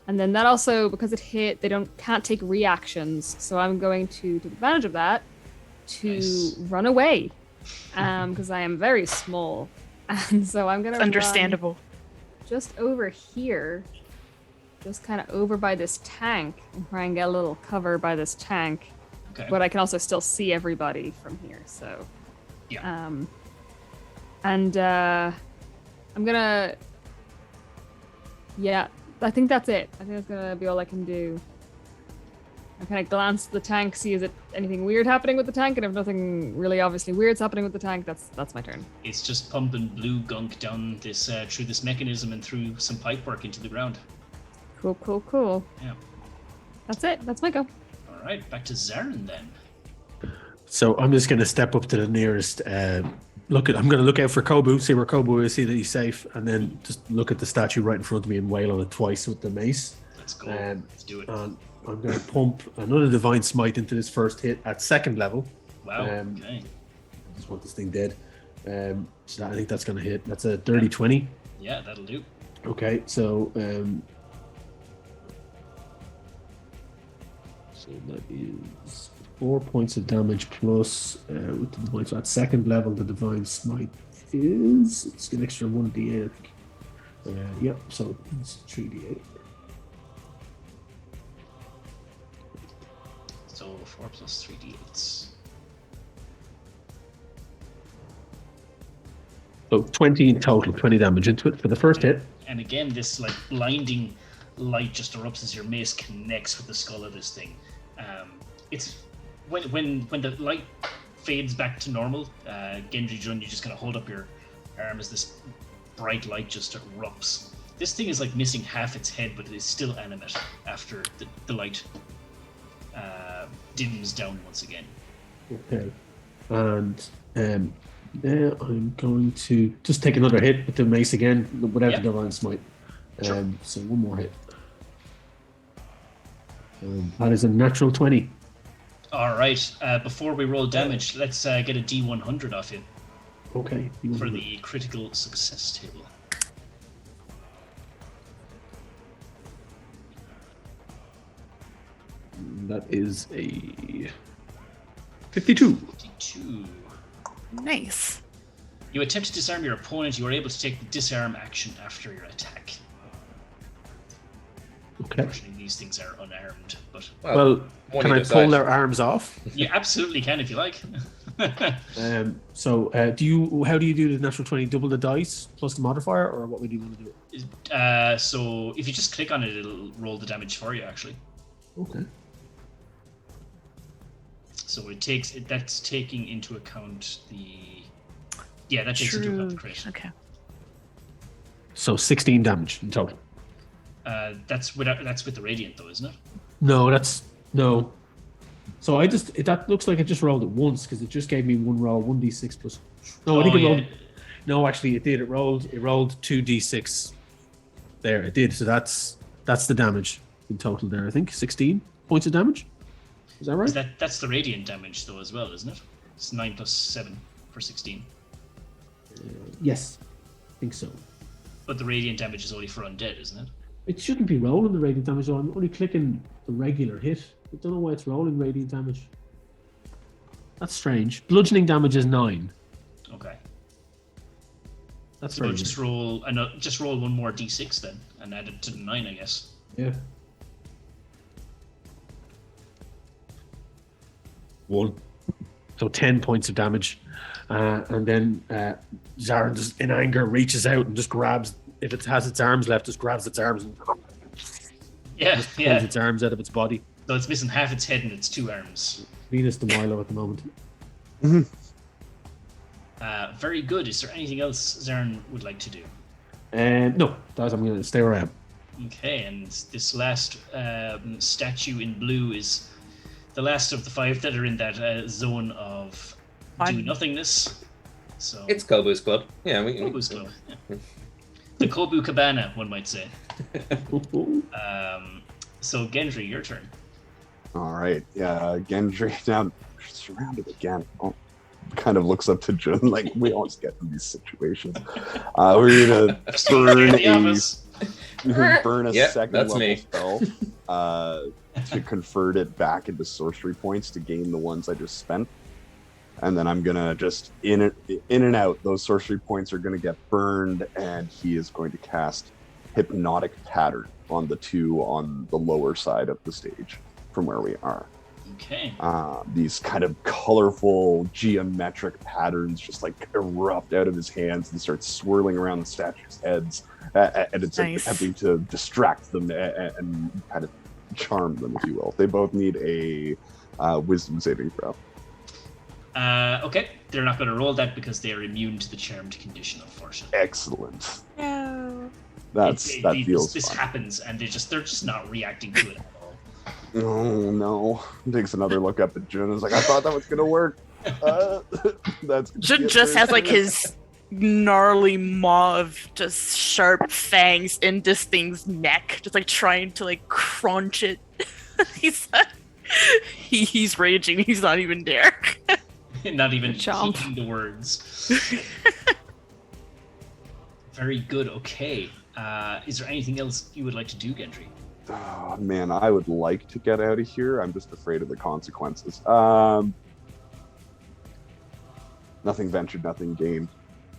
And then that also, because it hit, they can't take reactions. So I'm going to take advantage of that to run away, because I am very small. And so I'm gonna understandable. Just over here, just kind of over by this tank, and try and get a little cover by this tank. Okay. But I can also still see everybody from here. So yeah. And I'm gonna. Yeah, I think that's it. I think that's gonna be all I can do. I kind of glance at the tank, see is it anything weird happening with the tank, and if nothing really obviously weird's happening with the tank, that's my turn. It's just pumping blue gunk down this through this mechanism and through some pipework into the ground. Cool. Yeah. That's it. That's my go. All right, back to Zarin then. So I'm just going to step up to the nearest. I'm going to look out for Kobu, see where Kobu is, see that he's safe, and then just look at the statue right in front of me and wail on it twice with the mace. Let's go. Let's do it. And I'm going to pump another Divine Smite into this first hit at second level. Wow. Okay. I just want this thing dead. So I think that's going to hit. That's a dirty 20. Yeah, that'll do. Okay, so that is 4 points of damage plus with the divine. So at second level, the Divine Smite it's an extra 1d8. I think. Yep. So it's 3d8. So 4 plus 3d8s. So 20 in total, 20 damage into it for the first hit. And again, this like blinding light just erupts as your mace connects with the skull of this thing. It's when the light fades back to normal, Gendry Jun, you just kind of hold up your arm as this bright light just erupts. This thing is like missing half its head, but it is still animate after the light dims down once again. Okay, and now I'm going to just take another hit with the mace again, without the Divine Smite. Sure. So one more hit. That is a natural 20. All right. Before we roll damage, let's get a D100 off you. Okay. For the critical success table. That is a 52. 52. Nice. You attempt to disarm your opponent. You are able to take the disarm action after your attack. Okay. Unfortunately, these things are unarmed, but Well, can I pull their arms off? you absolutely can if you like. So, how do you do the natural 20? Double the dice plus the modifier, or what would you want to do it? So if you just click on it, it'll roll the damage for you. Actually. Okay. So that's taking into account that takes into account the crit. Okay. So 16 damage in total. That's with the radiant though, isn't it? No. So that looks like it just rolled it once because it just gave me one roll, 1d6 plus. No, I think it rolled. No, actually, it did. It rolled 2d6. There, it did. So that's the damage in total there. I think 16 points of damage. Is that right? That's the radiant damage though as well, isn't it? It's 9 plus 7 for 16. Yes, I think so. But the radiant damage is only for undead, isn't it? It shouldn't be rolling the radiant damage. So I'm only clicking the regular hit. I don't know why it's rolling radiant damage. That's strange. Bludgeoning damage is 9. Okay. That's so right. Just roll one more d6 then, and add it to the 9, I guess. Yeah. 1. So 10 points of damage. And then Zarin just in anger reaches out and just grabs, if it has its arms left, just grabs its arms and pulls its arms out of its body. So it's missing half its head and its 2 arms. Venus de Milo at the moment. Very good. Is there anything else Zarin would like to do? No, I'm going to stay where I am. Okay, and this last statue in blue is the last of the 5 that are in that zone of do-nothingness. So It's Kobu's club. Yeah, Kobu's club. Yeah. The Kobu Cabana, one might say. So Gendry, your turn. All right. Yeah, Gendry now surrounded again. Oh, kind of looks up to Jun like we always get in these situations. We're gonna burn a second level spell to convert it back into sorcery points to gain the ones I just spent. And then I'm gonna just in and out. Those sorcery points are gonna get burned, and he is going to cast Hypnotic Pattern on the 2 on the lower side of the stage from where we are. Okay. These kind of colorful geometric patterns just like erupt out of his hands and start swirling around the statues' heads, and it's attempting to distract them and kind of charm them, if you will. They both need a wisdom saving throw. Okay, they're not going to roll that because they are immune to the charmed condition, unfortunately. Excellent. No. That feels this fun. happens, and they're just not reacting to it at all. Oh no! Takes another look up at Jun and is like, I thought that was gonna work. That's Jun just has like his gnarly maw of just sharp fangs in this thing's neck, just like trying to like crunch it. He's raging. He's not even there. Not even Chomp. heeding the words. Very good. Okay. Is there anything else you would like to do, Gendry? Oh man, I would like to get out of here. I'm just afraid of the consequences. Nothing ventured, nothing gained.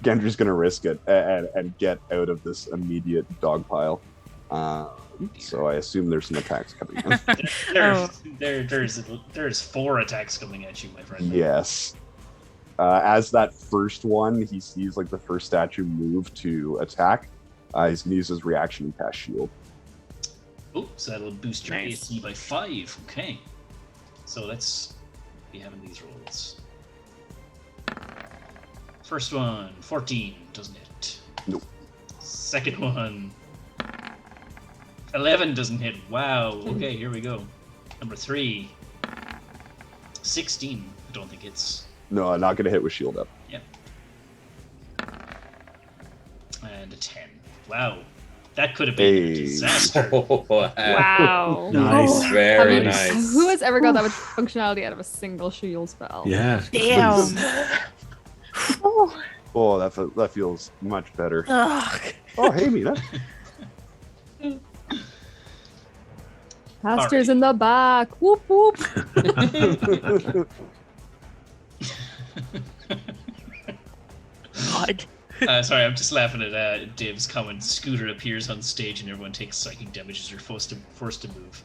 Gendry's gonna risk it and get out of this immediate dog pile. So I assume there's some attacks coming in. There's 4 attacks coming at you, my friend. Yes. As that first one, he sees like the first statue move to attack. He's gonna use his reaction and cast shield. Oh, so that'll boost your AC by 5. Okay. So let's be having these rolls. First one, 14, doesn't hit. Nope. Second one, 11 doesn't hit. Wow. Okay, here we go. Number 3, 16. I don't think it's. No, I'm not gonna hit with shield up. Yep. And a 10. Wow. That could have been a disaster. Wow. Nice. Very Nice. nice. Who has ever got that much functionality out of a single shield spell? Yeah. Damn. Oh, that feels much better. Ugh. Oh, hey, Mina. Pastors in the back. Whoop whoop. God. Sorry, I'm just laughing at Dave's comment. Scooter appears on stage and everyone takes psychic damage as you're forced to move.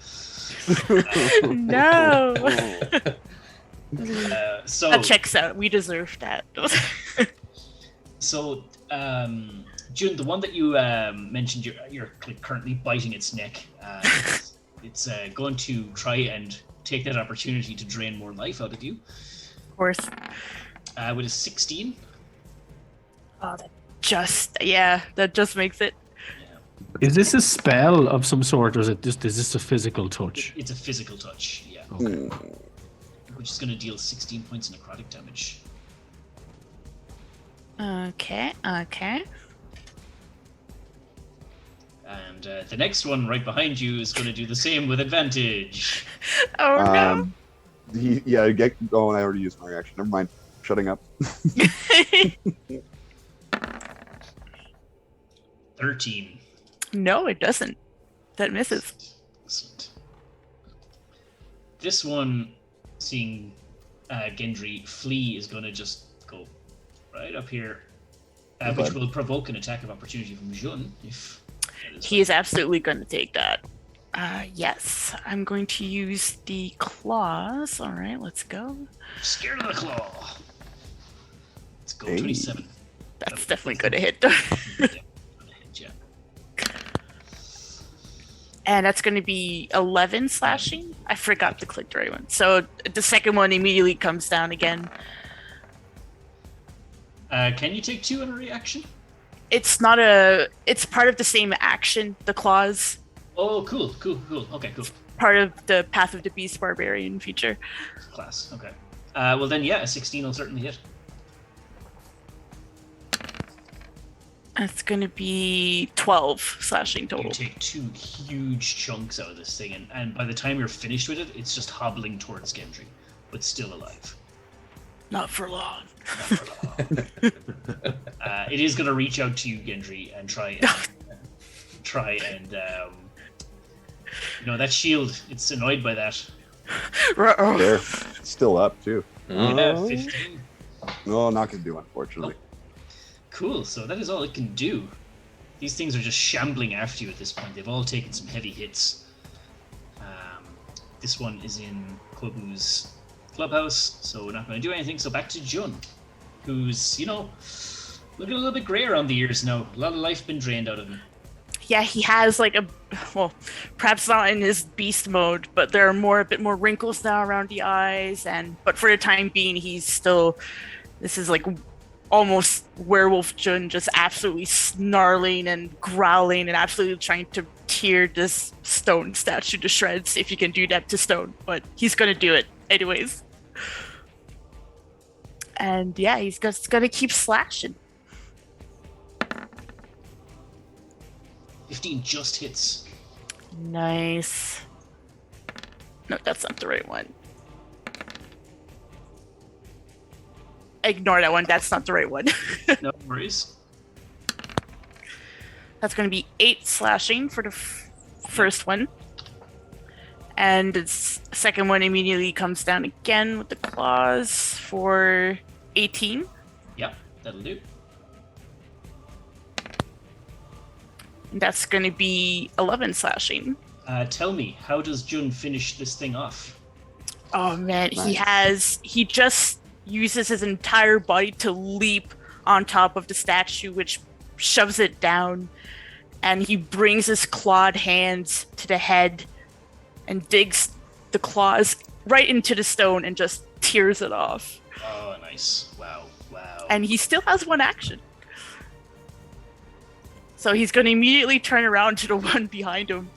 No. So That checks out. We deserve that. So, June, the one that you mentioned, you're currently biting its neck. It's going to try and take that opportunity to drain more life out of you. Of course. With a 16. Oh, that just makes it. Is this a spell of some sort, or is this a physical touch? It's a physical touch, yeah. Okay. Which is going to deal 16 points of necrotic damage. Okay. And the next one right behind you is going to do the same with advantage. Oh no. And I already used my reaction. Never mind. Shutting up. 13. No, it doesn't. That misses. Excellent. This one, seeing Gendry flee, is going to just go right up here, which will provoke an attack of opportunity from Jun. If He is absolutely going to take that. Yes, I'm going to use the claws. All right, let's go. Scared of the claw. Let's go. Hey. 27. That's definitely going to hit. Yeah. And that's going to be 11 slashing. I forgot to click the right one. So the second one immediately comes down again. Can you take 2 in a reaction? It's part of the same action, the claws. Oh, cool. Okay, cool. Part of the Path of the Beast Barbarian feature. Class. Okay. Well then, yeah, a 16 will certainly hit. It's going to be 12 slashing You total. take 2 huge chunks out of this thing, and by the time you're finished with it, it's just hobbling towards Gendry, but still alive. Not for long. Not for long. It is going to reach out to you, Gendry, and try and that shield. It's annoyed by that. There, it's still up too. Yeah, 15. No, not gonna do, unfortunately. Cool. So that is all it can do. These things are just shambling after you at this point. They've all taken some heavy hits. This one is in Kobu's clubhouse, so we're not going to do anything. So back to Jun, who's looking a little bit grey around the ears now. A lot of life been drained out of him. Yeah, he has perhaps not in his beast mode, but there are a bit more wrinkles now around the eyes, but for the time being, this is like almost werewolf Jun, just absolutely snarling and growling and absolutely trying to tear this stone statue to shreds, if you can do that to stone, but he's gonna do it anyways. And yeah, he's just gonna keep slashing. 15 just hits. Nice. No, that's not the right one. Ignore that one. That's not the right one. No worries. That's going to be 8 slashing for the first one. And the second one immediately comes down again with the claws for 18. Yep, that'll do. And that's going to be 11 slashing. Tell me, how does Jun finish this thing off? Oh man, Nice. he just uses his entire body to leap on top of the statue, which shoves it down, and he brings his clawed hands to the head and digs the claws right into the stone and just tears it off. Oh, nice. Wow. And he still has one action. So he's going to immediately turn around to the one behind him.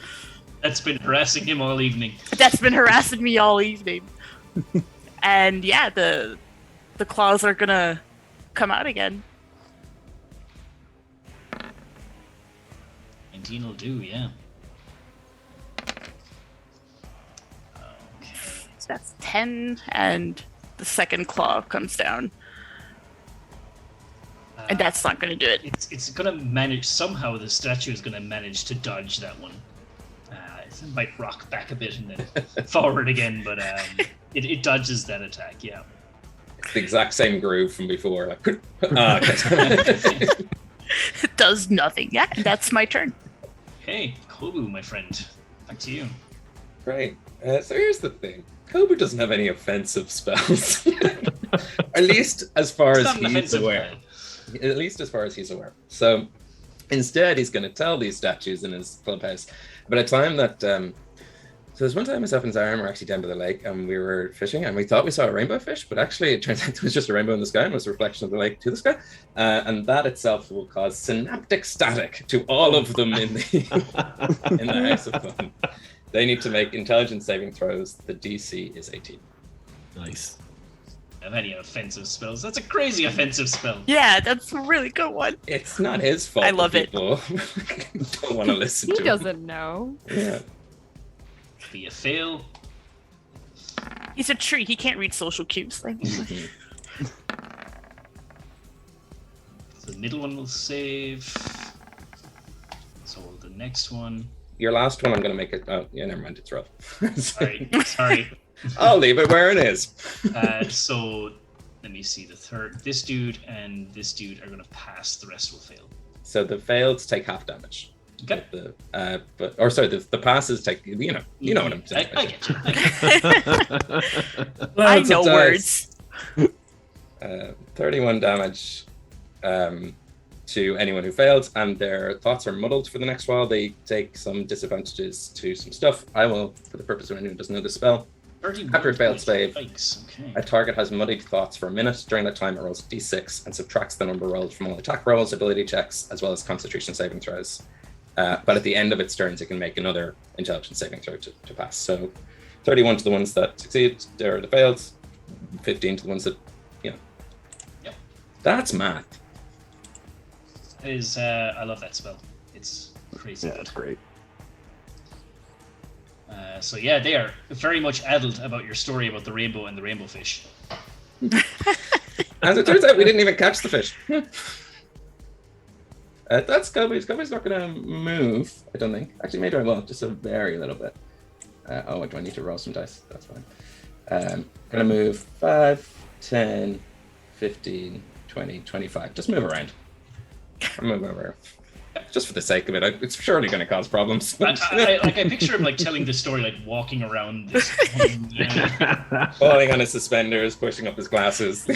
That's been harassing him all evening. That's been harassing me all evening. And yeah, the claws are gonna come out again. 19 will do, yeah. Okay. So that's 10, and the second claw comes down. And that's not gonna do it. It's gonna manage, somehow the statue is gonna manage to dodge that one. It might rock back a bit and then forward again, but it dodges that attack, yeah. It's the exact same groove from before. Like, It does nothing. Yeah, and that's my turn. Hey, Kobu, my friend. Back to you. Great. So here's the thing. Kobu doesn't have any offensive spells. At least as far It's as not an he's offensive aware. plan. At least as far as he's aware. So instead, he's going to tell these statues in his clubhouse about a time that. So there's one time myself and Zaram were actually down by the lake and we were fishing and we thought we saw a rainbow fish, but actually it turns out it was just a rainbow in the sky and was a reflection of the lake to the sky. And that itself will cause synaptic static to all of them in the House of Fun. They need to make intelligence saving throws. The DC is 18. Nice. Have any offensive spells? That's a crazy offensive spell. Yeah, that's a really good one. It's not his fault. I love it. People don't want to listen He to him. doesn't know. Yeah. Be a fail. He's a tree. He can't read social cues. Like, So the middle one will save. So the next one. Your last one, I'm going to make it. Oh, yeah, never mind. It's rough. Sorry. I'll leave it where it is. So let me see. The third, this dude and this dude are going to pass. The rest will fail. So the faileds take half damage. Okay. The passes take. You know what I'm saying. I get you. I Loads of know dice. words. 31 damage to anyone who fails, and their thoughts are muddled for the next while. They take some disadvantages to some stuff. I will, for the purpose of anyone who doesn't know the spell. After a failed save, Okay. a target has muddied thoughts for a minute. During that time, it rolls a d6 and subtracts the number rolled from all attack rolls, ability checks, as well as constitution saving throws. But at the end of its turns, it can make another intelligence saving throw to pass. So 31 to the ones that succeed, or the fails, 15 to the ones that, Yep. That's math. I love that spell. It's crazy. Yeah, that's great. So yeah, they are very much addled about your story about the rainbow and the rainbow fish. As it turns out, we didn't even catch the fish. That's Kobe's. Kobe's not going to move, I don't think. Actually, maybe I will, just a very little bit. Do I need to roll some dice? That's fine. Going to move 5, 10, 15, 20, 25. Just move around. I'll move over. Just for the sake of it. It's surely going to cause problems. I picture him like telling the story, like walking around this falling on his suspenders, pushing up his glasses.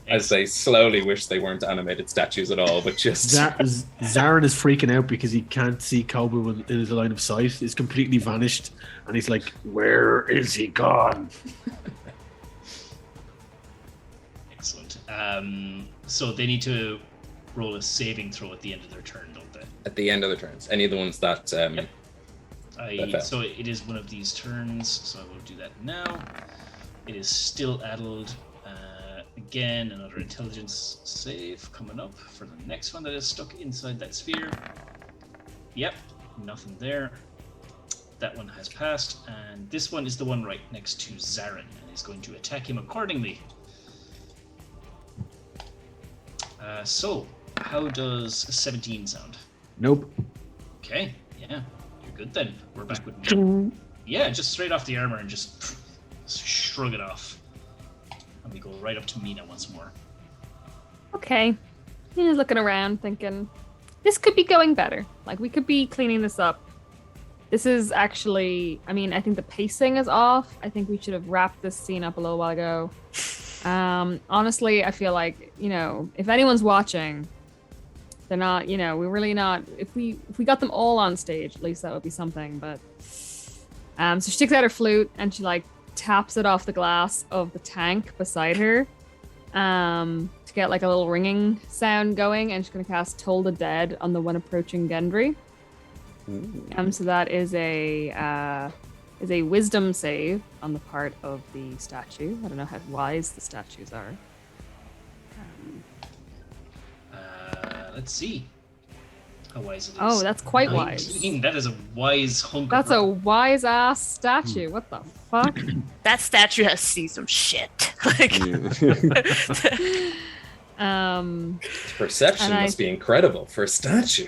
As they slowly wish they weren't animated statues at all, but just... Zarin is freaking out because he can't see Kobu in his line of sight. He's completely vanished, and he's like, where is he gone? Excellent. So they need to roll a saving throw at the end of their turn, don't they? At the end of the turns. Any of the ones that... Yep. So it is one of these turns, so I will do that now. It is still addled. Again, another intelligence save coming up for the next one that is stuck inside that sphere. Yep, nothing there. That one has passed, and this one is the one right next to Zarin, and is going to attack him accordingly. So, how does a 17 sound? Nope. Okay, yeah, you're good then. We're back with me. Yeah, just straight off the armor and just shrug it off. And we go right up to Mina once more. Okay. Mina's looking around thinking, this could be going better. Like, we could be cleaning this up. This is actually, I think the pacing is off. I think we should have wrapped this scene up a little while ago. Honestly, I feel like, if anyone's watching, they're not, we're really not, if we got them all on stage, at least that would be something. But, so she takes out her flute and she taps it off the glass of the tank beside her to get a little ringing sound going, and she's going to cast Toll the Dead on the one approaching Gendry. So that is a wisdom save on the part of the statue. I don't know how wise the statues are. Let's see how wise it is. Oh, that's quite wise. That is a wise hunk. That's a wise ass statue. What the fuck? That statue has seen some shit. Perception must be incredible for a statue.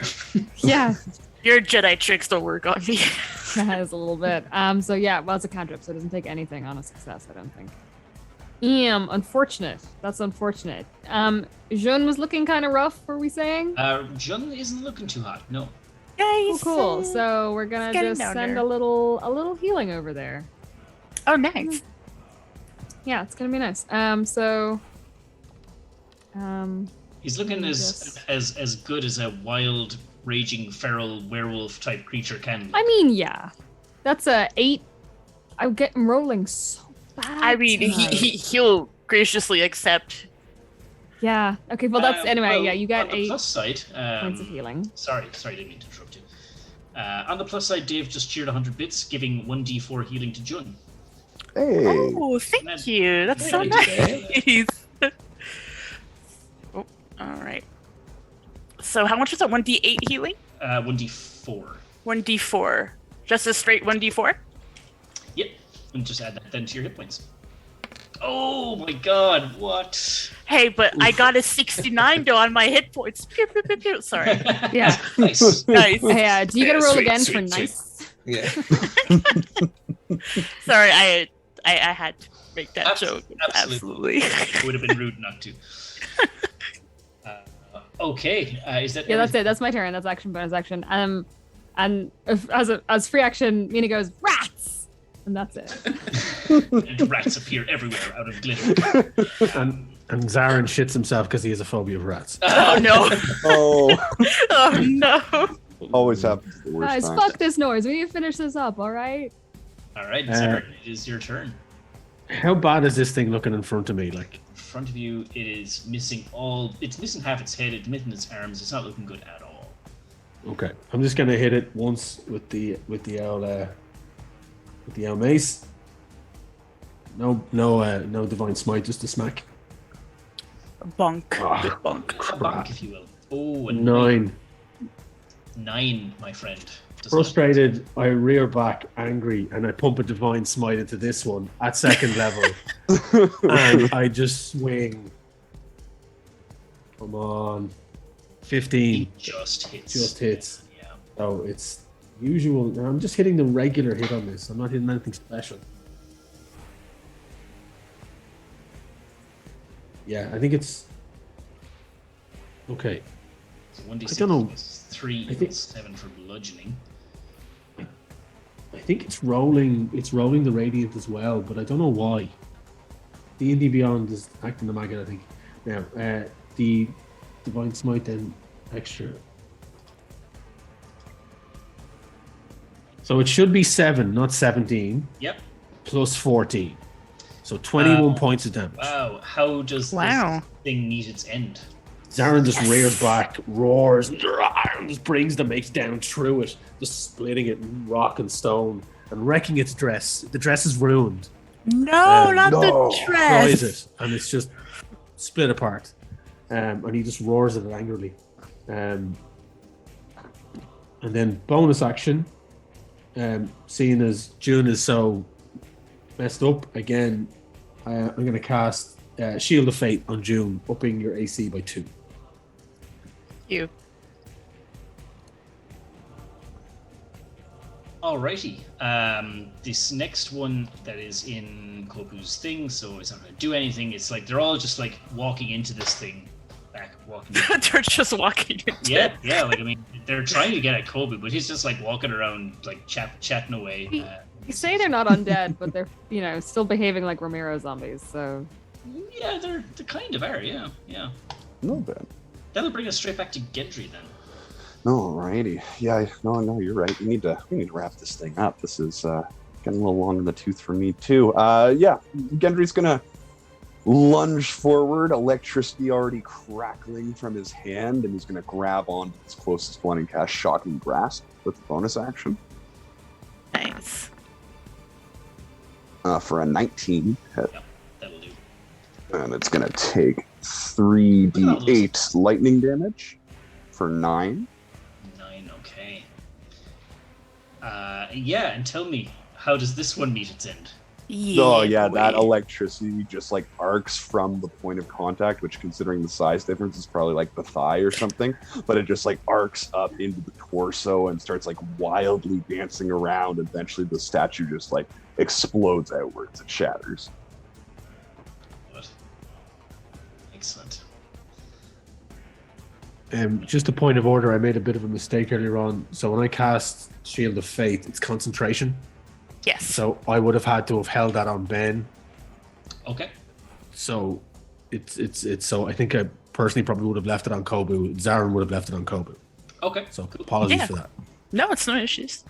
Yeah. Your Jedi tricks don't work on me. That is a little bit. So yeah, well, it's a cantrip, so it doesn't take anything on a success, I don't think. Unfortunate. That's unfortunate. Jeune was looking kind of rough, were we saying? Jeune isn't looking too hot, no. Yeah, cool. So we're gonna just send a little healing over there. Oh, nice. Yeah, it's gonna be nice. He's looking as good as a wild, raging, feral werewolf type creature can look. Yeah. That's a 8. I'm getting rolling so bad. He'll graciously accept. Yeah. Okay. Well, that's anyway. Yeah, you got 8 plus side, points of healing. Sorry, didn't mean to interrupt you. On the plus side, Dave just cheered 100 bits, giving 1d4 healing to Jun. Hey. Oh, thank you. That's so nice. Oh, all right. So how much was that? 1d8 healing? 1d4. 1d4. Just a straight 1d4? Yep. And just add that then to your hit points. Oh my god, what? Hey, but I got a 69 though on my hit points. Pew, pew, pew, pew. Sorry. Yeah. Nice. Nice. Hey, do you get a roll again for sweet. nice? Yeah. Sorry, I had to make that joke. Absolutely. It would have been rude not to. Okay, is that Yeah, that's it. That's my turn. That's action, bonus action. And as free action, Mina goes rats, and that's it. And rats appear everywhere out of glitter. And Zarin shits himself because he has a phobia of rats. Oh no! Oh, Oh no! always happens the worst Guys, time. fuck this noise. We need to finish this up, all right? All right, Zarin, it is your turn. How bad is this thing looking in front of me? Like, In front of you, it is missing all. It's missing half its head. It's missing its arms. It's not looking good at all. okay, I'm just gonna hit it once with the owl mace. No divine smite, just a smack. Bonk. Ah, Bonk. A bonk, if you will. Oh, a 9. 9, my friend. Does not- Frustrated, I rear back, angry, and I pump a divine smite into this one at second level, and I just swing. Come on, 15. It just hits. Just hits. Yeah. So it's usual. Now I'm just hitting the regular hit on this. I'm not hitting anything special. Yeah, I think it's okay. So 1d6 I don't know. plus 3 I think- plus 7 for bludgeoning. I think it's rolling. It's rolling the radiant as well, but I don't know why. D&D Beyond is acting the maggot, I think. Now, the divine smite then extra. So it should be 7, not 17, Yep. plus 14. So 21 points of damage. Wow. How does Wow. this thing meet its end? Zarin just rears back, roars, and just brings the mace down through it, just splitting it in rock and stone and wrecking its dress. The dress is ruined. No, not No. the Cries dress. it, and it's just split apart. And he just roars at it angrily. And then bonus action, seeing as June is so messed up, again, I'm going to cast Shield of Fate on June, upping your AC by 2. You. Alrighty. This next one that is in Kobu's thing, so it's not going to do anything. It's like they're all just like walking into this thing, walking. They're just walking into Yeah, yeah. Like I mean, they're trying to get at Kobu, but he's just like walking around, like chatting away. You say they're not undead, but they're still behaving like Romero zombies. So Yeah, they kind of are. Yeah, yeah. No bad. That'll bring us straight back to Gendry then. Alrighty. Yeah, no, you're right. We need to wrap this thing up. This is getting a little long in the tooth for me too. Yeah, Gendry's gonna lunge forward, electricity already crackling from his hand, and he's gonna grab onto his closest one and cast Shocking Grasp with the bonus action. Nice. For a 19 hit. Yep, that'll do. And it's gonna take 3d8 lightning damage for 9. 9, okay. Yeah, and tell me, how does this one meet its end? Oh yeah, boy. that electricity just like arcs from the point of contact, which considering the size difference is probably like the thigh or something, but it just like arcs up into the torso and starts like wildly dancing around. Eventually the statue just like explodes outwards. It shatters. What? Excellent. Just a point of order, I made a bit of a mistake earlier on. So when I cast Shield of Fate, it's concentration. Yes. So I would have had to have held that on Ben. Okay. So it's so I think I personally probably would have left it on Kobu. Zarin would have left it on Kobu. Okay. So Cool. apologies Yeah. for that. No, it's no issues.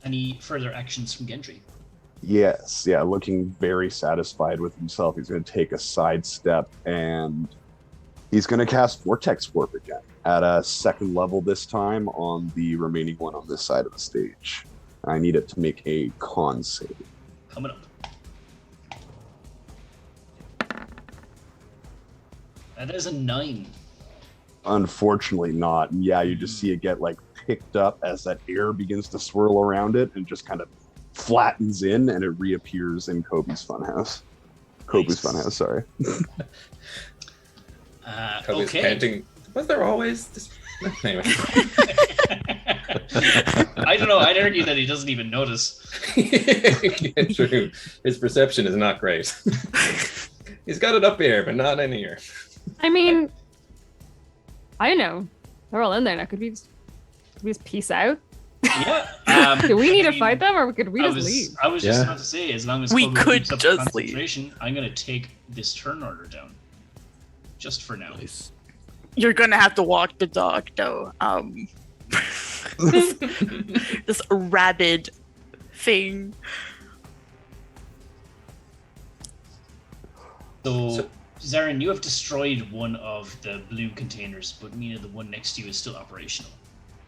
Any further actions from Gendry? Yes, yeah, looking very satisfied with himself. He's going to take a side step and he's going to cast Vortex Warp again at a 2nd level this time on the remaining one on this side of the stage. I need it to make a con save. Coming up. That is a 9. Unfortunately not. And yeah, you just see it get like picked up as that air begins to swirl around it and just kind of flattens in and it reappears in Kobe's funhouse. Kobe's funhouse, sorry. Kobe's Okay. panting. Was there always this? Anyway. I don't know. I'd argue that he doesn't even notice. True. His perception is not great. He's got it up here, but not in here. I mean, I don't know. They're all in there now. Could we just peace out? Yeah. Do we need I to mean, fight them, or could we I just was, leave? I was just Yeah. about to say, as long as We Kobu could keeps up just the leave. concentration, I'm gonna take this turn order down, just for now. Nice. You're gonna have to walk the dog, though. This rabid thing. So, Zarin, you have destroyed one of the blue containers, but Mina, the one next to you, is still operational.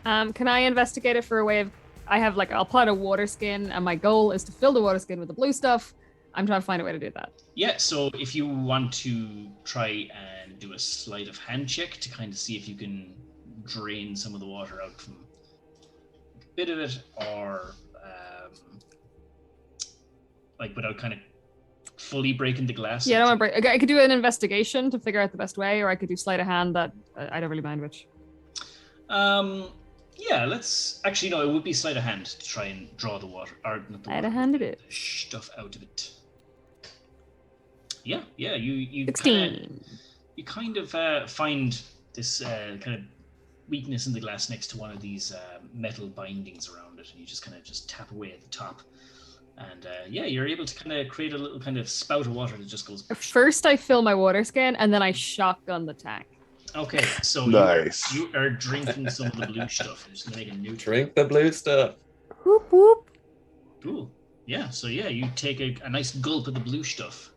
Can I investigate it for a way of? I have I'll apply a water skin, and my goal is to fill the water skin with the blue stuff. I'm trying to find a way to do that. Yeah, so if you want to try and do a sleight of hand check to kind of see if you can drain some of the water out from a bit of it, or without kind of fully breaking the glass. Yeah, I don't want to break. I could do an investigation to figure out the best way, or I could do sleight of hand. That I don't really mind which. Yeah, let's actually no. It would be sleight of hand to try and draw the water, or not the Sleight water, of hand it is. stuff out of it. Yeah. You 16. kind of find this kind of weakness in the glass next to one of these metal bindings around it, and you just kind of tap away at the top, and you're able to kind of create a little kind of spout of water that just goes. First, I fill my water skin, and then I shotgun the tank. Okay, so Nice. you are drinking some of the blue stuff. I'm just gonna make a new Drink the blue stuff. Whoop whoop. Cool. Yeah. So you take a nice gulp of the blue stuff.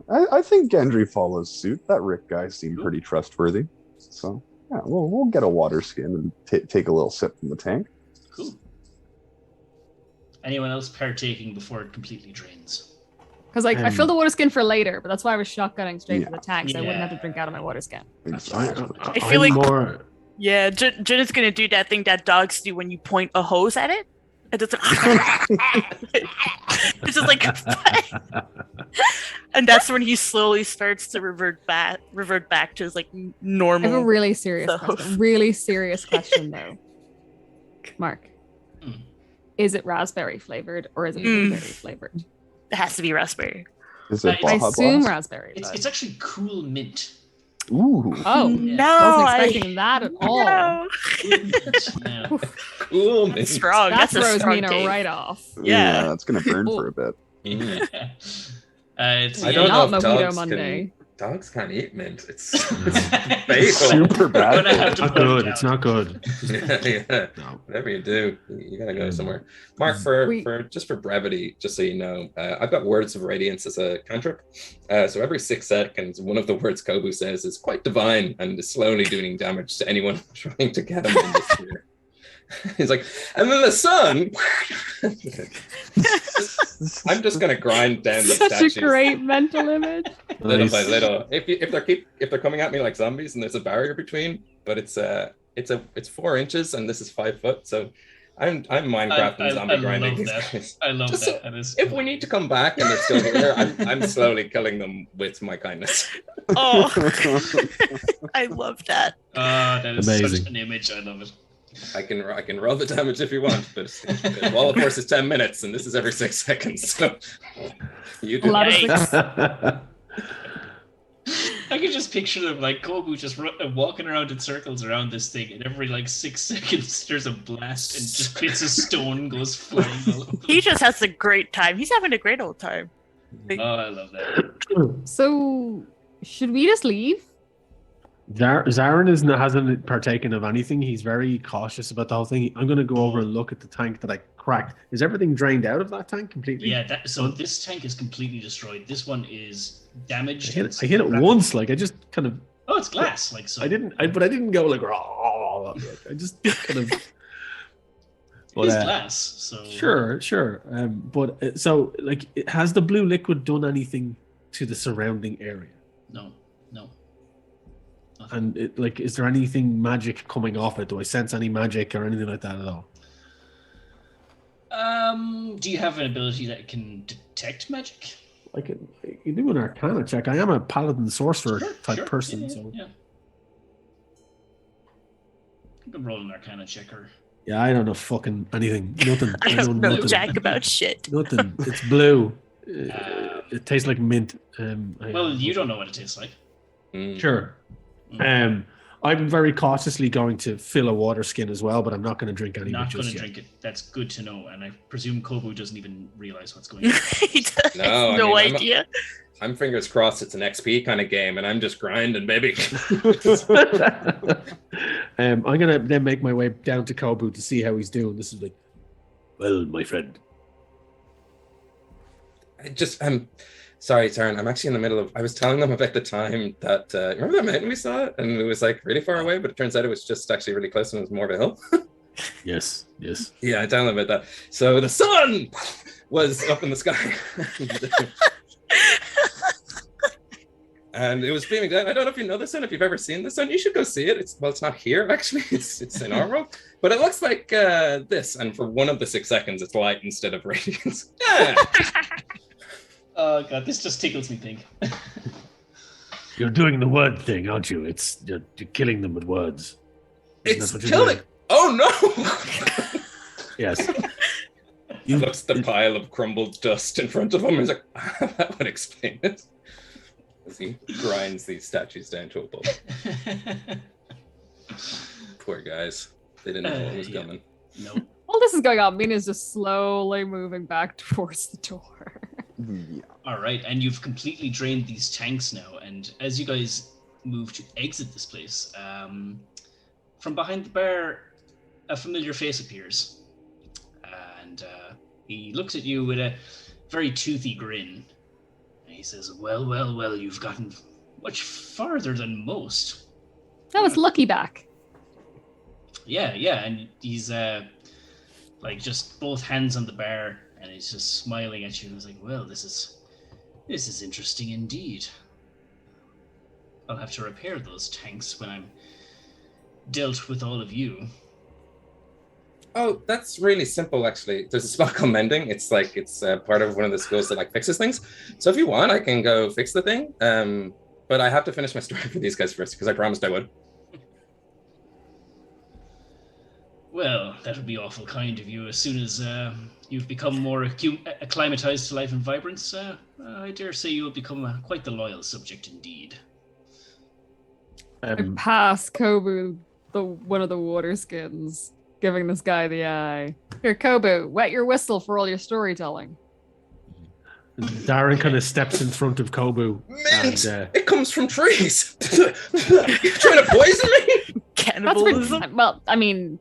I think Gendry follows suit. That Rick guy seemed pretty trustworthy. So yeah, we'll get a water skin and take a little sip from the tank. Cool. Anyone else partaking before it completely drains? Because I filled the water skin for later, but that's why I was shotgunning straight Yeah. for the tank, so I wouldn't have to Yeah. drink out of my water skin. I feel like- more. Yeah, Jin is gonna do that thing that dogs do when you point a hose at it. And it's it's just like, and that's when he slowly starts to revert back to his like I have a normal. really serious So- question. Really serious question though. Mark, Mm. is it raspberry flavored or is it blueberry flavored? It has to be raspberry. Is it I Baja assume Blast? raspberry. It's but- it's actually cool mint. Ooh. Oh, No, wasn't expecting that at all. No. Cool mint. Yeah. Cool, man. That's strong. That That's a throws strong Mina take. right off. Yeah. That's gonna burn for a bit. Mm. It's I don't Not know if Mojito dogs Monday. Dogs can't eat mint. It's Super fatal. bad. Gonna have to Not put it good. down. It's not good. Yeah. No. Whatever you do, you gotta go somewhere. Mark, for brevity, just so you know, I've got Words of Radiance as a cantrip. So every 6 seconds, one of the words Kobu says is quite divine and is slowly doing damage to anyone trying to get him in the sphere. He's like, and then the sun. I'm just gonna grind down these Such statues a great mental image. little by Nice. little. If they're coming at me like zombies and there's a barrier between, but it's 4 inches and this is 5 foot, so I'm Minecrafting zombie grinding love these that. guys. I love Just that. That is If we need to come back and they're still here, I'm slowly killing them with my kindness. Oh, I love that. that is Amazing. such an image. I love it. I can roll the damage if you want, but Wall of Force is 10 minutes and this is every 6 seconds. So you A do lot of that. I can just picture them like Kobu just walking around in circles around this thing, and every like 6 seconds there's a blast and just bits of stone goes flying all over. He just has a great time. He's having a great old time. Oh, I love that. So, should we just leave? Zarin hasn't partaken of anything. He's very cautious about the whole thing. I'm going to go over and look at the tank that I cracked. Is everything drained out of that tank completely? Yeah, so this tank is completely destroyed. This one is damaged. I hit it once. Like I just kind of. Oh, it's glass. Like so. I didn't go like. "Rah." I just kind of. It is glass. So Sure. But so like, has the blue liquid done anything to the surrounding area? No. And is there anything magic coming off it? Do I sense any magic or anything like that at all? Do you have an ability that can detect magic? You do an Arcana check. I am a paladin sorcerer type Sure. person, Yeah, so yeah. You can roll an Arcana checker. yeah, I don't know fucking anything. Nothing. I don't know nothing. jack about shit. Nothing. It's blue. It tastes like mint. Well, you don't know what it tastes like. Sure. I'm very cautiously going to fill a water skin as well, but I'm not going to drink any of it Not just going to yet. drink it. That's good to know. And I presume Kobu doesn't even realize what's going on. He has No, no I mean, idea. I'm fingers crossed it's an XP kind of game, and I'm just grinding, baby. I'm going to then make my way down to Kobu to see how he's doing. This is like, well, my friend. Sorry, Taryn. I'm actually in the middle of. I was telling them about the time that remember that mountain we saw, and it was like really far away, but it turns out it was just actually really close and it was more of a hill. Yes. Yeah, I tell them about that. So the sun was up in the sky, and it was beaming down. I don't know if you know the sun. If you've ever seen the sun, you should go see it. It's not here actually. It's in our world, but it looks like this. And for one of the 6 seconds, it's light instead of radiance. Yeah. Oh god, this just tickles me pink. You're doing the word thing, aren't you? You're killing them with words. Isn't It's that what you're killing. doing? Oh no! Yes. He looks at the pile of crumbled dust in front of him and he's like, that would explain it. As he grinds these statues down to a pulp. Poor guys. They didn't know what was coming. Nope. While this is going on, Mina's just slowly moving back towards the door. Yeah. All right, and you've completely drained these tanks now. And as you guys move to exit this place, from behind the bar, a familiar face appears. And he looks at you with a very toothy grin. And he says, well, you've gotten much farther than most. That was Lucky back. Yeah, and he's like just both hands on the bar, and he's just smiling at you. And he's like, "Well, this is interesting indeed. I'll have to repair those tanks when I'm dealt with all of you." Oh, that's really simple, actually. There's a spell called Mending. It's like it's part of one of the skills that like fixes things. So if you want, I can go fix the thing. But I have to finish my story for these guys first because I promised I would. Well, that would be awful kind of you. As soon as you've become more acclimatized to life in Vibrance, I dare say you will become quite the loyal subject indeed. I pass Kobu one of the water skins, giving this guy the eye. Here, Kobu, wet your whistle for all your storytelling. Darren kind of steps in front of Kobu. Mint! And, It comes from trees! You're trying to poison me? Cannibalism. Well, I mean,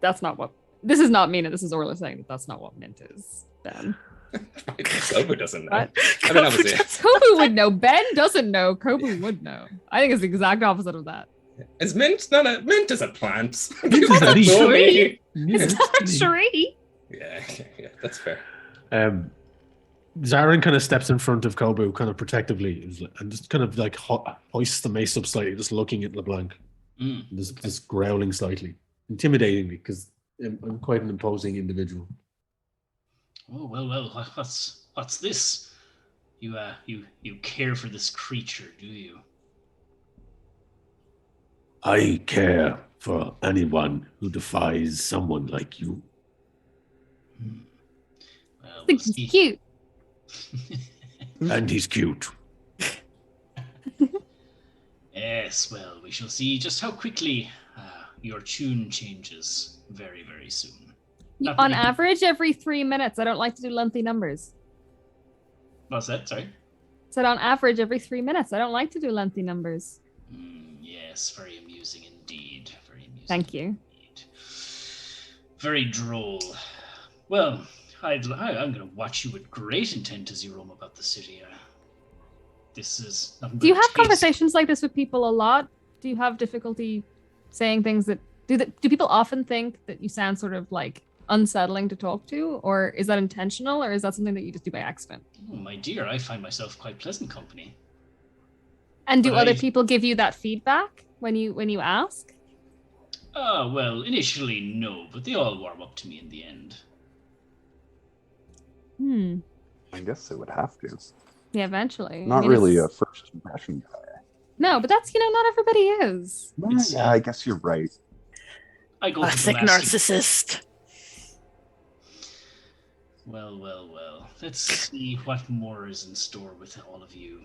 that's not what. This is not Mina. This is Orla saying that's not what mint is, Ben. Kobu doesn't know. What? I mean, obviously. Kobu would know. Ben doesn't know. Kobu would know. I think it's the exact opposite of that. Is mint not a mint is a plant? Mint is a leaf. Know me. It's not a tree. Yeah, that's fair. Zarin kind of steps in front of Kobu, kind of protectively, and just kind of like hoists the mace up slightly, just looking at LeBlanc. Just growling slightly, intimidatingly, because I'm quite an imposing individual. Oh well, what's this? You care for this creature, do you? I care for anyone who defies someone like you. Well, I think he's cute. And he's cute. Yes, well, we shall see just how quickly your tune changes very, very soon. Not On very- average, every 3 minutes. I don't like to do lengthy numbers. What's that? Sorry. Said on average, every 3 minutes. I don't like to do lengthy numbers. Yes, very amusing indeed. Very amusing. Thank you. Indeed. Very droll. Well, I'm going to watch you with great intent as you roam about the city. This is nothing. Do you but a have taste. conversations like this with people a lot? Do you have difficulty saying things that do people often think that you sound sort of like unsettling to talk to, or is that intentional, or is that something that you just do by accident? Oh, my dear, I find myself quite pleasant company. And do But other I- people give you that feedback when you ask? Well, initially no, but they all warm up to me in the end. I guess it would have to. Yeah, eventually. I Not mean, really a it's- first impression guy. No, but that's not everybody is. Yeah, I guess you're right. I go for the Classic last- narcissist. Well. Let's see what more is in store with all of you.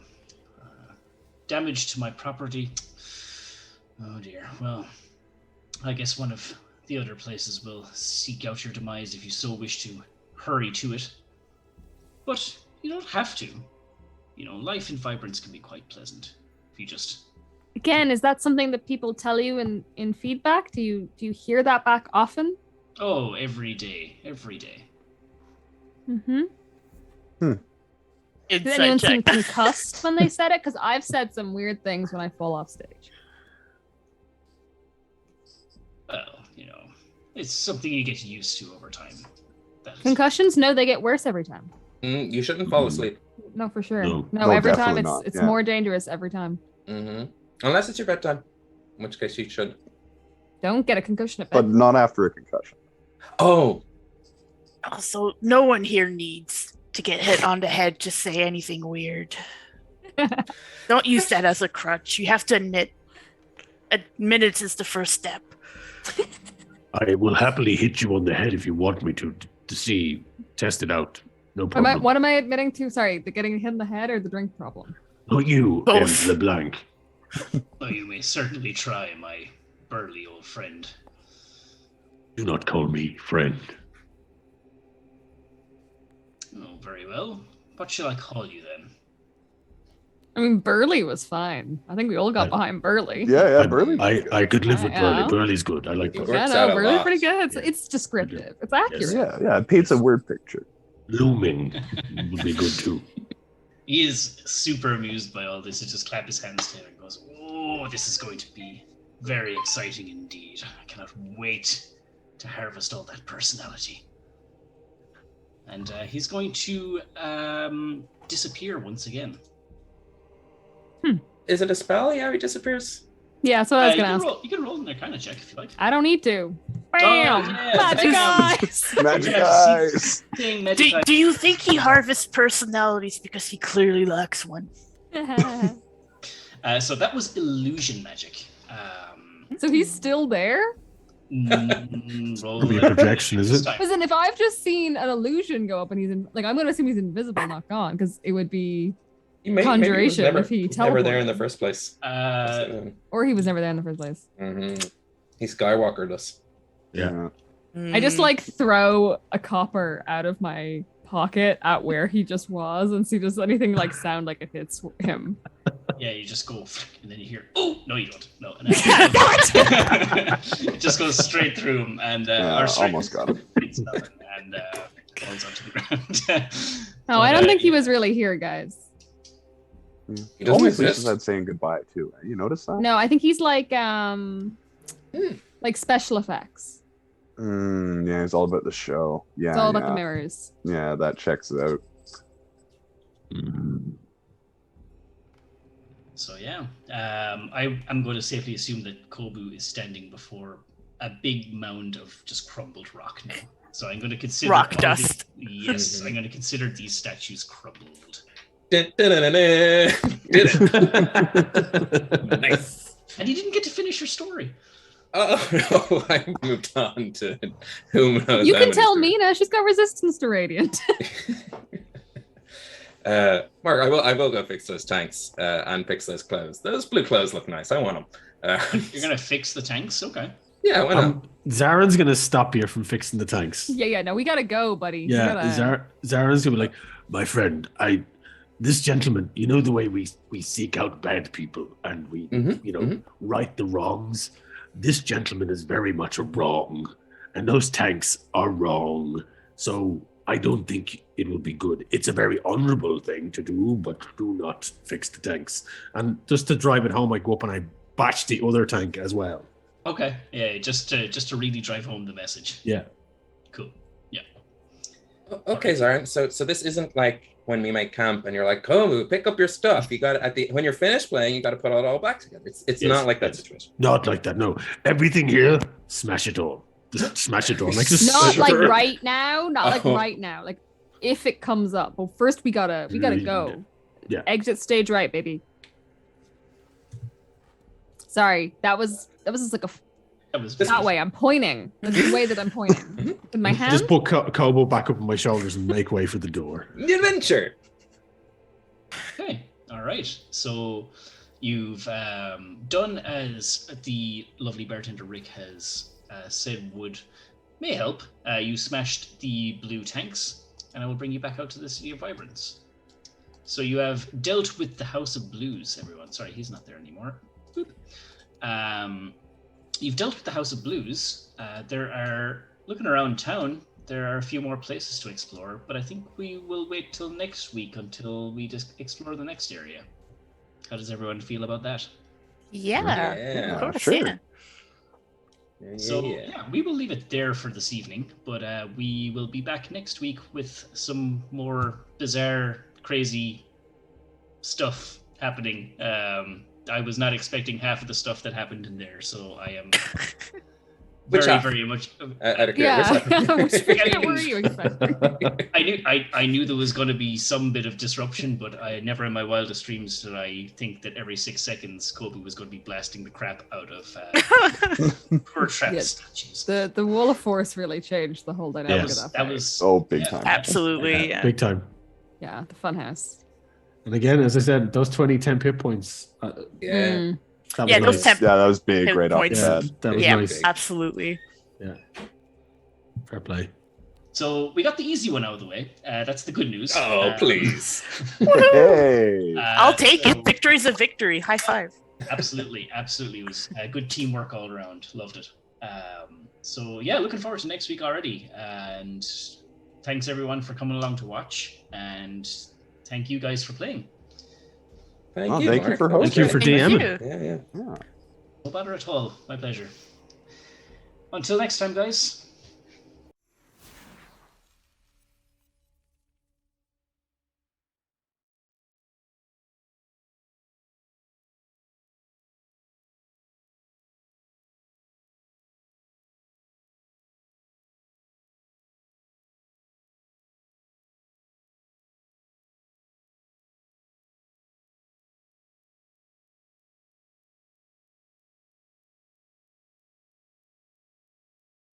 damage to my property. Oh dear. Well, I guess one of the other places will seek out your demise if you so wish to hurry to it. But you don't have to. You know, life in Vibrance can be quite pleasant if you just... Again, is that something that people tell you in feedback? Do you hear that back often? Oh, every day. Mm-hmm. Did Insight anyone seem check. concussed when they said it? Because I've said some weird things when I fall off stage. Well, you know, it's something you get used to over time. Concussions? No, they get worse every time. You shouldn't fall asleep. No, for sure. No. No, No, every time definitely it's not, yeah. more dangerous every time. Unless it's your bedtime, in which case you should. Don't get a concussion at But bed. not after a concussion. Oh, Also, no one here needs to get hit on the head to say anything weird. Don't use that as a crutch. You have to admit it is the first step. I will happily hit you on the head if you want me to test it out. No problem. What am I admitting to? Sorry, the getting hit in the head or the drink problem? Not you, Both. LeBlanc. Well, you may certainly try, my burly old friend. Do not call me friend. Oh, very well. What shall I call you then? I mean, Burley was fine. I think we all got behind Burley. Yeah, Burley. I could live with Burley. Yeah. Burley's good. I like It Burley. works Yeah, out no, a Burley's lot. pretty good. Yeah. It's descriptive. It's accurate. Yeah, it paints a weird picture. Looming would be good too. He is super amused by all this. He just claps his hands together and goes, "Oh, this is going to be very exciting indeed. I cannot wait to harvest all that personality." And he's going to disappear once again. is it a spell? Yeah, he disappears. Yeah, so I was you, gonna can ask. you can roll an Arcana check if you like. I don't need to. Bam! yeah, Magic bam. eyes! Magic Yes, eyes. Ding, magic Do you think he harvests personalities because he clearly lacks one? So that was illusion magic. So he's still there? Roll Could be a projection, is this it? time. Listen, if I've just seen an illusion go up and he's like, I'm gonna assume he's invisible, not gone, because it would be, Maybe Conjuration, never, if he never there in the teleported. first place. or he was never there in the first place. He Skywalkered us. Yeah. I just like throw a copper out of my pocket at where he just was and see does anything like sound like it hits him. Yeah, you just go, and then you hear, "Oh, no, you don't." No, and then it just goes straight through him, and Yeah, or straight almost got him. It's nothing, and falls onto the ground. No, I don't think he was really here, guys. He doesn't Only exist. places I'd saying goodbye to. You notice that? No, I think he's like special effects. Yeah, it's all about the show. Yeah, It's all about the mirrors. Yeah, that checks it out. So yeah, I'm going to safely assume that Kobu is standing before a big mound of just crumbled rock now. So I'm going to consider Rock all dust. Yes, I'm going to consider these statues crumbled. Did it. Nice. And you didn't get to finish your story. Oh no, I moved on to whom knows. You how can many tell stories. Mina, she's got resistance to radiant. Mark, I will go fix those tanks and fix those clothes. Those blue clothes look nice. I want them. You're going to fix the tanks? Okay. Yeah, why not? Zaren's gonna stop you from fixing the tanks. yeah, no, we gotta go, buddy. We Yeah, gotta- Zaren's gonna be like, my friend, this gentleman, you know the way we seek out bad people and we, right the wrongs. This gentleman is very much wrong, and those tanks are wrong. So I don't think it will be good. It's a very honorable thing to do, but do not fix the tanks. And just to drive it home, I go up and I bash the other tank as well. Okay. Yeah, just to really drive home the message. Yeah. Cool. Yeah. Okay, Zaren. So this isn't like when we make camp and you're like, Komu, pick up your stuff. You got when you're finished playing, you got to put it all back together. It's Yes. not like that situation. Not like that, no. Everything here, smash it all. Just smash it all. Like this. Not like right now, not like Oh. right now. Like if it comes up. Well, first we gotta go. Yeah. Exit stage right, baby. Sorry, that was just like That was that way. I'm pointing. The way that I'm pointing with my hand. Just put Kobo back up on my shoulders and make way for the door. The adventure. Okay. All right. So You've done as the lovely bartender Rick has said may help. You smashed the blue tanks, and I will bring you back out to the City of Vibrance. So you have dealt with the House of Blues, everyone. Sorry, he's not there anymore. You've dealt with the House of Blues. Looking around town, there are a few more places to explore, but I think we will wait till next week until we just explore the next area. How does everyone feel about that? Yeah, Yeah, of course, sure. yeah. So we will leave it there for this evening, but we will be back next week with some more bizarre, crazy stuff happening. I was not expecting half of the stuff that happened in there, so I am very much. Which What were you expecting? I knew there was going to be some bit of disruption, but I never in my wildest dreams did I think that every 6 seconds Kobe was going to be blasting the crap out of poor Travis statues. The wall of force really changed the whole dynamic of that. That place. was big time. Absolutely, yeah. Big time. Yeah, the funhouse. And again, as I said, those 10 pip points. Yeah, those nice. 10 Yeah, that was big right off the points. bat. That was Yeah, nice. absolutely. Yeah. Fair play. So we got the easy one out of the way. That's the good news. Oh, please. Hey. I'll take it. Victory's a victory. High five. Absolutely. It was good teamwork all around. Loved it. So yeah, looking forward to next week already. And thanks everyone for coming along to watch. And thank you guys for playing. Thank Thank you for hosting. Thank you for Thank DMing. you. Yeah. No bother at all. My pleasure. Until next time, guys.